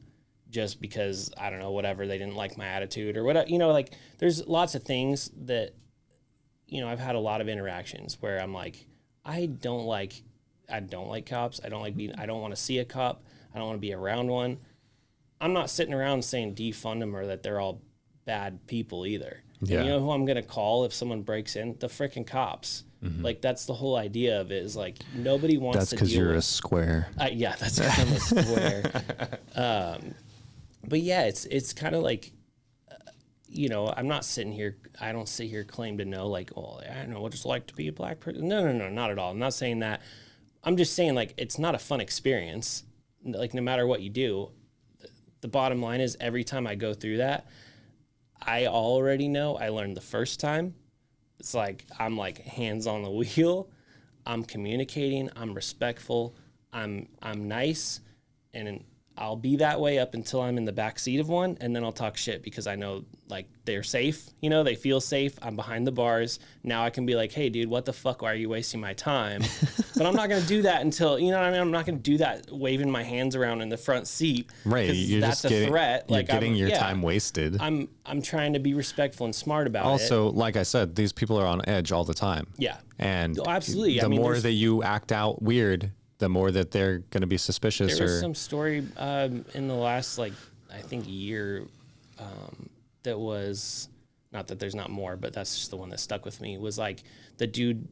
just because I don't know, whatever, they didn't like my attitude or whatever. Like there's lots of things that I've had a lot of interactions where I'm like, I don't like cops. I don't want to see a cop. I don't want to be around one. I'm not sitting around saying defund them or that they're all bad people either. Yeah. And you know who I'm going to call if someone breaks in? The freaking cops. Mm-hmm. Like, that's the whole idea of it, is like, nobody wants to deal with... That's because you're a square. Yeah, that's because I'm a square. But yeah, it's kind of like, I'm not sitting here, I don't sit here claim to know, like, oh, I don't know what it's like to be a black person. No, not at all. I'm not saying that. I'm just saying, like, it's not a fun experience. Like, no matter what you do, the bottom line is every time I go through that, I already know I learned the first time. It's like, I'm like hands on the wheel. I'm communicating. I'm respectful. I'm nice. And I'll be that way up until I'm in the back seat of one. And then I'll talk shit because I know, like, they're safe. They feel safe. I'm behind the bars. Now I can be like, hey, dude, what the fuck? Why are you wasting my time? But I'm not going to do that until, what I mean? I'm not going to do that waving my hands around in the front seat. Right. That's a threat. You're getting your time wasted. I'm trying to be respectful and smart about it. Also, like I said, these people are on edge all the time. Yeah. And absolutely. The more that you act out weird, the more that they're going to be suspicious. There was some story in the last, like, I think year that was, not that there's not more, but that's just the one that stuck with me, was like the dude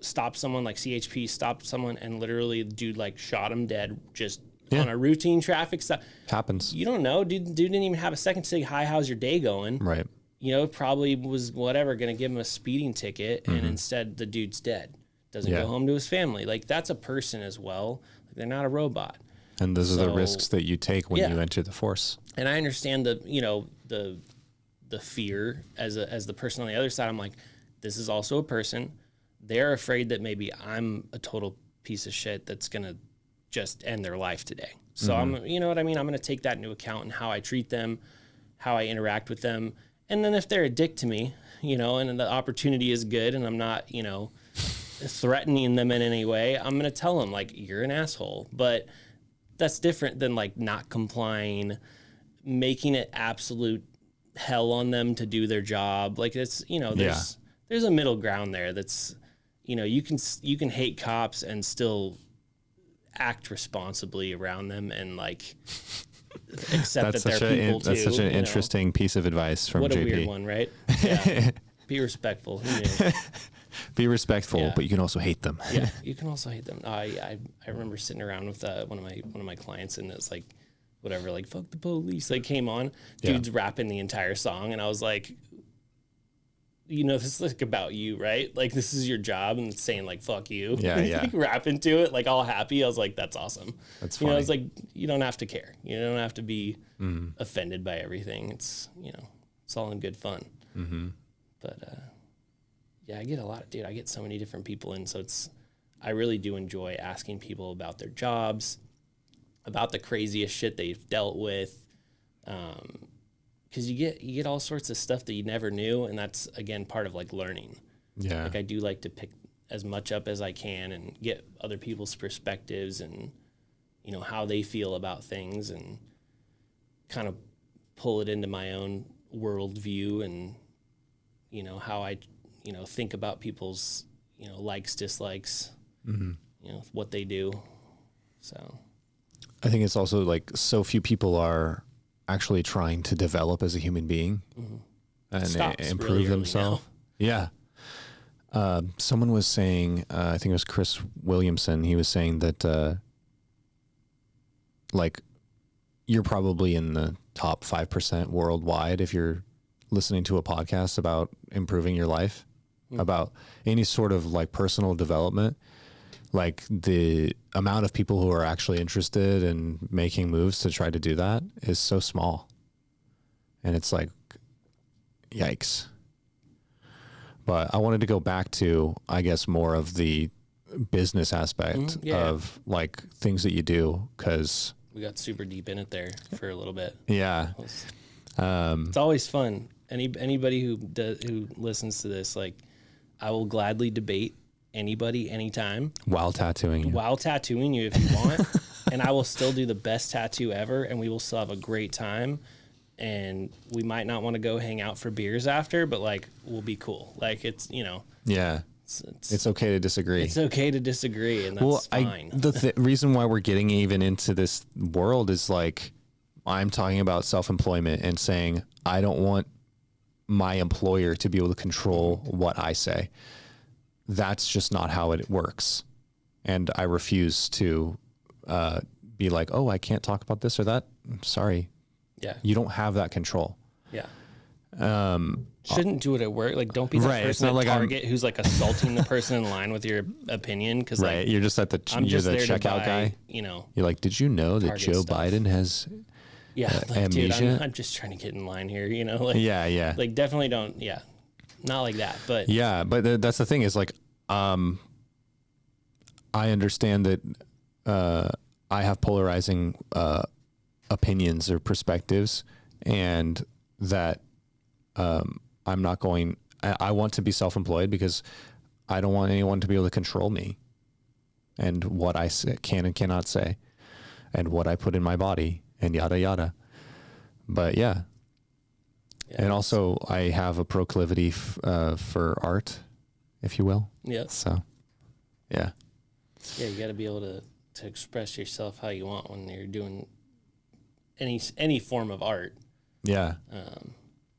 stopped someone, like CHP stopped someone, and literally the dude like shot him dead just on a routine traffic stop. Happens. You don't know. Dude didn't even have a second to say, hi, how's your day going? Right. Probably was whatever, going to give him a speeding ticket, and instead the dude's dead. Doesn't go home to his family. Like, that's a person as well. Like, they're not a robot. And those are the risks that you take when Yeah. you enter the force. And I understand the, you know, the fear as the person on the other side. I'm like, this is also a person. They're afraid that maybe I'm a total piece of shit that's going to just end their life today. So I'm, you know what I mean? I'm going to take that into account in how I treat them, how I interact with them. And then if they're a dick to me, you know, and the opportunity is good and I'm not, you know, threatening them in any way, I'm going to tell them like, you're an asshole. But that's different than like not complying, making it absolute hell on them to do their job. Like it's, you know, there's a middle ground there. That's, you know, you can hate cops and still act responsibly around them and like accept that they're people too. That's such an interesting piece of advice from JP. What a weird one, right? Yeah. Be respectful. Who knew? Be respectful, but you can also hate them. Yeah, you can also hate them. I remember sitting around with one of my clients, and it's like, whatever, like fuck the police. Like came on, dude's rapping the entire song, and I was like, you know, this is like about you, right? Like this is your job, and it's saying like fuck you. Yeah, yeah. Like rapping to it, like all happy. I was like, that's awesome. That's funny. funny. You know, it's like you don't have to care. You don't have to be offended by everything. It's, you know, it's all in good fun. Mm-hmm. But yeah, I get I get so many different people in, so I really do enjoy asking people about their jobs, about the craziest shit they've dealt with, because you get all sorts of stuff that you never knew, and that's again part of like learning. Yeah, like I do like to pick as much up as I can and get other people's perspectives and, you know, how they feel about things and kind of pull it into my own worldview and, you know, how I, you know, think about people's, you know, likes, dislikes, you know, what they do. So I think it's also like so few people are actually trying to develop as a human being and improve really themselves. Yeah. Someone was saying, I think it was Chris Williamson. He was saying that, like, you're probably in the top 5% worldwide if you're listening to a podcast about improving your life, about any sort of like personal development. Like the amount of people who are actually interested in making moves to try to do that is so small. And it's like, yikes. But I wanted to go back to, I guess, more of the business aspect of like things that you do, because we got super deep in it there for a little bit. Yeah. It's always fun. Anybody who listens to this, like, I will gladly debate anybody anytime while tattooing you if you want. And I will still do the best tattoo ever, and we will still have a great time. And we might not want to go hang out for beers after, but like we'll be cool. Like it's, you know, it's okay to disagree. It's okay to disagree, and that's fine. The reason why we're getting even into this world is like I'm talking about self-employment and saying I don't want my employer to be able to control what I say. That's just not how it works. And I refuse to be like, oh, I can't talk about this or that. I'm sorry. Yeah. You don't have that control. Yeah. Shouldn't do it at work. Like, don't be that person at Target who's like assaulting the person in line with your opinion. Cause like, you're just at the, you're the checkout guy. You know, you're like, did you know that Joe Biden has amnesia? Dude, I'm just trying to get in line here, you know? Like, like definitely don't. Yeah. Not like that, but but that's the thing is like, I understand that, I have polarizing, opinions or perspectives, and that, I'm not going, I want to be self-employed because I don't want anyone to be able to control me and what I can and cannot say and what I put in my body and yada, yada. But and also I have a proclivity for art, if you will. Yeah. So, yeah, you got to be able to express yourself how you want when you're doing any form of art. Yeah.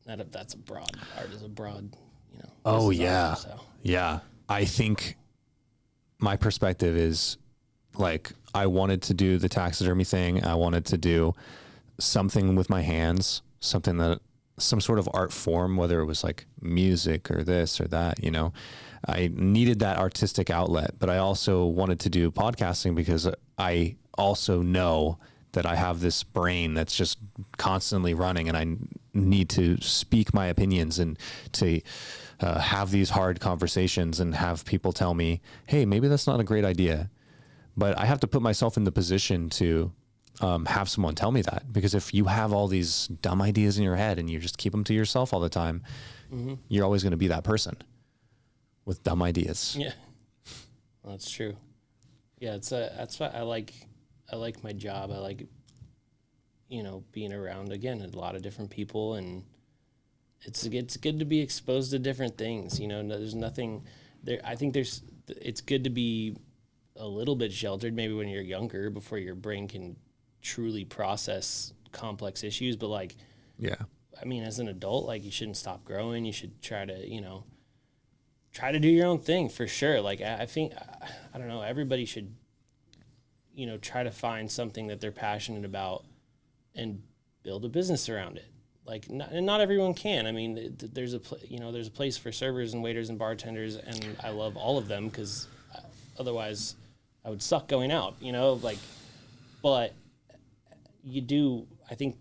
That's a broad, art is a broad, you know. Oh yeah. Art, so. Yeah. I think my perspective is like, I wanted to do the taxidermy thing. I wanted to do something with my hands, some sort of art form, whether it was like music or this or that, you know. I needed that artistic outlet, but I also wanted to do podcasting because I also know that I have this brain that's just constantly running, and I need to speak my opinions and to have these hard conversations and have people tell me, hey, maybe that's not a great idea. But I have to put myself in the position to have someone tell me that, because if you have all these dumb ideas in your head and you just keep them to yourself all the time, you're always going to be that person with dumb ideas. Yeah, well, that's true. Yeah, that's why I like my job. I like, being around, again, a lot of different people, and it's good to be exposed to different things. There's nothing there. I think it's good to be a little bit sheltered maybe when you're younger, before your brain can truly process complex issues. But like, yeah, I mean, as an adult, like, you shouldn't stop growing. You should try to, try to do your own thing, for sure. Like, I think, I don't know, everybody should, try to find something that they're passionate about and build a business around it. Like, not everyone can. I mean, there's a place for servers and waiters and bartenders, and I love all of them, because otherwise I would suck going out, but you do, I think,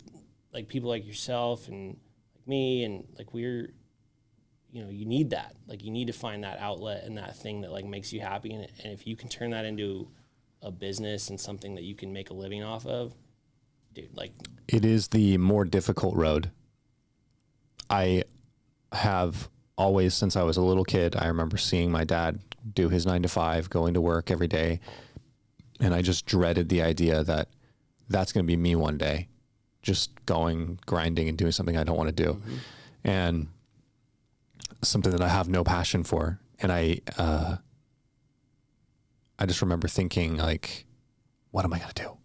like, people like yourself and like me, and like, we're, you need that. Like, you need to find that outlet and that thing that, like, makes you happy. And if you can turn that into a business and something that you can make a living off of, dude, like, it is the more difficult road. I have always, since I was a little kid, I remember seeing my dad do his 9 to 5, going to work every day. And I just dreaded the idea that that's going to be me one day, just going, grinding, and doing something I don't want to do. And something that I have no passion for. And I just remember thinking, like, what am I going to do?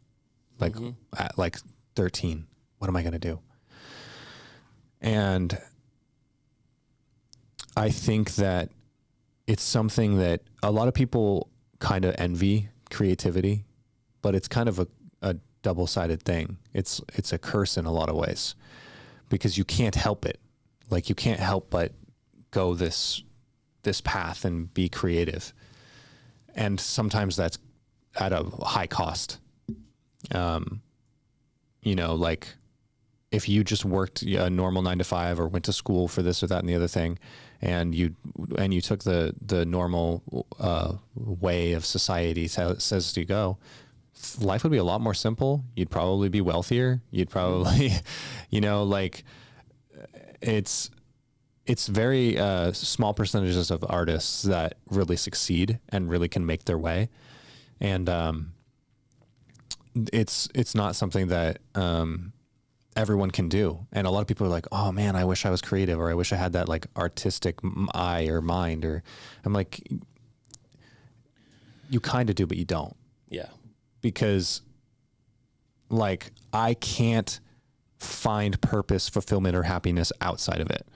Like, at like 13, what am I going to do? And I think that it's something that a lot of people kind of envy, creativity, but it's kind of a double-sided thing. It's a curse in a lot of ways, because you can't help it. Like, you can't help but go this path and be creative. And sometimes that's at a high cost. Like, if you just worked a normal 9 to 5 or went to school for this or that and the other thing, and you took the normal way of society says to go, life would be a lot more simple. You'd probably be wealthier. You'd probably, it's very small percentages of artists that really succeed and really can make their way. And it's not something that everyone can do. And a lot of people are like, oh man, I wish I was creative, or I wish I had that, like, artistic eye or mind. Or I'm like, you kind of do, but you don't. Yeah. Because, like, I can't find purpose, fulfillment, or happiness outside of it.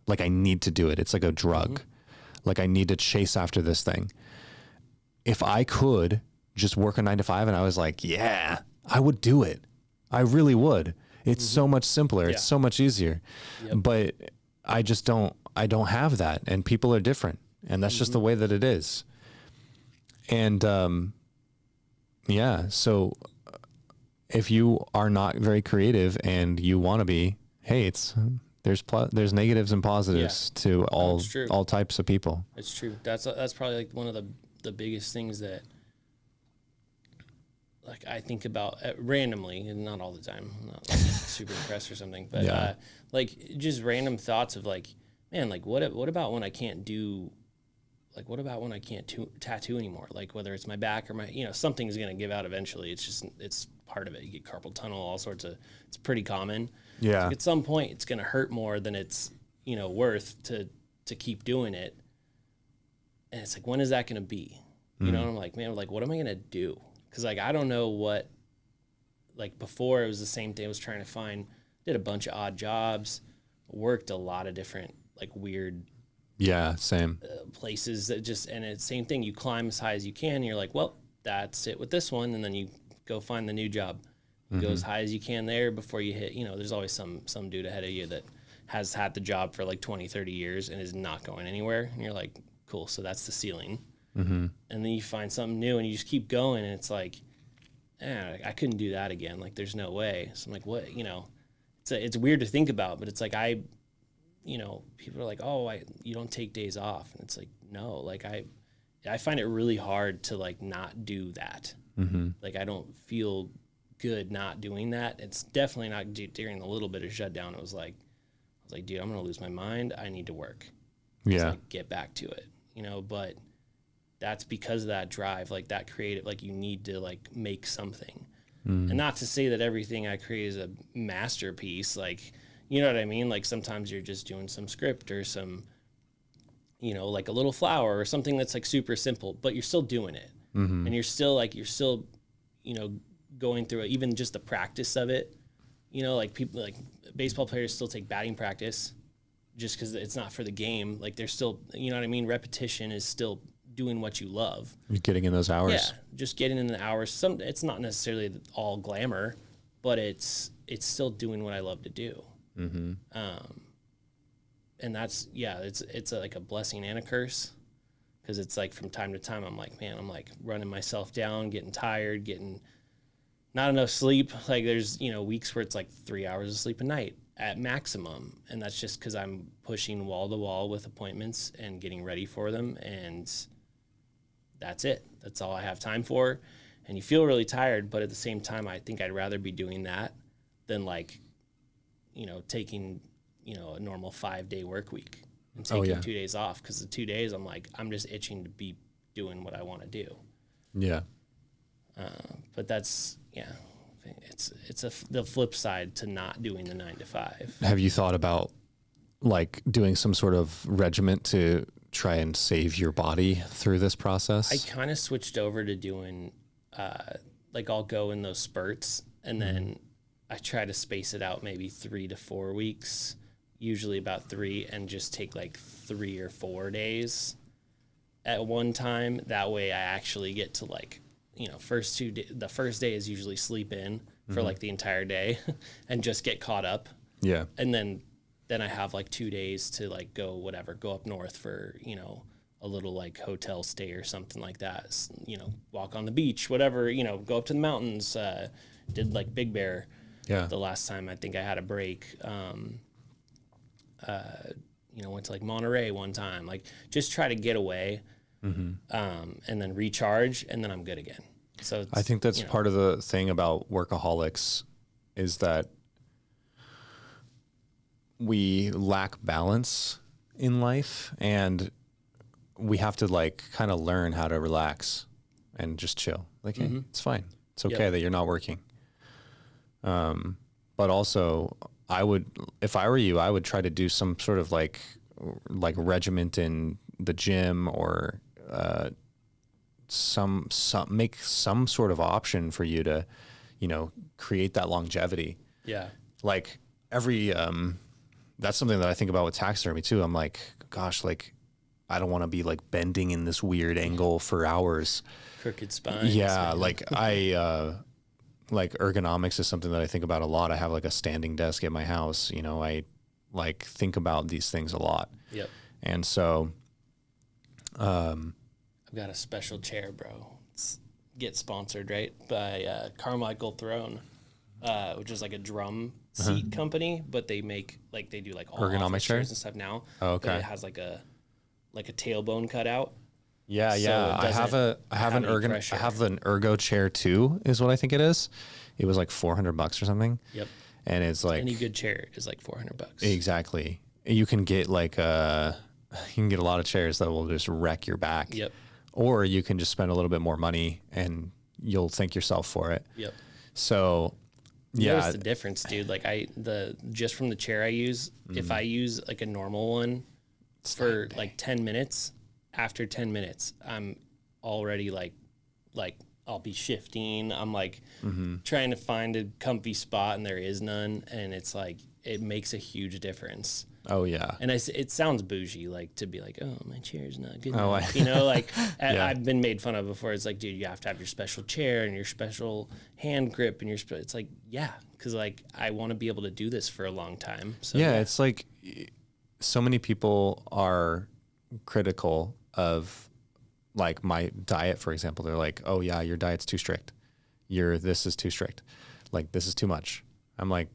Like, I need to do it. It's like a drug. Like, I need to chase after this thing. If I could just work a 9 to 5 and I was like, yeah, I would do it. I really would. It's so much simpler. It's so much easier. But I just don't have that. And people are different. And that's just the way that it is. And, so if you are not very creative and you want to be, hey, there's negatives and positives to all types of people. It's true. That's probably, like, one of the biggest things that, like, I think about randomly, and not all the time. I'm not, like, super impressed or something, but like, just random thoughts of, like, man, like, what about when I can't do, like, what about when I can't tattoo anymore? Like, whether it's my back or my, something's gonna give out eventually. It's part of it. You get carpal tunnel, all sorts of. It's pretty common. Yeah. Like, at some point, it's gonna hurt more than it's worth to keep doing it. And it's like, when is that gonna be? And I'm like, man, like, what am I gonna do? Because, like, I don't know what, like, before it was the same thing. I was trying to did a bunch of odd jobs, worked a lot of different, like, weird same places that and it's the same thing. You climb as high as you can, and you're like, well, that's it with this one. And then you go find the new job. You go as high as you can there before you hit, there's always some dude ahead of you that has had the job for like 20, 30 years and is not going anywhere. And you're like, cool, so that's the ceiling. And then you find something new and you just keep going, and it's like, I couldn't do that again. Like, there's no way. So I'm like, what, you know, it's weird to think about, but it's like, you know, people are like, oh, you don't take days off. And it's like, no, like I find it really hard to like not do that. Mm-hmm. Like, I don't feel good not doing that. It's definitely not during the little bit of shutdown. I was like, dude, I'm going to lose my mind. I need to work. Yeah. Like, get back to it, you know, but that's because of that drive, like that creative, like you need to like make something. And not to say that everything I create is a masterpiece. Like, you know what I mean? Like, sometimes you're just doing some script or some, you know, like a little flower or something that's like super simple, but you're still doing it. Mm-hmm. And you're still, you know, going through it, even just the practice of it. You know, like people, like baseball players still take batting practice just because it's not for the game. Like, they're still, you know what I mean? Repetition is still doing what you love. You're getting in those hours. Yeah, just getting in the hours. It's not necessarily all glamour, but it's still doing what I love to do. Mm-hmm. And that's, yeah, it's like a blessing and a curse, because it's like from time to time I'm like, man, I'm like running myself down, getting tired, getting not enough sleep. Like, there's, you know, weeks where it's like 3 hours of sleep a night at maximum, and that's just because I'm pushing wall to wall with appointments and getting ready for them, and that's it. That's all I have time for. And you feel really tired, but at the same time, I think I'd rather be doing that than, like, you know, taking, you know, a normal 5-day work week and taking 2 days off, because the 2 days I'm like, I'm just itching to be doing what I want to do. Yeah. But that's, yeah, it's the flip side to not doing the 9 to 5. Have you thought about like doing some sort of regiment to try and save your body through this process? I kind of switched over to doing, like, I'll go in those spurts, and then I try to space it out maybe 3 to 4 weeks, usually about 3, and just take like 3 or 4 days at one time. That way I actually get to, like, you know, the first day is usually sleep in for like the entire day and just get caught up. Yeah. And then I have like 2 days to like go up north for, you know, a little like hotel stay or something like that, you know, walk on the beach, whatever, you know, go up to the mountains. Did like Big Bear. Yeah. The last time I think I had a break. You know, went to like Monterey one time, like just try to get away, and then recharge, and then I'm good again. So I think that's part of the thing about workaholics is that we lack balance in life, and we have to like kind of learn how to relax and just chill. Like, hey, it's fine. It's okay that you're not working. But also if I were you, I would try to do some sort of like regiment in the gym, or make some sort of option for you to, you know, create that longevity. Yeah. Like that's something that I think about with taxidermy too. I'm like, gosh, like I don't want to be like bending in this weird angle for hours. Crooked spines. Yeah. Like like ergonomics is something that I think about a lot. I have like a standing desk at my house, you know, I like think about these things a lot. Yep. And so, I've got a special chair, bro. Get sponsored, right? By Carmichael Throne, which is like a drum seat company, but they make like, they do like all ergonomic chairs and stuff now. Oh, okay. But it has like a tailbone cutout. Yeah, So yeah. I have an ergo chair too, is what I think it is. It was like $400 or something. Yep. And it's like any good chair is like $400. Exactly. You can get like you can get a lot of chairs that will just wreck your back. Yep. Or you can just spend a little bit more money and you'll thank yourself for it. Yep. So yeah, notice the difference, dude. Like just from the chair I use, if I use like a normal one for like 10 minutes, after 10 minutes, I'm already like I'll be shifting. I'm like trying to find a comfy spot, and there is none. And it's like, it makes a huge difference. Oh yeah. And it sounds bougie, like to be like, oh, my chair's not good enough. You know, like I've been made fun of before. It's like, dude, you have to have your special chair and your special hand grip and it's like, yeah, because like I want to be able to do this for a long time. So yeah, it's like so many people are critical of like my diet, for example. They're like, oh yeah, your diet's too strict. this is too strict. Like, this is too much. I'm like,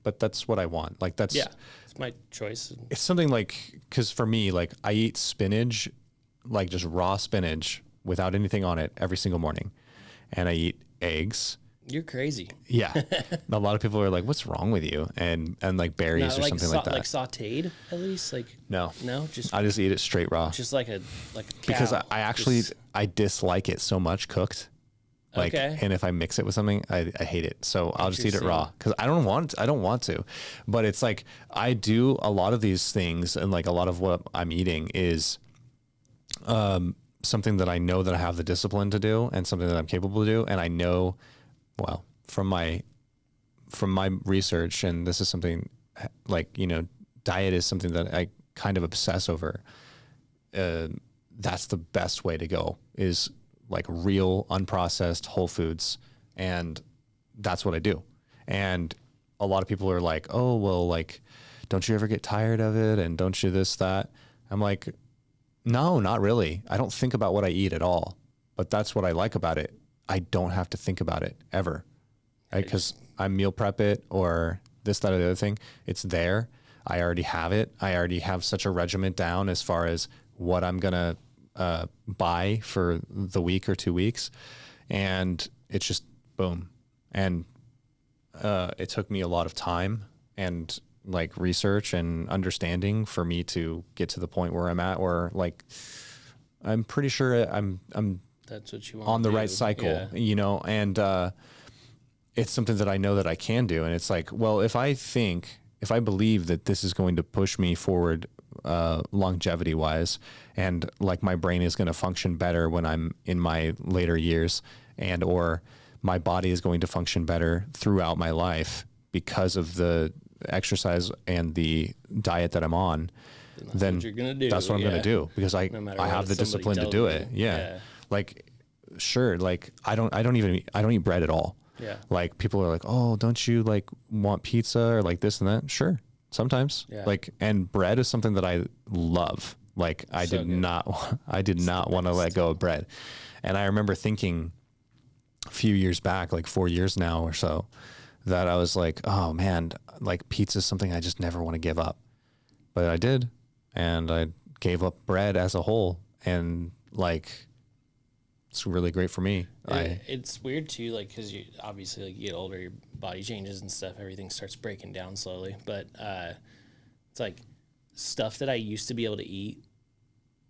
but that's what I want. Like, that's, it's my choice. It's something like, cause for me, like I eat spinach, like just raw spinach without anything on it every single morning. And I eat eggs. You're crazy. Yeah. A lot of people are like, what's wrong with you? And like berries or something like that. Like sauteed at least? Like no, just I just eat it straight raw. Just like a cow. Because I actually, I dislike it so much cooked. Like, and if I mix it with something, I hate it. So I'll just eat it raw because I don't want to, but it's like, I do a lot of these things. And like a lot of what I'm eating is, something that I know that I have the discipline to do and something that I'm capable to do. And I know, well, from my research, and this is something like, you know, diet is something that I kind of obsess over. That's the best way to go, is like real unprocessed whole foods. And that's what I do. And a lot of people are like, oh, well, like, don't you ever get tired of it? And don't you this, that? I'm like, no, not really. I don't think about what I eat at all, but that's what I like about it. I don't have to think about it ever, right? Because I meal prep it or this, that, or the other thing. It's there. I already have it. I already have such a regiment down as far as what I'm going to buy for the week or 2 weeks. And it's just boom. And it took me a lot of time and like research and understanding for me to get to the point where I'm at, or like, I'm pretty sure I'm that's what you want on the right cycle, you know, and it's something that I know that I can do. And it's like, well, if I believe that this is going to push me forward longevity wise, and like my brain is going to function better when I'm in my later years, and or my body is going to function better throughout my life because of the exercise and the diet that I'm on, then what you're gonna do. That's what I'm going to do, because I have the discipline to do it. Yeah. Like, sure. Like I don't eat bread at all. Yeah. Like people are like, oh, don't you like want pizza or like this and that? Sure. Sometimes. Yeah. Like, and bread is something that I love. Like I did not want to let go of bread. And I remember thinking a few years back, like 4 years now or so, that I was like, oh man, like pizza is something I just never want to give up. But I did. And I gave up bread as a whole. And like, it's really great for me. It's weird too, like, because you obviously, like, you get older, your body changes and stuff, everything starts breaking down slowly. But it's like stuff that I used to be able to eat,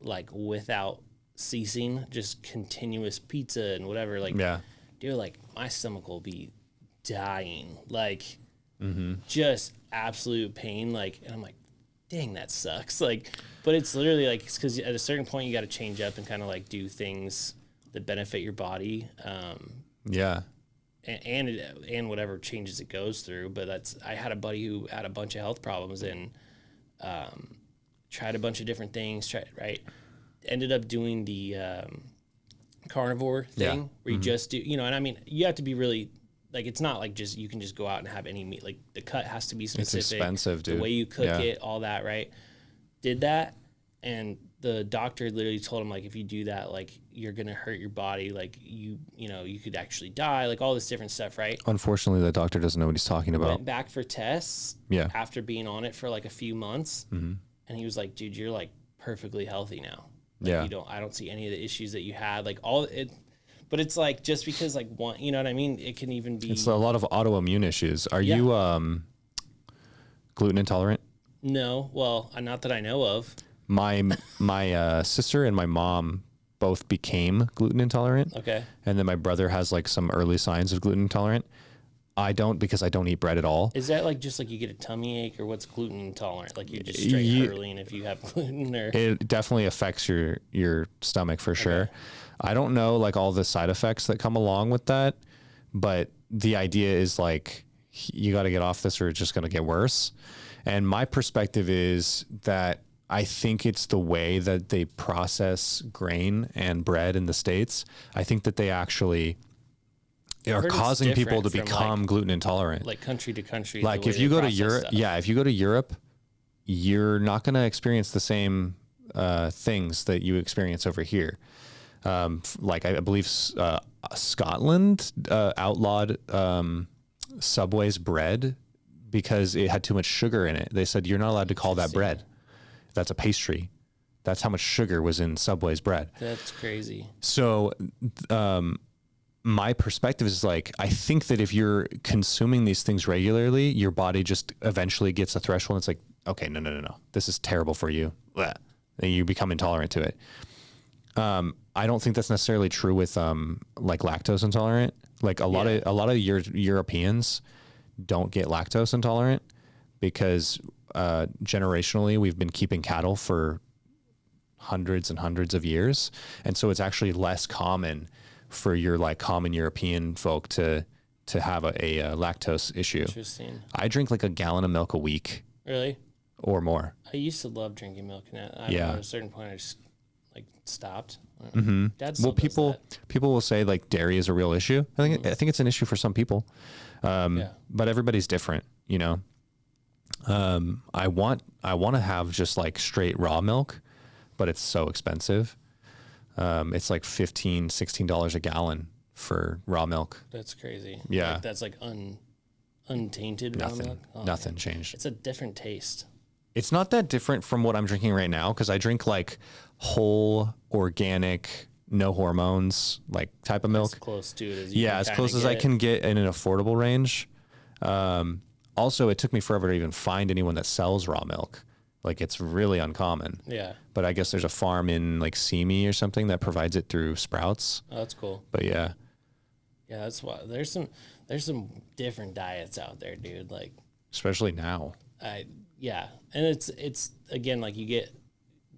like, without ceasing, just continuous pizza and whatever. Like, dude, like, my stomach will be dying, like, just absolute pain. Like, and I'm like, dang, that sucks. Like, but it's literally like, it's because at a certain point you got to change up and kind of like do things that benefit your body. And whatever changes it goes through. But I had a buddy who had a bunch of health problems and tried a bunch of different things, ended up doing the carnivore thing where you just do, you know, and I mean, you have to be really, like, it's not like just, you can just go out and have any meat. Like, the cut has to be specific. It's expensive, dude. The way you cook it, all that, right? Did that, and the doctor literally told him, like, if you do that, like, you're gonna hurt your body, like, you know, you could actually die, like, all this different stuff, right? Unfortunately, the doctor doesn't know what he's talking about. Went back for tests after being on it for like a few months, and he was like, dude, you're like perfectly healthy now. Like, I don't see any of the issues that you had, like, all it. But it's like, just because, like, one, you know what I mean? It can even be. It's a lot of autoimmune issues. Are you gluten intolerant? No. Well, not that I know of. My sister and my mom both became gluten intolerant. Okay. And then my brother has like some early signs of gluten intolerant. I don't, because I don't eat bread at all. Is that like just like you get a tummy ache, or what's gluten intolerant? Like you're just straight hurling if you have gluten, or? It definitely affects your stomach for sure. I don't know like all the side effects that come along with that, but the idea is like, you got to get off this or it's just going to get worse. And my perspective is that I think it's the way that they process grain and bread in the States. I think that they actually are causing people to become gluten intolerant. Like country to country. Like if you go to Europe, if you go to Europe, you're not going to experience the same things that you experience over here. Like I believe Scotland outlawed Subway's bread because it had too much sugar in it. They said, you're not allowed to call that bread. That's a pastry. That's how much sugar was in Subway's bread. That's crazy. So my perspective is like, I think that if you're consuming these things regularly, your body just eventually gets a threshold. And it's like, okay, no. This is terrible for you. Blah. And you become intolerant to it. I don't think that's necessarily true with like lactose intolerant. Like a lot of Europeans don't get lactose intolerant because generationally we've been keeping cattle for hundreds and hundreds of years, and so it's actually less common for your like common European folk to have a lactose issue. Interesting. I drink like a gallon of milk a week. Really? Or more. I used to love drinking milk, and I don't know, at a certain point I just like stopped. Dad still does people will say like dairy is a real issue. I think it's an issue for some people, but everybody's different, you know. I want to have just like straight raw milk, but it's so expensive. It's like $15-16 a gallon for raw milk. That's crazy. Yeah, like, that's like untainted raw milk. Nothing changed. It's a different taste. It's not that different from what I'm drinking right now, because I drink like whole, organic, no hormones, like type of milk. As close to it as you can as close as I can get in an affordable range. Also, it took me forever to even find anyone that sells raw milk. Like, it's really uncommon. Yeah. But I guess there's a farm in like Simi or something that provides it through Sprouts. Oh, that's cool. But yeah. Yeah, that's why there's some different diets out there, dude. Like, especially now. And it's again, like, you get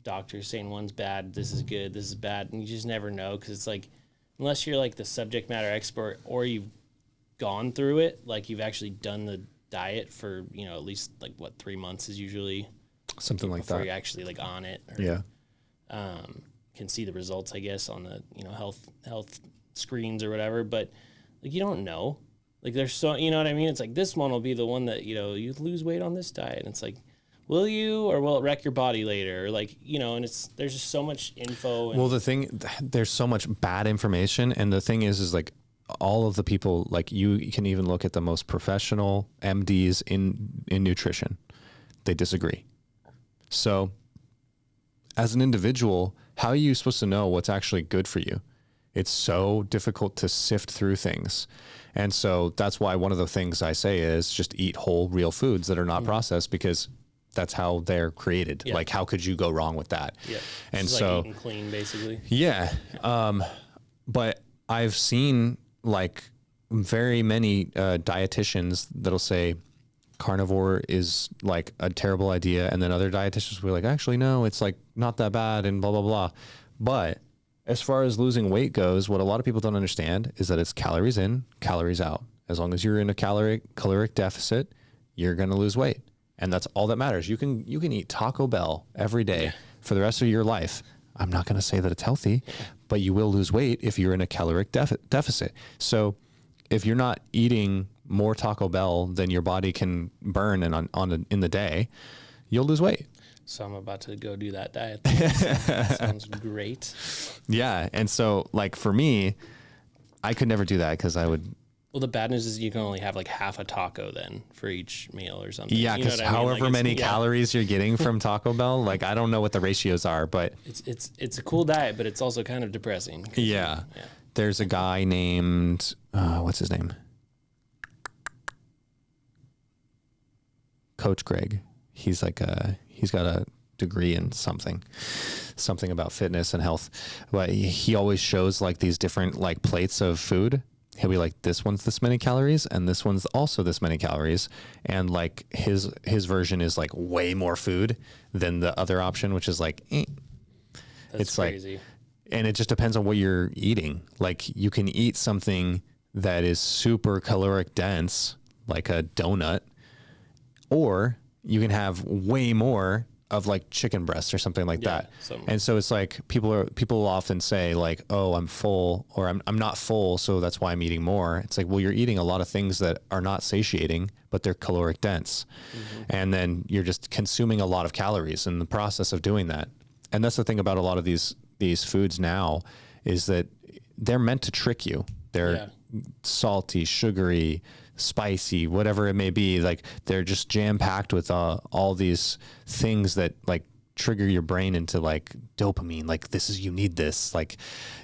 doctors saying one's bad, this is good, this is bad, and you just never know, because it's like, unless you're like the subject matter expert or you've gone through it, like you've actually done the diet for, you know, at least like 3 months is usually something like that before you're actually like on it, or, can see the results, I guess, on the, you know, health screens or whatever. But like, you don't know, like, there's so, you know what I mean? It's like, this one will be the one that, you know, you lose weight on this diet, and it's like, will you, or will it wreck your body later? Or like, you know, and there's just so much info. And there's so much bad information. And the thing is like, all of the people, like, you can even look at the most professional MDs in nutrition, they disagree. So as an individual, how are you supposed to know what's actually good for you? It's so difficult to sift through things. And so that's why one of the things I say is just eat whole, real foods that are not processed, because that's how they're created. Yeah. Like, how could you go wrong with that? Yeah. And just so, like, eating clean, basically. Yeah. But I've seen like very many dietitians that'll say carnivore is like a terrible idea, and then other dietitians will be like, actually, no, it's like not that bad, and blah, blah, blah. But as far as losing weight goes, what a lot of people don't understand is that it's calories in, calories out. As long as you're in a caloric deficit, you're going to lose weight. And that's all that matters. You can eat Taco Bell every day for the rest of your life. I'm not going to say that it's healthy, but you will lose weight if you're in a caloric deficit. So if you're not eating more Taco Bell than your body can burn in the day, you'll lose weight. So I'm about to go do that diet. Sounds great. Yeah. And so, like, for me, I could never do that because I would. Well, the bad news is you can only have like half a taco then for each meal or something. Yeah, because however many calories you're getting from Taco Bell, like, I don't know what the ratios are, but it's a cool diet, but it's also kind of depressing. Yeah. There's a guy named what's his name? Coach Greg. He's like he's got a degree in something about fitness and health, but he always shows like these different like plates of food. He'll be like, this one's this many calories and this one's also this many calories, and like his version is like way more food than the other option, which is like it's crazy. Like, and it just depends on what you're eating. Like, you can eat something that is super caloric dense, like a donut, or you can have way more of like chicken breasts or something like that. And so it's like, people will often say like, oh, I'm full, or I'm not full, so that's why I'm eating more. It's like, well, you're eating a lot of things that are not satiating, but they're caloric dense. And then you're just consuming a lot of calories in the process of doing that. And that's the thing about a lot of these foods now, is that they're meant to trick you. They're Yeah. salty, sugary, spicy, whatever it may be. Like they're just jam packed with all these things that like trigger your brain into like dopamine. Like you need this, like,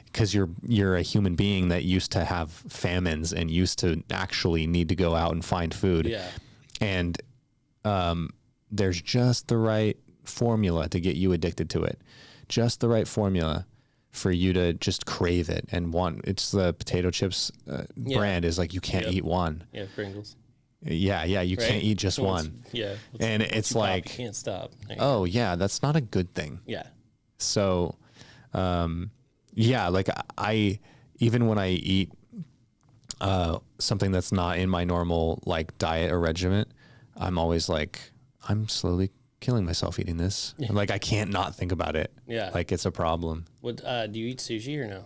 because you're a human being that used to have famines and used to actually need to go out and find food. Yeah. And there's just the right formula to get you addicted to it. Just the right formula for you to just crave it and want. It's the potato chips brand is like, you can't eat one. Yeah, Pringles. Yeah, you can't eat just one. Yeah. And it's like, you can't stop. oh yeah, that's not a good thing. Yeah. So, yeah, like I, even when I eat something that's not in my normal like diet or regimen, I'm always like, I'm slowly killing myself eating this. Yeah. Like I can't not think about it. Yeah. Like it's a problem. What do you eat sushi or no?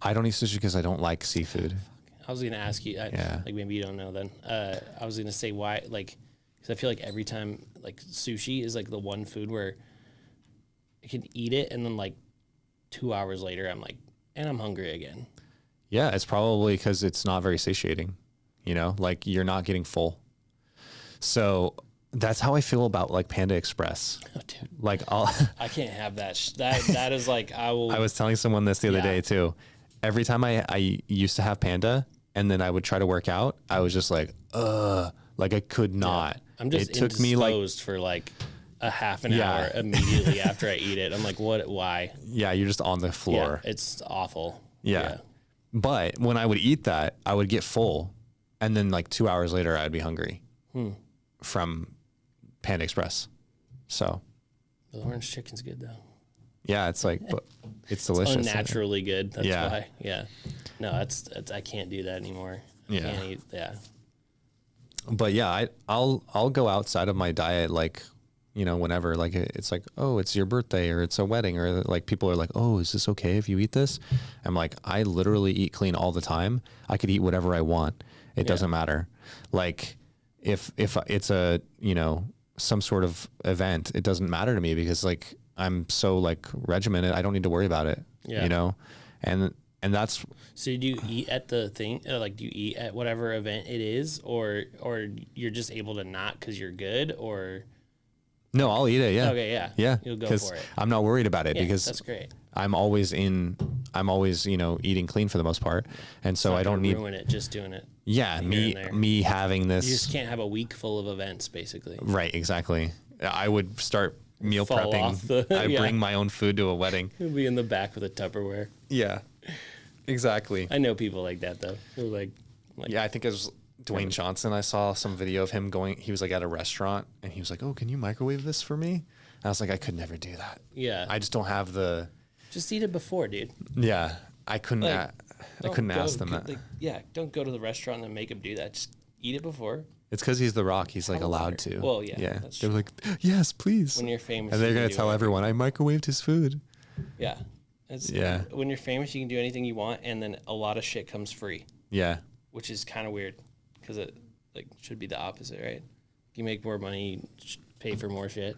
I don't eat sushi because I don't like seafood. I was gonna ask you. Like maybe you don't know then. I was gonna say why, like, because I feel like every time like sushi is like the one food where I can eat it and then like 2 hours later I'm like, and I'm hungry again. Yeah, it's probably because it's not very satiating. You know, like you're not getting full. So that's how I feel about like Panda Express. Oh, dude. Like I can't have that. That is like I will. I was telling someone this the other day too. Every time I used to have Panda and then I would try to work out, I was just like, like I could not. Yeah. I'm just took me like for like a half an hour immediately after I eat it. I'm like, what? Why? Yeah, you're just on the floor. Yeah, it's awful. Yeah. But when I would eat that, I would get full, and then like 2 hours later, I'd be hungry from Panda Express. So the orange chicken's good though. yeah, it's like, but it's delicious. It's unnaturally good. That's why. Yeah. No, that's I can't do that anymore. I can't eat, But yeah, I'll go outside of my diet, like, you know, whenever, like it's like, oh, it's your birthday or it's a wedding, or like people are like, oh, is this okay if you eat this? I'm like, I literally eat clean all the time. I could eat whatever I want. It doesn't matter. Like if it's a, you know, some sort of event, it doesn't matter to me because like I'm so like regimented. I don't need to worry about it. Yeah. You know, and that's. So do you eat at the thing? Like, do you eat at whatever event it is, or you're just able to not because you're good, or? No, I'll eat it. Yeah. Okay. Yeah. Yeah. You'll go for it. I'm not worried about it because that's great. I'm always, you know, eating clean for the most part. And so I don't need ruin it just doing it. Yeah. Me having this. You just can't have a week full of events basically. Right. Exactly. I would start meal Fall prepping. I bring my own food to a wedding. You'll be in the back with a Tupperware. Yeah, exactly. I know people like that though. Who like yeah, I think it was Dwayne Johnson. I saw some video of him going, he was like at a restaurant and he was like, oh, can you microwave this for me? And I was like, I could never do that. Yeah. I just don't have the. Just eat it before, dude. Yeah. I couldn't, I couldn't ask them that. Like, don't go to the restaurant and make him do that. Just eat it before. It's because he's The Rock. He's like allowed to. Well, yeah. That's They're true. like, yes, please. When you're famous. And they're going to tell everyone, I microwaved his food. Yeah. When you're famous, you can do anything you want, and then a lot of shit comes free. Yeah. Which is kind of weird, because it like should be the opposite, right? You make more money, you should pay for more shit.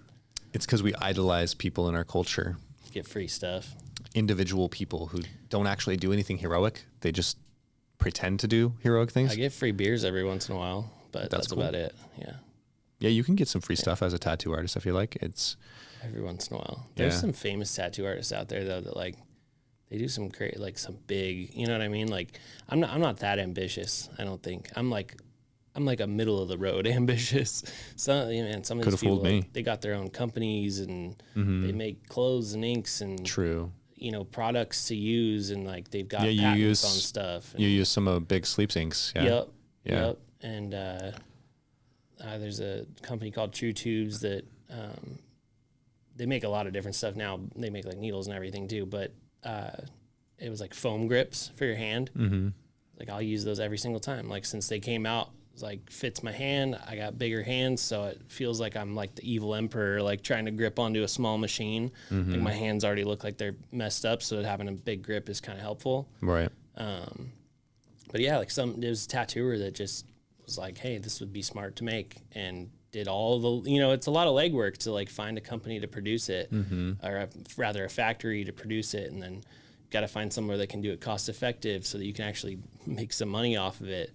It's because we idolize people in our culture. Get free stuff. Individual people who don't actually do anything heroic. They just pretend to do heroic things. I get free beers every once in a while, but that's cool. about it. Yeah. Yeah, you can get some free stuff as a tattoo artist, I feel like. It's every once in a while. There's some famous tattoo artists out there though that like they do some great, like some big, you know what I mean? Like I'm not that ambitious, I don't think. I'm like a middle of the road ambitious. Some of these people like, they got their own companies and they make clothes and inks and products to use, and like they've got patents on stuff. You use some of Big Sleep's inks. Yeah. Yep. And there's a company called True Tubes that they make a lot of different stuff now. They make like needles and everything too, but it was like foam grips for your hand. Mm-hmm. Like I'll use those every single time. Like since they came out, it's like fits my hand. I got bigger hands, so it feels like I'm like the evil emperor, like trying to grip onto a small machine. Like my hands already look like they're messed up, so having a big grip is kind of helpful. Right. But yeah, like there's a tattooer that just was like, hey, this would be smart to make, and did all the, it's a lot of legwork to like find a company to produce it, or rather a factory to produce it, and then got to find somewhere that can do it cost effective so that you can actually make some money off of it.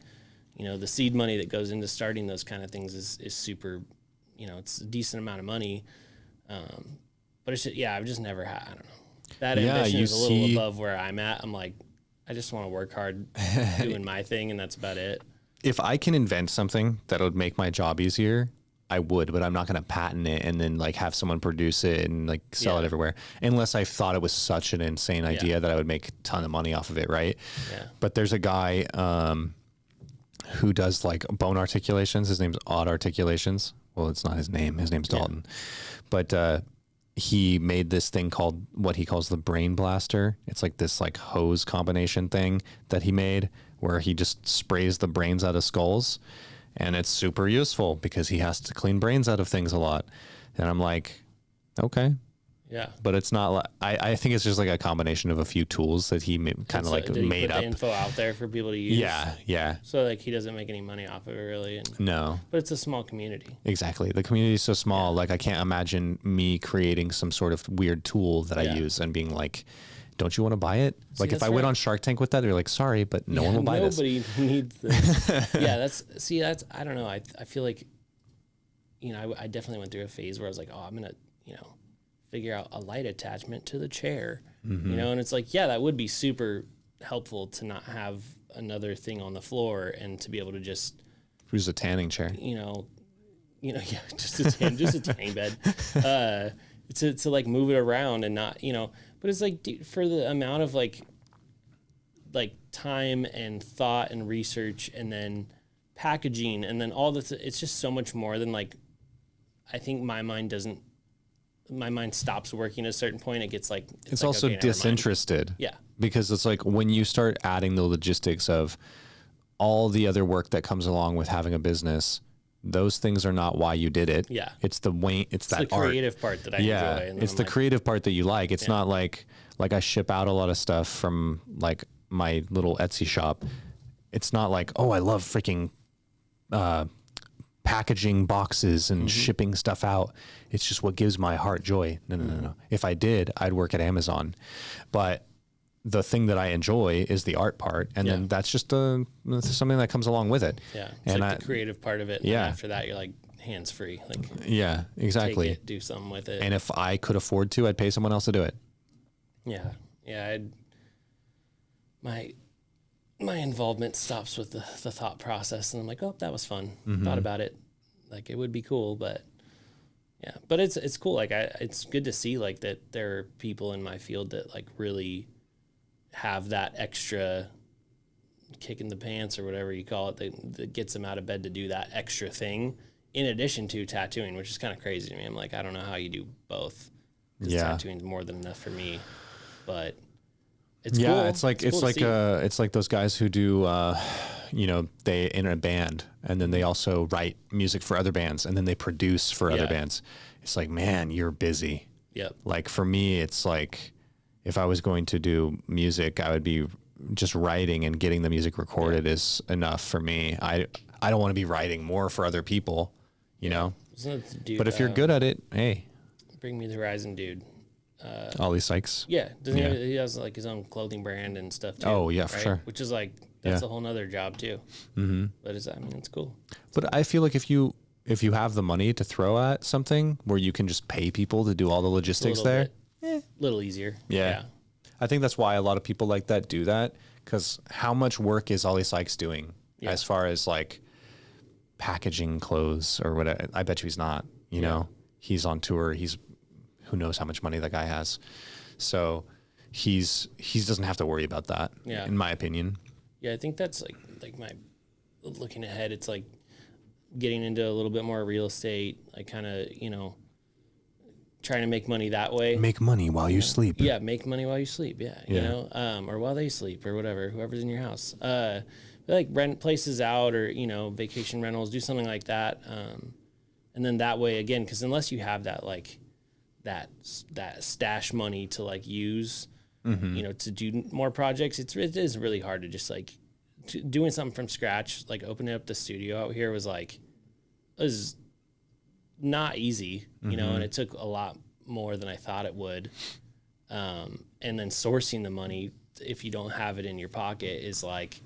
You know, the seed money that goes into starting those kind of things is super, you know, it's a decent amount of money. But it's just, yeah, I've just never had, I don't know. That ambition is a little above where I'm at. I'm like, I just want to work hard doing my thing, and that's about it. If I can invent something that would make my job easier, I would, but I'm not going to patent it and then like have someone produce it and like sell it everywhere, unless I thought it was such an insane idea that I would make a ton of money off of it, right? Yeah. But there's a guy who does like bone articulations. His name's Odd Articulations. Well, it's not his name. His name's Dalton. But he made this thing called what he calls the Brain Blaster. It's like this like hose combination thing that he made where he just sprays the brains out of skulls. And it's super useful because he has to clean brains out of things a lot. And I'm like, okay. Yeah. But it's not like, I think it's just like a combination of a few tools that he kind of like did he made put up. the info out there for people to use? Yeah. Yeah. So like he doesn't make any money off of it really. And, No. but it's a small community. Exactly. The community is so small. Like I can't imagine me creating some sort of weird tool that I use and being like, don't you want to buy it? Like if I went on Shark Tank with that, they're like, sorry, but no one will buy this. Nobody needs this. That's, I don't know. I feel like, you know, I definitely went through a phase where I was like, oh, I'm going to, you know, figure out a light attachment to the chair, you know? And it's like, yeah, that would be super helpful to not have another thing on the floor and to be able to just use a tanning chair, you know, yeah, just a tanning bed, to like move it around and not, you know. But it's like, dude, for the amount of like time and thought and research and then packaging and then all this, it's just so much more than like, I think my mind stops working at a certain point. It gets like, it's like, also okay, disinterested. Yeah. Because it's like when you start adding the logistics of all the other work that comes along with having a business, those things are not why you did it. Yeah. It's the way, it's that the creative part that I enjoy. And it's the creative part that you like. It's not like I ship out a lot of stuff from like my little Etsy shop. It's not like, oh, I love freaking packaging boxes and shipping stuff out. It's just what gives my heart joy. No. If I did, I'd work at Amazon. But the thing that I enjoy is the art part, and then that's just something that comes along with it. Yeah, it's and like the creative part of it. And after that, you're like hands free. Like exactly. Take it, do something with it. And if I could afford to, I'd pay someone else to do it. Yeah. My involvement stops with the thought process, and I'm like, oh, that was fun. Thought about it, like it would be cool, but. Yeah, but it's cool. Like it's good to see like that there are people in my field that like really have that extra kick in the pants or whatever you call it that gets them out of bed to do that extra thing in addition to tattooing, which is kind of crazy to me. I'm like, I don't know how you do both. Tattooing is more than enough for me, but it's cool. It's like those guys who do you know, they in a band and then they also write music for other bands and then they produce for other bands. It's like, man, you're busy. Yep. Like for me, it's like if I was going to do music, I would be just writing and getting the music recorded is enough for me. I don't want to be writing more for other people, you know. Dude, but if you're good at it, hey. Bring Me the Horizon dude. Ollie Sykes. Yeah. He has like his own clothing brand and stuff too. Oh yeah, for sure. Which is like that's a whole nother job too. But it's cool. But I feel like if you have the money to throw at something where you can just pay people to do all the logistics there, little easier. Yeah. I think that's why a lot of people like that do that, because how much work is Ollie Sykes doing as far as like packaging clothes or whatever? I bet you he's not. You know, he's on tour. Who knows how much money that guy has. So he doesn't have to worry about that. Yeah. In my opinion. Yeah, I think that's like my looking ahead. It's like getting into a little bit more real estate, like kind of, you know, trying to make money that way. Make money while you sleep. Yeah, make money while you sleep. Yeah, you know, or while they sleep or whatever, whoever's in your house. Like rent places out or, you know, vacation rentals, do something like that. And then that way, again, because unless you have that, like, that stash money to like use, you know, to do more projects, it is really hard to just like doing something from scratch. Like opening up the studio out here was not easy, you know, and it took a lot more than I thought it would. And then sourcing the money, if you don't have it in your pocket, is like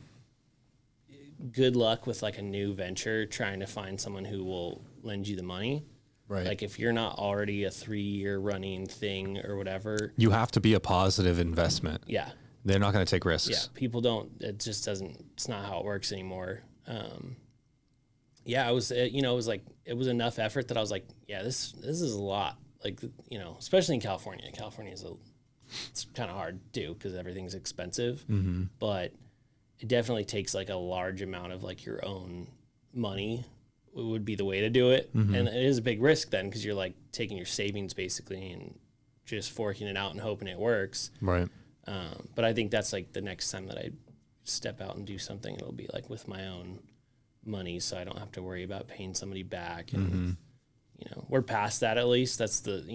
good luck with like a new venture trying to find someone who will lend you the money. Right. Like if you're not already a 3-year running thing or whatever, You have to be a positive investment. yeah. They're not going to take risks. Yeah. People don't, it just doesn't, it's not how it works anymore. Yeah, it was like, it was enough effort that I was like, yeah, this is a lot. Like, especially in California. It's kind of hard to do because everything's expensive, but it definitely takes like a large amount of like your own money would be the way to do it. And it is a big risk then because you're like taking your savings basically and just forking it out and hoping it works. Right. But I think that's like the next time that I step out and do something, it'll be like with my own money, so I don't have to worry about paying somebody back. And we're past that at least. That's the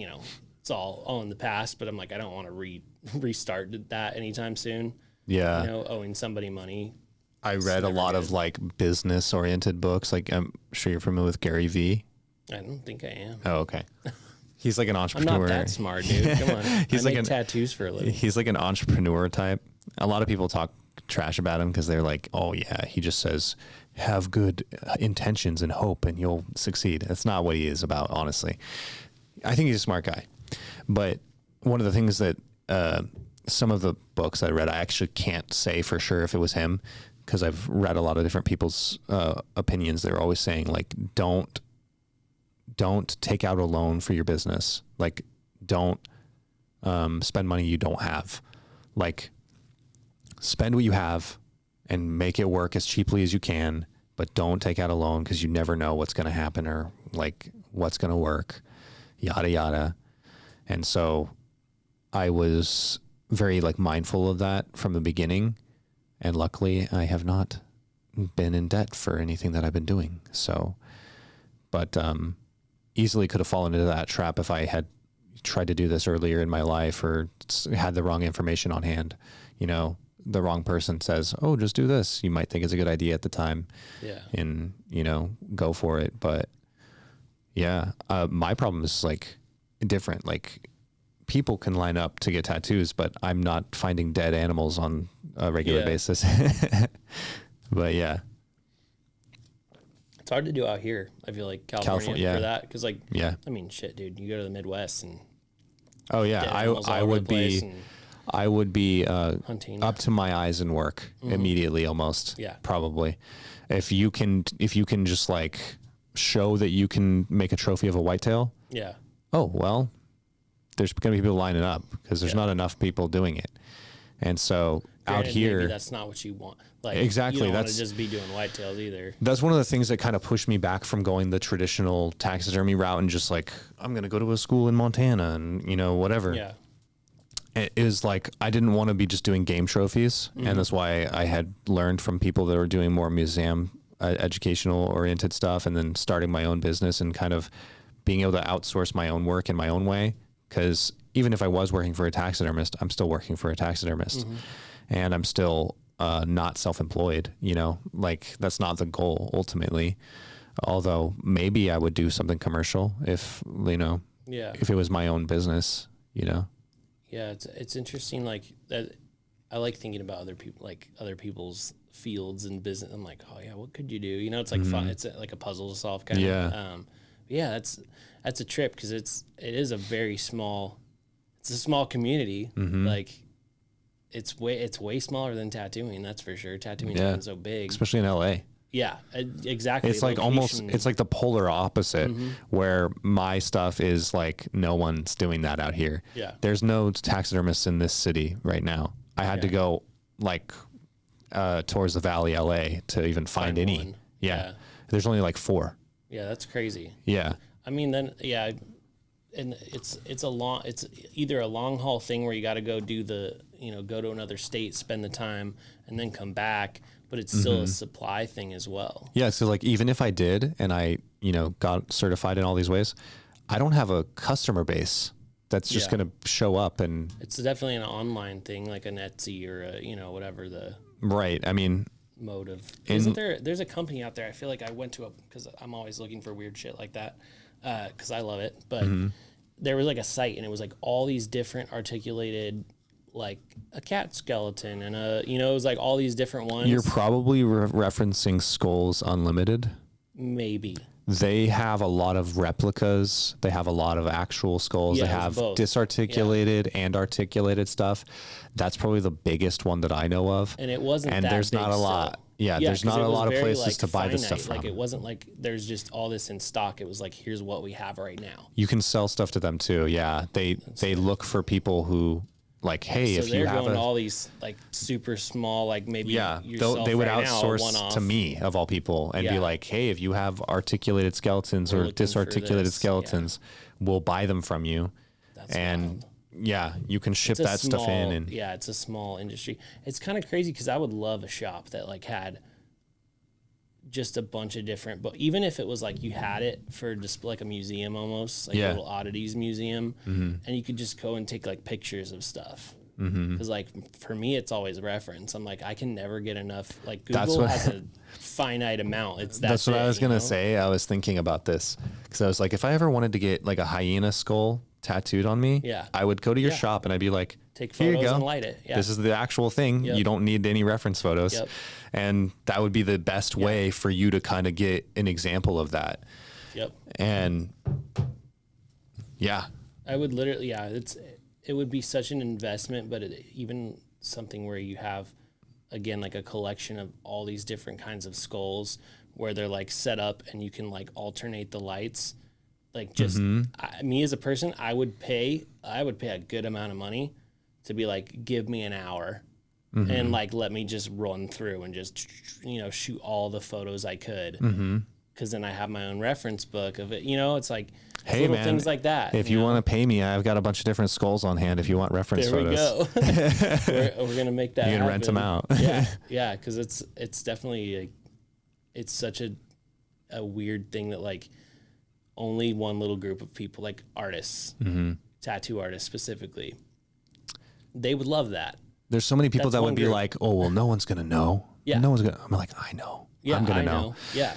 it's all in the past. But I'm like, I don't want to restart that anytime soon. Yeah. Owing somebody money. I read a lot of like business oriented books. Like I'm sure you're familiar with Gary Vee. I don't think I am. Oh, okay. He's like an I'm entrepreneur. not that smart, dude. Come on. He's I like make tattoos for a living. He's like an entrepreneur type. A lot of people talk trash about him because they're like, oh yeah, he just says have good intentions and hope and you'll succeed. That's not what he is about, honestly. I think he's a smart guy. But one of the things that some of the books I read, I actually can't say for sure if it was him because I've read a lot of different people's opinions. They're always saying like, don't take out a loan for your business. Like, don't spend money you don't have. Like, spend what you have and make it work as cheaply as you can, but don't take out a loan because you never know what's going to happen or like what's going to work, yada, yada. And so I was very like mindful of that from the beginning. And luckily I have not been in debt for anything that I've been doing. So, but easily could have fallen into that trap if I had tried to do this earlier in my life or had the wrong information on hand. The wrong person says, oh, just do this. You might think it's a good idea at the time. Yeah. And, go for it. But yeah, my problem is like different. Like people can line up to get tattoos, but I'm not finding dead animals on a regular basis. But yeah. It's hard to do out here. I feel like California for that. Cause like, I mean, shit, dude, you go to the Midwest and oh yeah, I would be hunting up to my eyes in work immediately, almost. Yeah, probably. If you can just like show that you can make a trophy of a whitetail. Yeah. Oh well, there's going to be people lining up because there's not enough people doing it, and so out here, maybe that's not what you want. Like exactly, you don't want to just be doing whitetails either. That's one of the things that kind of pushed me back from going the traditional taxidermy route and just like I'm going to go to a school in Montana and whatever. Yeah. It is like I didn't want to be just doing game trophies, and that's why I had learned from people that were doing more museum educational oriented stuff, and then starting my own business and kind of being able to outsource my own work in my own way. Because even if I was working for a taxidermist, I'm still working for a taxidermist, and I'm still not self-employed. Like that's not the goal ultimately. Although maybe I would do something commercial if if it was my own business. Yeah, it's interesting. Like that, I like thinking about other people, like other people's fields and business. I'm like, oh yeah, what could you do? It's like fun. It's like a puzzle to solve kind of. Yeah, that's a trip because it is a very small. It's a small community. Like it's way smaller than tattooing. That's for sure. Tattooing isn't so big, especially in LA. Yeah, exactly. It's like it's like the polar opposite where my stuff is like no one's doing that out here. Yeah. There's no taxidermists in this city right now. I had to go like towards the Valley, LA to even find any. One. Yeah. There's only like 4. Yeah, that's crazy. Yeah. I mean, then, yeah, and it's either a long haul thing where you got to go do go to another state, spend the time, and then come back. But it's still a supply thing as well. Yeah. So like, even if I did, and I, got certified in all these ways, I don't have a customer base that's just going to show up. And it's definitely an online thing, like an Etsy or a, whatever the right. I mean, mode of, there's a company out there. I feel like I went to because I'm always looking for weird shit like that. Cause I love it, but there was like a site, and it was like all these different articulated, like a cat skeleton and it was like all these different ones. You're probably referencing Skulls Unlimited. Maybe. They have a lot of replicas. They have a lot of actual skulls. They have both. disarticulated and articulated stuff. That's probably the biggest one that I know of. And it wasn't and that there's big not a lot. still. Yeah, there's not a lot of places like, to buy this finite. stuff from. Like it wasn't like there's just all this in stock. It was like, here's what we have right now. You can sell stuff to them too. Yeah, they look for people who like, hey, so if you have they're going all these like super small, like maybe they would right outsource now, to me of all people and be like, hey, if you have articulated skeletons or disarticulated skeletons, we'll buy them from you. That's and wild. You can ship that stuff in. And it's a small industry. It's kind of crazy because I would love a shop that like had just a bunch of different, but even if it was like you had it for just like a museum almost, like a little oddities museum, and you could just go and take like pictures of stuff. Because like for me, it's always a reference. I'm like, I can never get enough. Like Google has a finite amount. That's what I was gonna say. I was thinking about this because I was like, if I ever wanted to get like a hyena skull tattooed on me, I would go to your shop and I'd be like, take here photos you go. and light it. This is the actual thing. You don't need any reference photos. And that would be the best way for you to kind of get an example of that. And I would literally, it would be such an investment, but even something where you have, again, like a collection of all these different kinds of skulls where they're like set up and you can like alternate the lights. Like just me as a person, I would pay a good amount of money to be like, give me an hour and like, let me just run through and just, shoot all the photos I could. Cause then I have my own reference book of it. It's like, hey, little things like that. If you want to pay me, I've got a bunch of different skulls on hand. If you want reference photos, there we go. We're going to make that you can rent them out. Yeah. Cause it's definitely it's such a weird thing that like only one little group of people, like artists, tattoo artists specifically, they would love that. There's so many people that would be like, oh, well, no one's going to know. No one's going to, I'm like, I know. I'm going to know.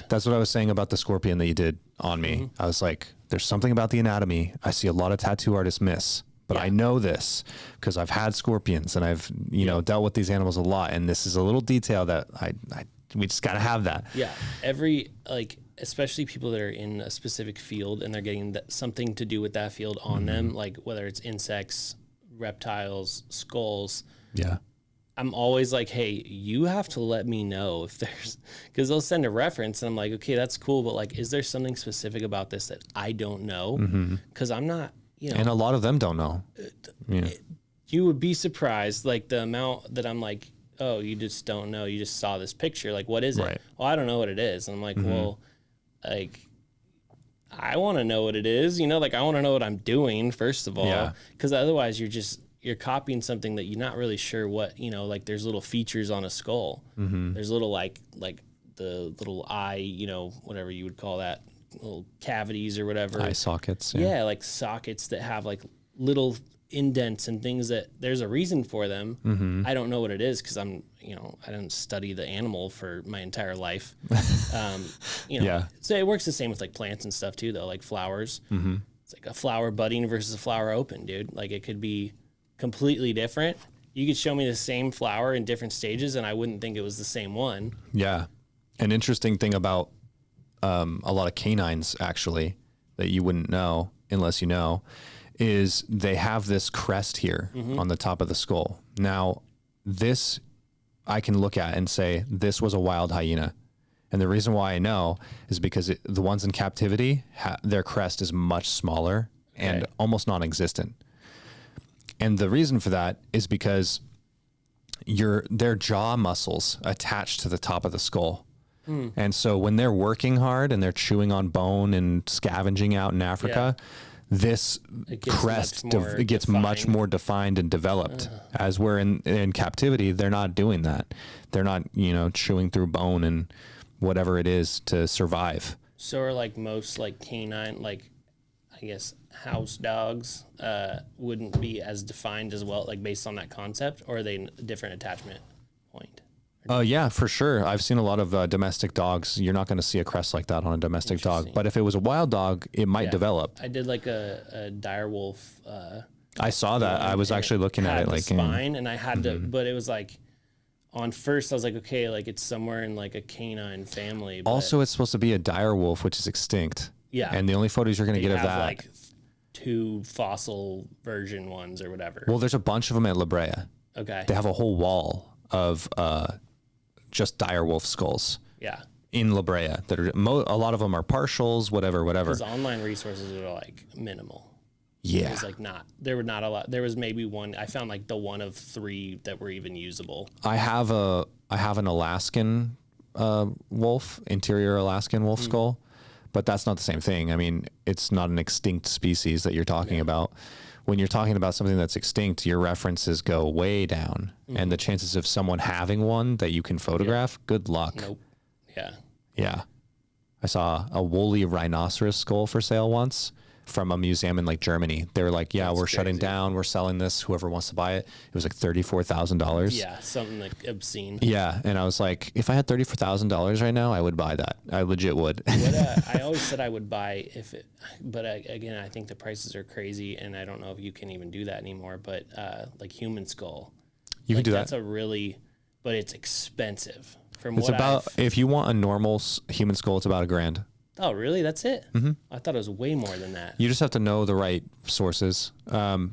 That's what I was saying about the scorpion that you did on me. I was like, there's something about the anatomy I see a lot of tattoo artists miss, but I know this because I've had scorpions and I've, dealt with these animals a lot. And this is a little detail that we just got to have that. Yeah. Especially people that are in a specific field and they're getting something to do with that field on them, like whether it's insects, reptiles, skulls. I'm always like, hey, you have to let me know if there's, because they'll send a reference and I'm like, okay, that's cool, but like, is there something specific about this that I don't know? Because I'm not, and a lot of them don't know. You would be surprised, like the amount that I'm like, oh, you just don't know. You just saw this picture. Like, what is it? Well, I don't know what it is. And I'm like, well, like, I want to know what it is. Like, I want to know what I'm doing, first of all, because otherwise you're copying something that you're not really sure what, like there's little features on a skull. There's little like the little eye, whatever you would call that, little cavities or whatever. Eye sockets. Yeah, like sockets that have like little indents and things that there's a reason for them. I don't know what it is because I didn't study the animal for my entire life. So it works the same with like plants and stuff too, though, like flowers. It's like a flower budding versus a flower open, dude. Like it could be completely different. You could show me the same flower in different stages and I wouldn't think it was the same one. Yeah. An interesting thing about a lot of canines actually that you wouldn't know unless you know is they have this crest here on the top of the skull. Now this I can look at and say this was a wild hyena. And the reason why I know is because the ones in captivity, their crest is much smaller and almost non-existent. And the reason for that is because their jaw muscles attached to the top of the skull. And so when they're working hard and they're chewing on bone and scavenging out in Africa, this crest gets much more defined and developed. As we're in captivity, they're not doing that. They're not, chewing through bone and whatever it is to survive. So are like most like canine, like I guess house dogs wouldn't be as defined as well, like based on that concept, or are they a different attachment point? Yeah, for sure. I've seen a lot of domestic dogs. You're not going to see a crest like that on a domestic dog. But if it was a wild dog, it might develop. I did like a dire wolf. I saw that. I was actually looking at it like spine, and I had to, but it was like on first I was like, okay, like it's somewhere in like a canine family. But also, it's supposed to be a dire wolf, which is extinct. Yeah. And the only photos you're going to get of that. Like 2 fossil version ones or whatever. Well, there's a bunch of them at La Brea. Okay. They have a whole wall of just dire wolf skulls. Yeah. In La Brea, that are a lot of them are partials, whatever. Because online resources are like minimal. Yeah. It was like there were not a lot. There was maybe one. I found like the one of 3 that were even usable. I have an Alaskan wolf, interior Alaskan wolf skull, but that's not the same thing. I mean, it's not an extinct species that you're talking about. When you're talking about something that's extinct, your references go way down, and the chances of someone having one that you can photograph, good luck. Nope. Yeah. Yeah. I saw a woolly rhinoceros skull for sale once from a museum in like Germany. They were like, yeah, we're shutting down. We're selling this. Whoever wants to buy it. It was like $34,000. Yeah. Something like obscene. Yeah. And I was like, if I had $34,000 right now, I would buy that. I legit would. I always said I would buy but again, I think the prices are crazy, and I don't know if you can even do that anymore, but like human skull. You can do that. But it's expensive. If you want a normal human skull, it's about $1,000. Oh, really? That's it? Mm-hmm. I thought it was way more than that. You just have to know the right sources. A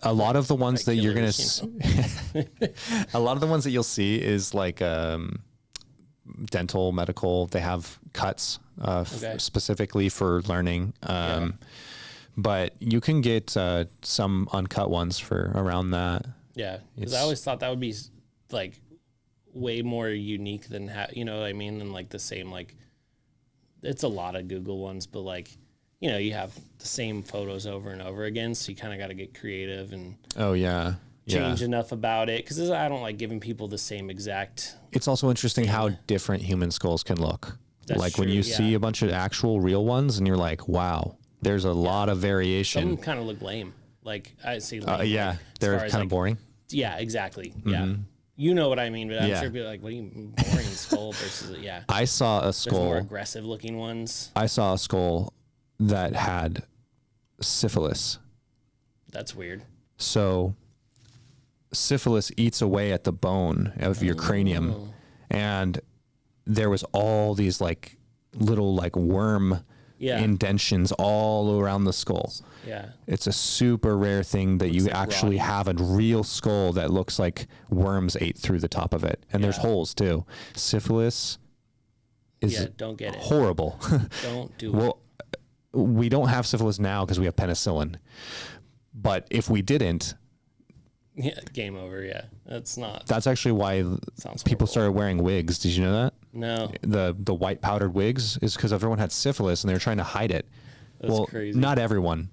lot of the ones that you're going to a lot of the ones that you'll see is like dental, medical. They have cuts specifically for learning. But you can get some uncut ones for around that. Yeah, because I always thought that would be like way more unique than you know what I mean, than like the same, like it's a lot of Google ones, but like, you know, you have the same photos over and over again, so you kind of got to get creative and change enough about it, because I don't like giving people the same exact. It's also interesting how different human skulls can look. That's like true, when you see a bunch of actual real ones and you're like, wow, there's a lot of variation. Some kind of look lame. Like I see lame, they're kind of boring. Yeah, exactly. Yeah. You know what I mean, but I'm sure people are like, what do you mean boring skull versus, I saw a skull. There's more aggressive looking ones. I saw a skull that had syphilis. That's weird. So syphilis eats away at the bone of your cranium. And there was all these like little like worm indentions all around the skull. Yeah. It's a super rare thing that you actually have a real skull that looks like worms ate through the top of it. And there's holes too. Syphilis is don't get it. Horrible. Don't do well, we don't have syphilis now because we have penicillin. But if we didn't, game over. Yeah, That's actually why people started wearing wigs. Did you know that? No. The white powdered wigs is because everyone had syphilis and they were trying to hide it. That's crazy. Not everyone.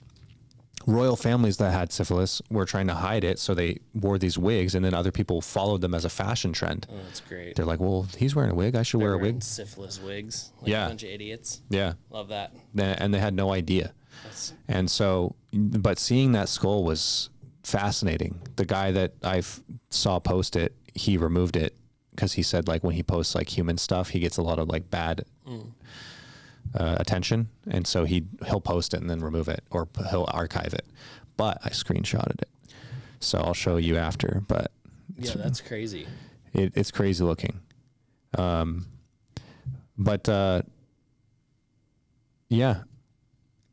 Royal families that had syphilis were trying to hide it, so they wore these wigs, and then other people followed them as a fashion trend. Oh, that's great. They're like, well, he's wearing a wig. I should wear a wig. Syphilis wigs. Like a bunch of idiots. Yeah. Love that. And they had no idea. And so, but seeing that skull was fascinating. The guy that I saw post it, he removed it because he said like when he posts like human stuff, he gets a lot of like bad attention, and so he'll post it and then remove it, or he'll archive it. But I screenshotted it, so I'll show you after. But that's crazy. It's crazy looking. Yeah.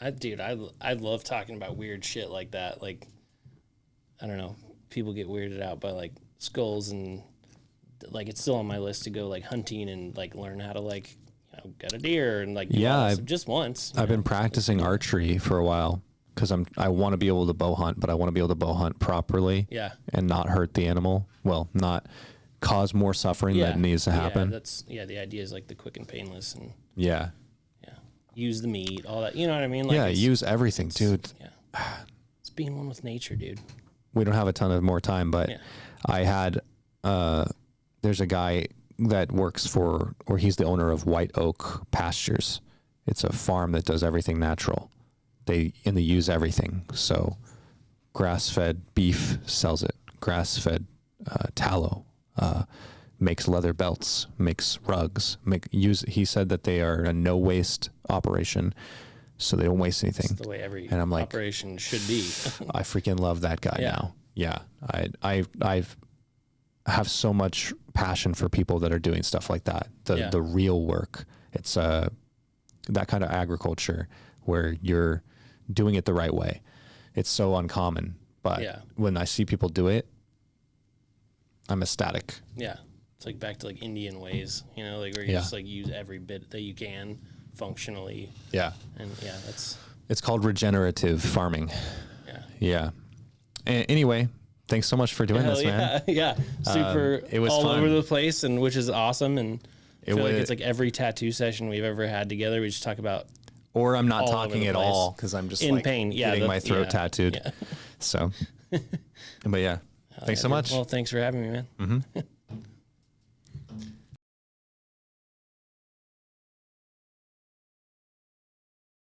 I love talking about weird shit like that. Like, I don't know, people get weirded out by like skulls, and like it's still on my list to go like hunting and like learn how to like, you know, get a deer and like just once. I've been practicing archery for a while because I want to be able to bow hunt, but I want to be able to bow hunt properly. Yeah. And not hurt the animal. Well, not cause more suffering that needs to happen. The idea is like the quick and painless, and use the meat, all that. You know what I mean? Like use everything, dude. Yeah. It's being one with nature, dude. We don't have a ton of more time, but I had, there's a guy that works for, or he's the owner of White Oak Pastures. It's a farm that does everything natural. They use everything. So grass-fed beef sells it. Grass-fed tallow, makes leather belts, makes rugs, he said that they are a no waste operation, so they don't waste anything. That's the way every and I'm like, operation should be. I freaking love that guy now. Yeah. I have so much passion for people that are doing stuff like that. The real work. It's that kind of agriculture where you're doing it the right way. It's so uncommon, but when I see people do it, I'm ecstatic. Yeah. It's like back to like Indian ways, you know, like where you just like use every bit that you can functionally. Yeah. And it's called regenerative farming. Yeah. Anyway, thanks so much for doing this, man. Yeah. Super it was all fun. over the place, and which is awesome. And I feel like it's like every tattoo session we've ever had together, we just talk about. Or I'm not talking at all because I'm just in like pain. getting my throat tattooed. So, but thanks so much. Well, thanks for having me, man.